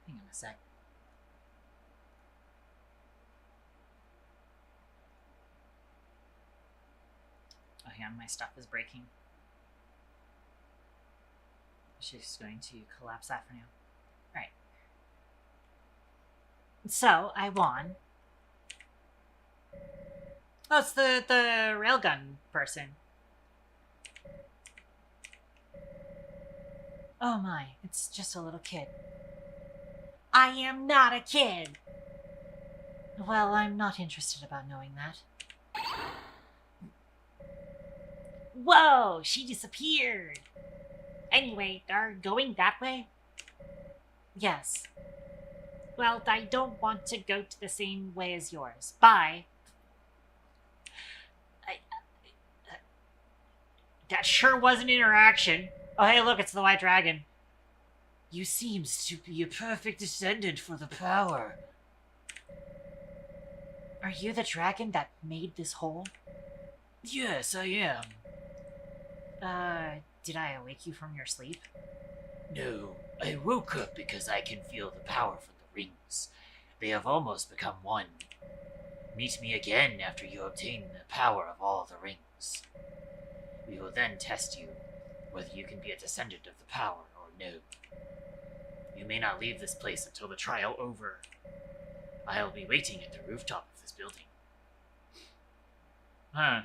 Hang on a sec. Oh, hang on, my stuff is breaking. She's going to collapse that for now. Alright. So, I won. Oh, it's the railgun person. Oh my, it's just a little kid. I am not a kid! Well, I'm not interested about knowing that. Whoa, she disappeared! Anyway, are going that way? Yes. Well, I don't want to go to the same way as yours. Bye. That sure was an interaction. Oh, hey, look, it's the White Dragon. You seem to be a perfect descendant for the power. Are you the dragon that made this hole? Yes, I am. Did I awake you from your sleep? No, I woke up because I can feel the power from the rings. They have almost become one. Meet me again after you obtain the power of all the rings. We will then test you, whether you can be a descendant of the power or no. You may not leave this place until the trial over. I'll be waiting at the rooftop of this building. Huh.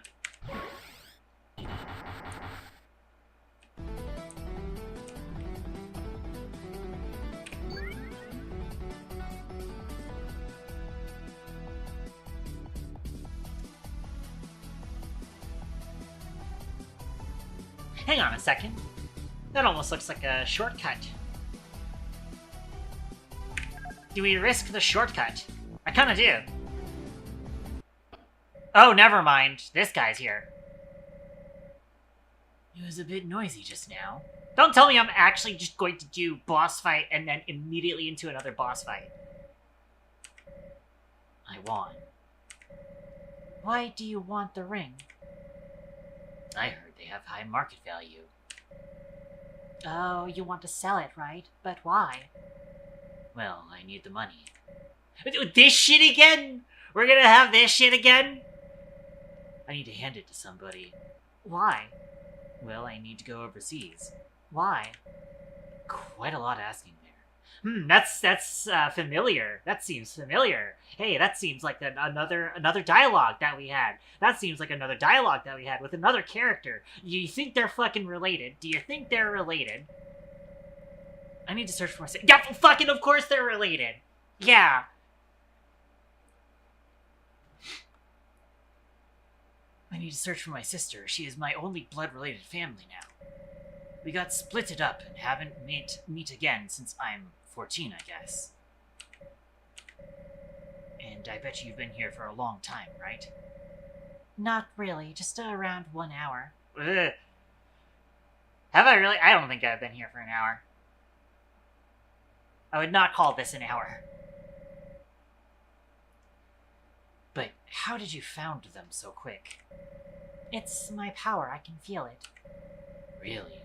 Hang on a second. That almost looks like a shortcut. Do we risk the shortcut? I kinda do. Oh, never mind. This guy's here. It was a bit noisy just now. Don't tell me I'm actually just going to do boss fight and then immediately into another boss fight. I won. Why do you want the ring? I heard they have high market value. Oh, you want to sell it, right? But why? Well, I need the money. This shit again? We're gonna have this shit again? I need to hand it to somebody. Why? Well, I need to go overseas. Why? Quite a lot asking there. That's familiar. That seems familiar. Hey, that seems like another dialogue that we had. That seems like another dialogue that we had with another character. You think they're fucking related? Do you think they're related? I need to search for myself. Yeah, fucking of course they're related. Yeah. I need to search for my sister. She is my only blood-related family now. We got splitted up and haven't meet again since I'm 14, I guess. And I bet you've been here for a long time, right? Not really, just around 1 hour. Ugh. Have I really? I don't think I've been here for an hour. I would not call this an hour. But how did you found them so quick? It's my power, I can feel it. Really?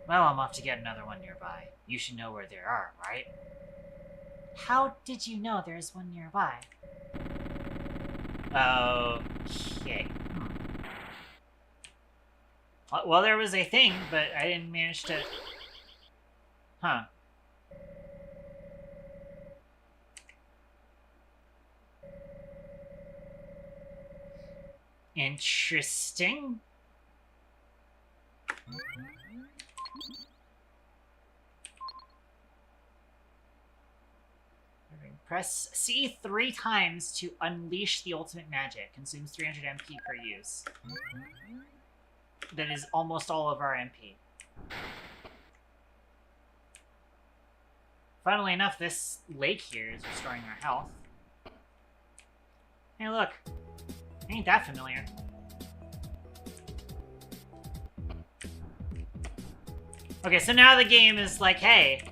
Well, I'm off to get another one nearby. You should know where there are, right? How did you know there's one nearby? Okay. Well, there was a thing, but I didn't manage to... Huh. Interesting. Press C 3 times to unleash the ultimate magic. Consumes 300 MP per use. That is almost all of our MP. Funnily enough, this lake here is restoring our health. Hey, look. Ain't that familiar? Okay, so now the game is like, hey,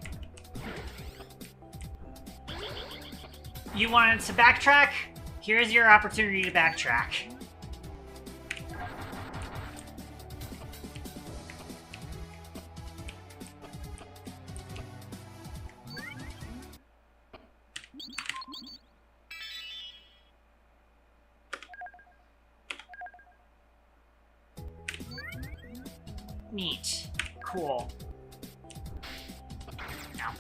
you wanted to backtrack? Here's your opportunity to backtrack. Neat. Cool. Now.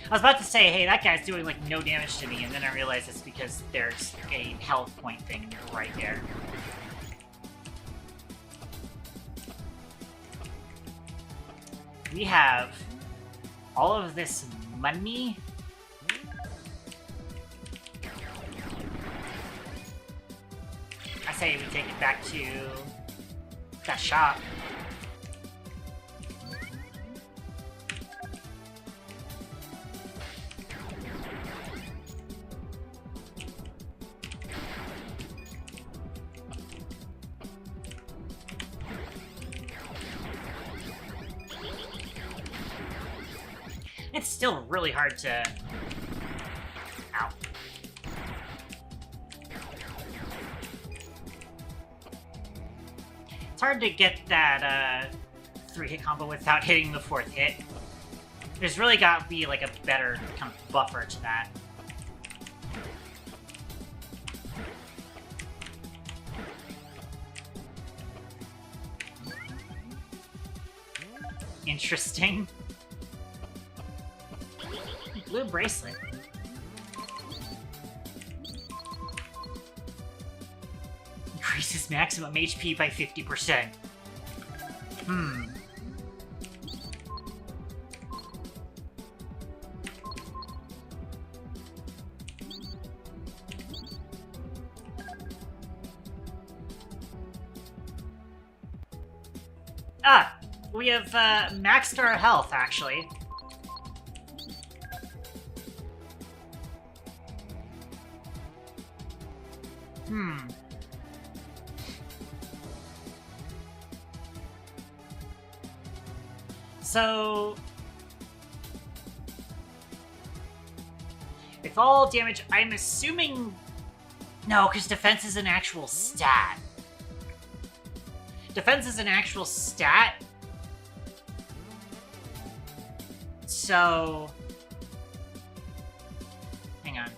I was about to say, hey, that guy's doing, like, no damage to me, and then I realized it's because there's a health point thing right there. We have all of this money. I say we take it back to that shop. It's still really hard to... Ow. It's hard to get that 3-hit combo without hitting the 4th hit. There's really got to be like a better kind of buffer to that. Interesting. Blue bracelet. Increases maximum HP by 50%. Ah! We have maxed our health, actually. So... If all damage, I'm assuming... No, because defense is an actual stat. Defense is an actual stat. So... Hang on.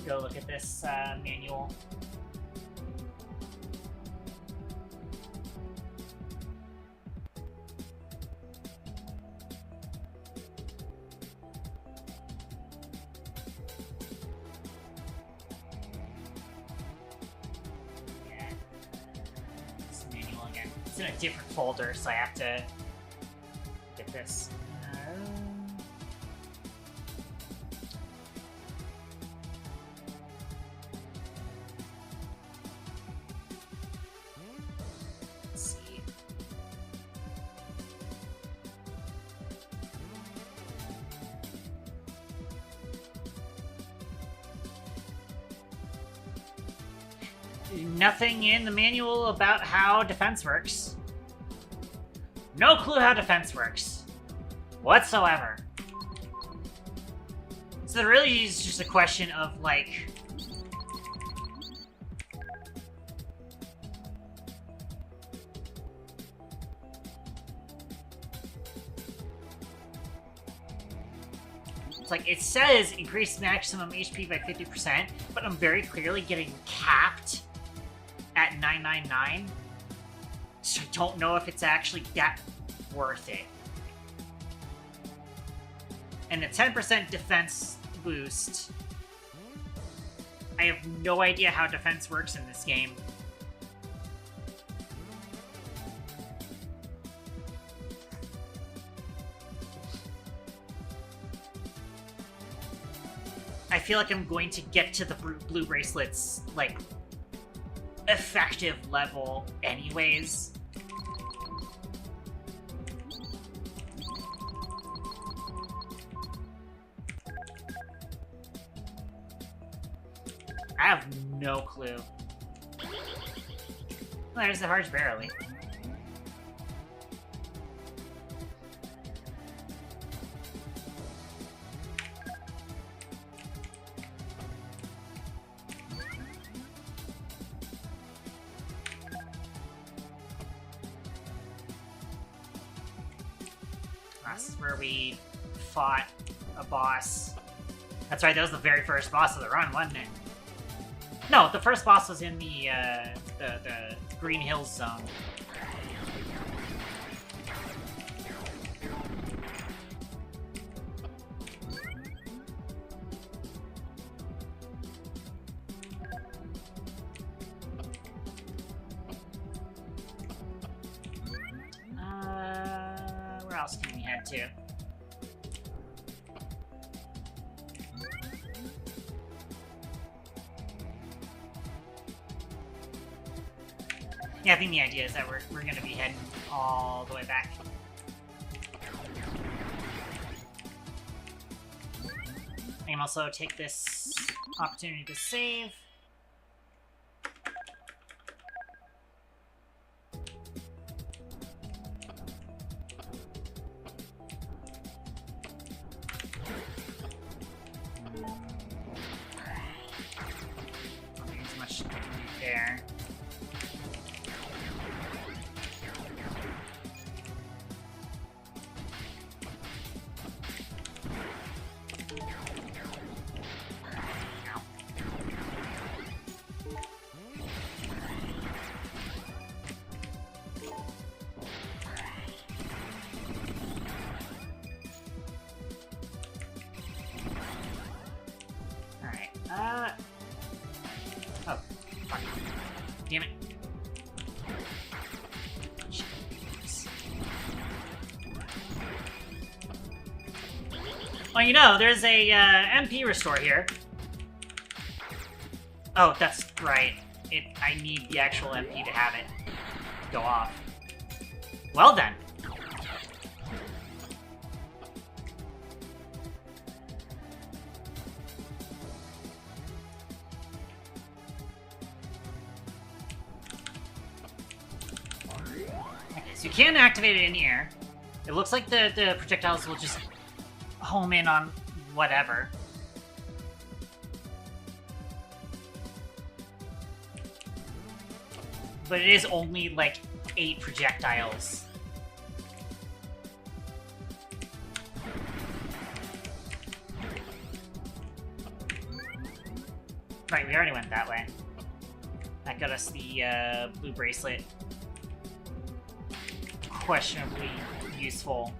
Go look at this manual. Yeah. This manual again. It's in a different folder, so I have to get this. Nothing in the manual about how defense works. No clue how defense works. Whatsoever. So it really is just a question of, like... It's like, it says increase maximum HP by 50%, but I'm very clearly getting capped at 999, so I don't know if it's actually that worth it. And the 10% defense boost I have no idea how defense works in this game. I feel like I'm going to get to the blue bracelets, like, effective level anyways. I have no clue. Oh, there's the Harsh Barely. This is where we fought a boss. That's right, that was the very first boss of the run, wasn't it? No, the first boss was in the Green Hills zone. Where else can we head to? Yeah, I think the idea is that we're going to be heading all the way back. I can also take this opportunity to save. Not getting as much there. Oh, fuck. Damn it. Well, you know, there's a MP restore here. Oh, that's right. I need the actual MP to have it go off. Well then. Okay, so you can activate it in the air. It looks like the projectiles will just home in on whatever. But it is only like 8 projectiles. Right, we already went that way. That got us the blue bracelet. Questionably useful.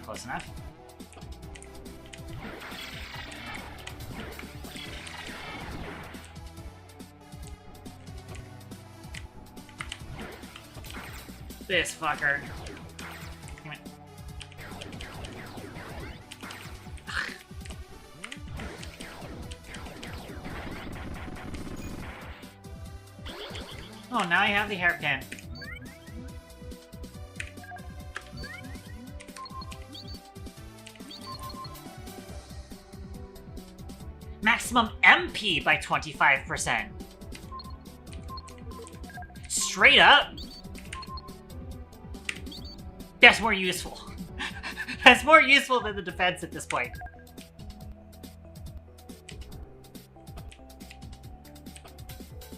Close enough. This fucker. Damn it. Oh, now I have the hairpin. Maximum MP by 25%. Straight up. That's more useful. That's more useful than the defense at this point.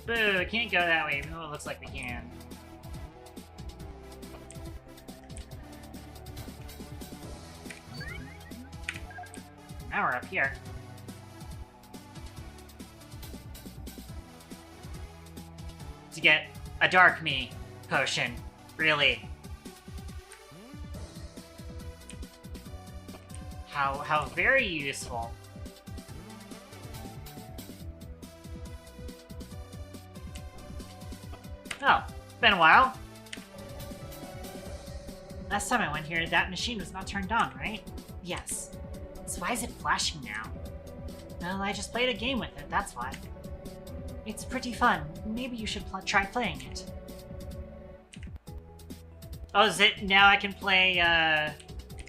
Boo, can't go that way, even though it looks like we can. Now we're up here. To get a Dark Me potion Really? How very useful. Oh, been a while. Last time I went here, that machine was not turned on, right? Yes. So why is it flashing now? Well, I just played a game with it, that's why. It's pretty fun. Maybe you should try playing it. Oh, is it now I can play,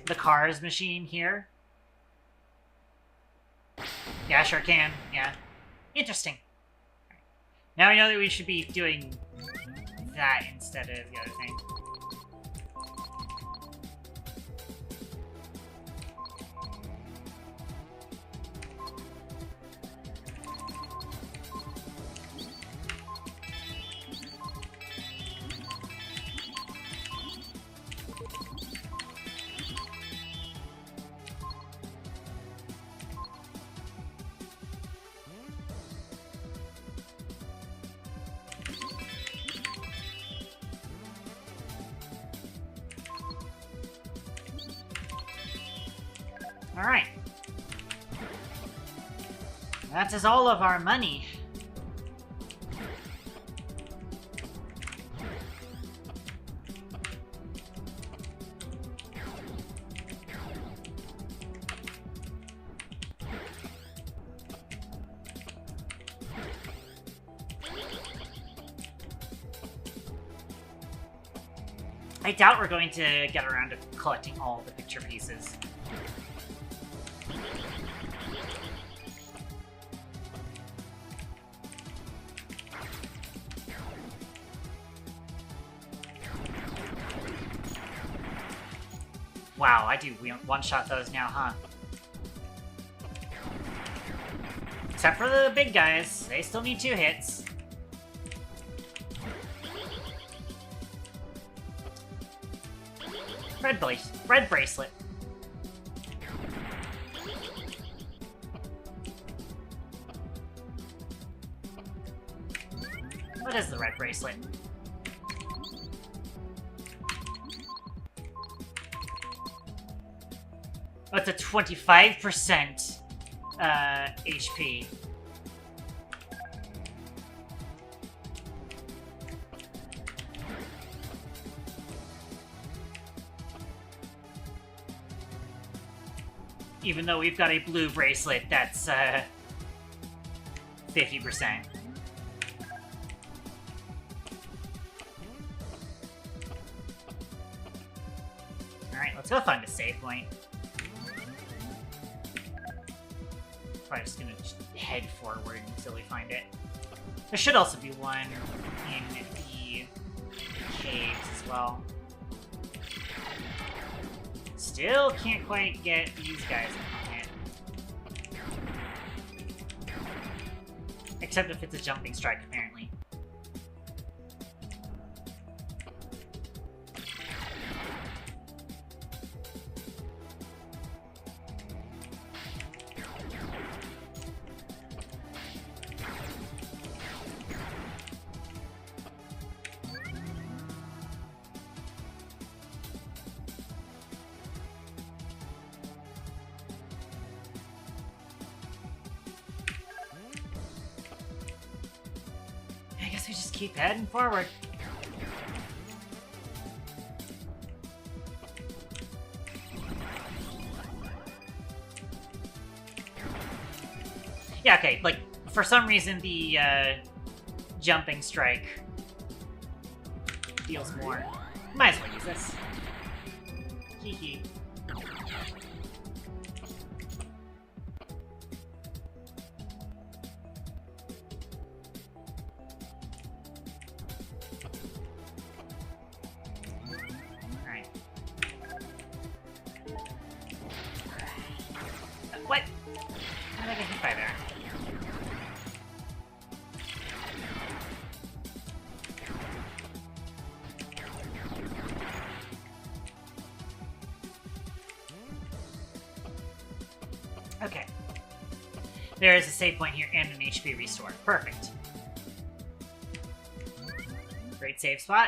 the Cars machine here? Yeah, sure can. Yeah. Interesting. Now I know that we should be doing that instead of the other thing. Alright. That is all of our money. I doubt we're going to get around to collecting all the picture pieces. Wow, I do one-shot those now, huh? Except for the big guys. They still need 2 hits. Red bracelet. What is the red bracelet? Oh, it's a 25% HP. Even though we've got a blue bracelet that's 50%. Alright, let's go find a save point. Probably just gonna head forward until we find it. There should also be one in the caves as well. Still can't quite get these guys in it. Except if it's a jumping strike, apparently. I guess we just keep heading forward. Yeah, okay, like, for some reason the, jumping strike deals more. Might as well use this. Hee hee. Alright. What? How did I get hit by that? Okay. There is a save point here and an HP restore. Perfect. Great save spot.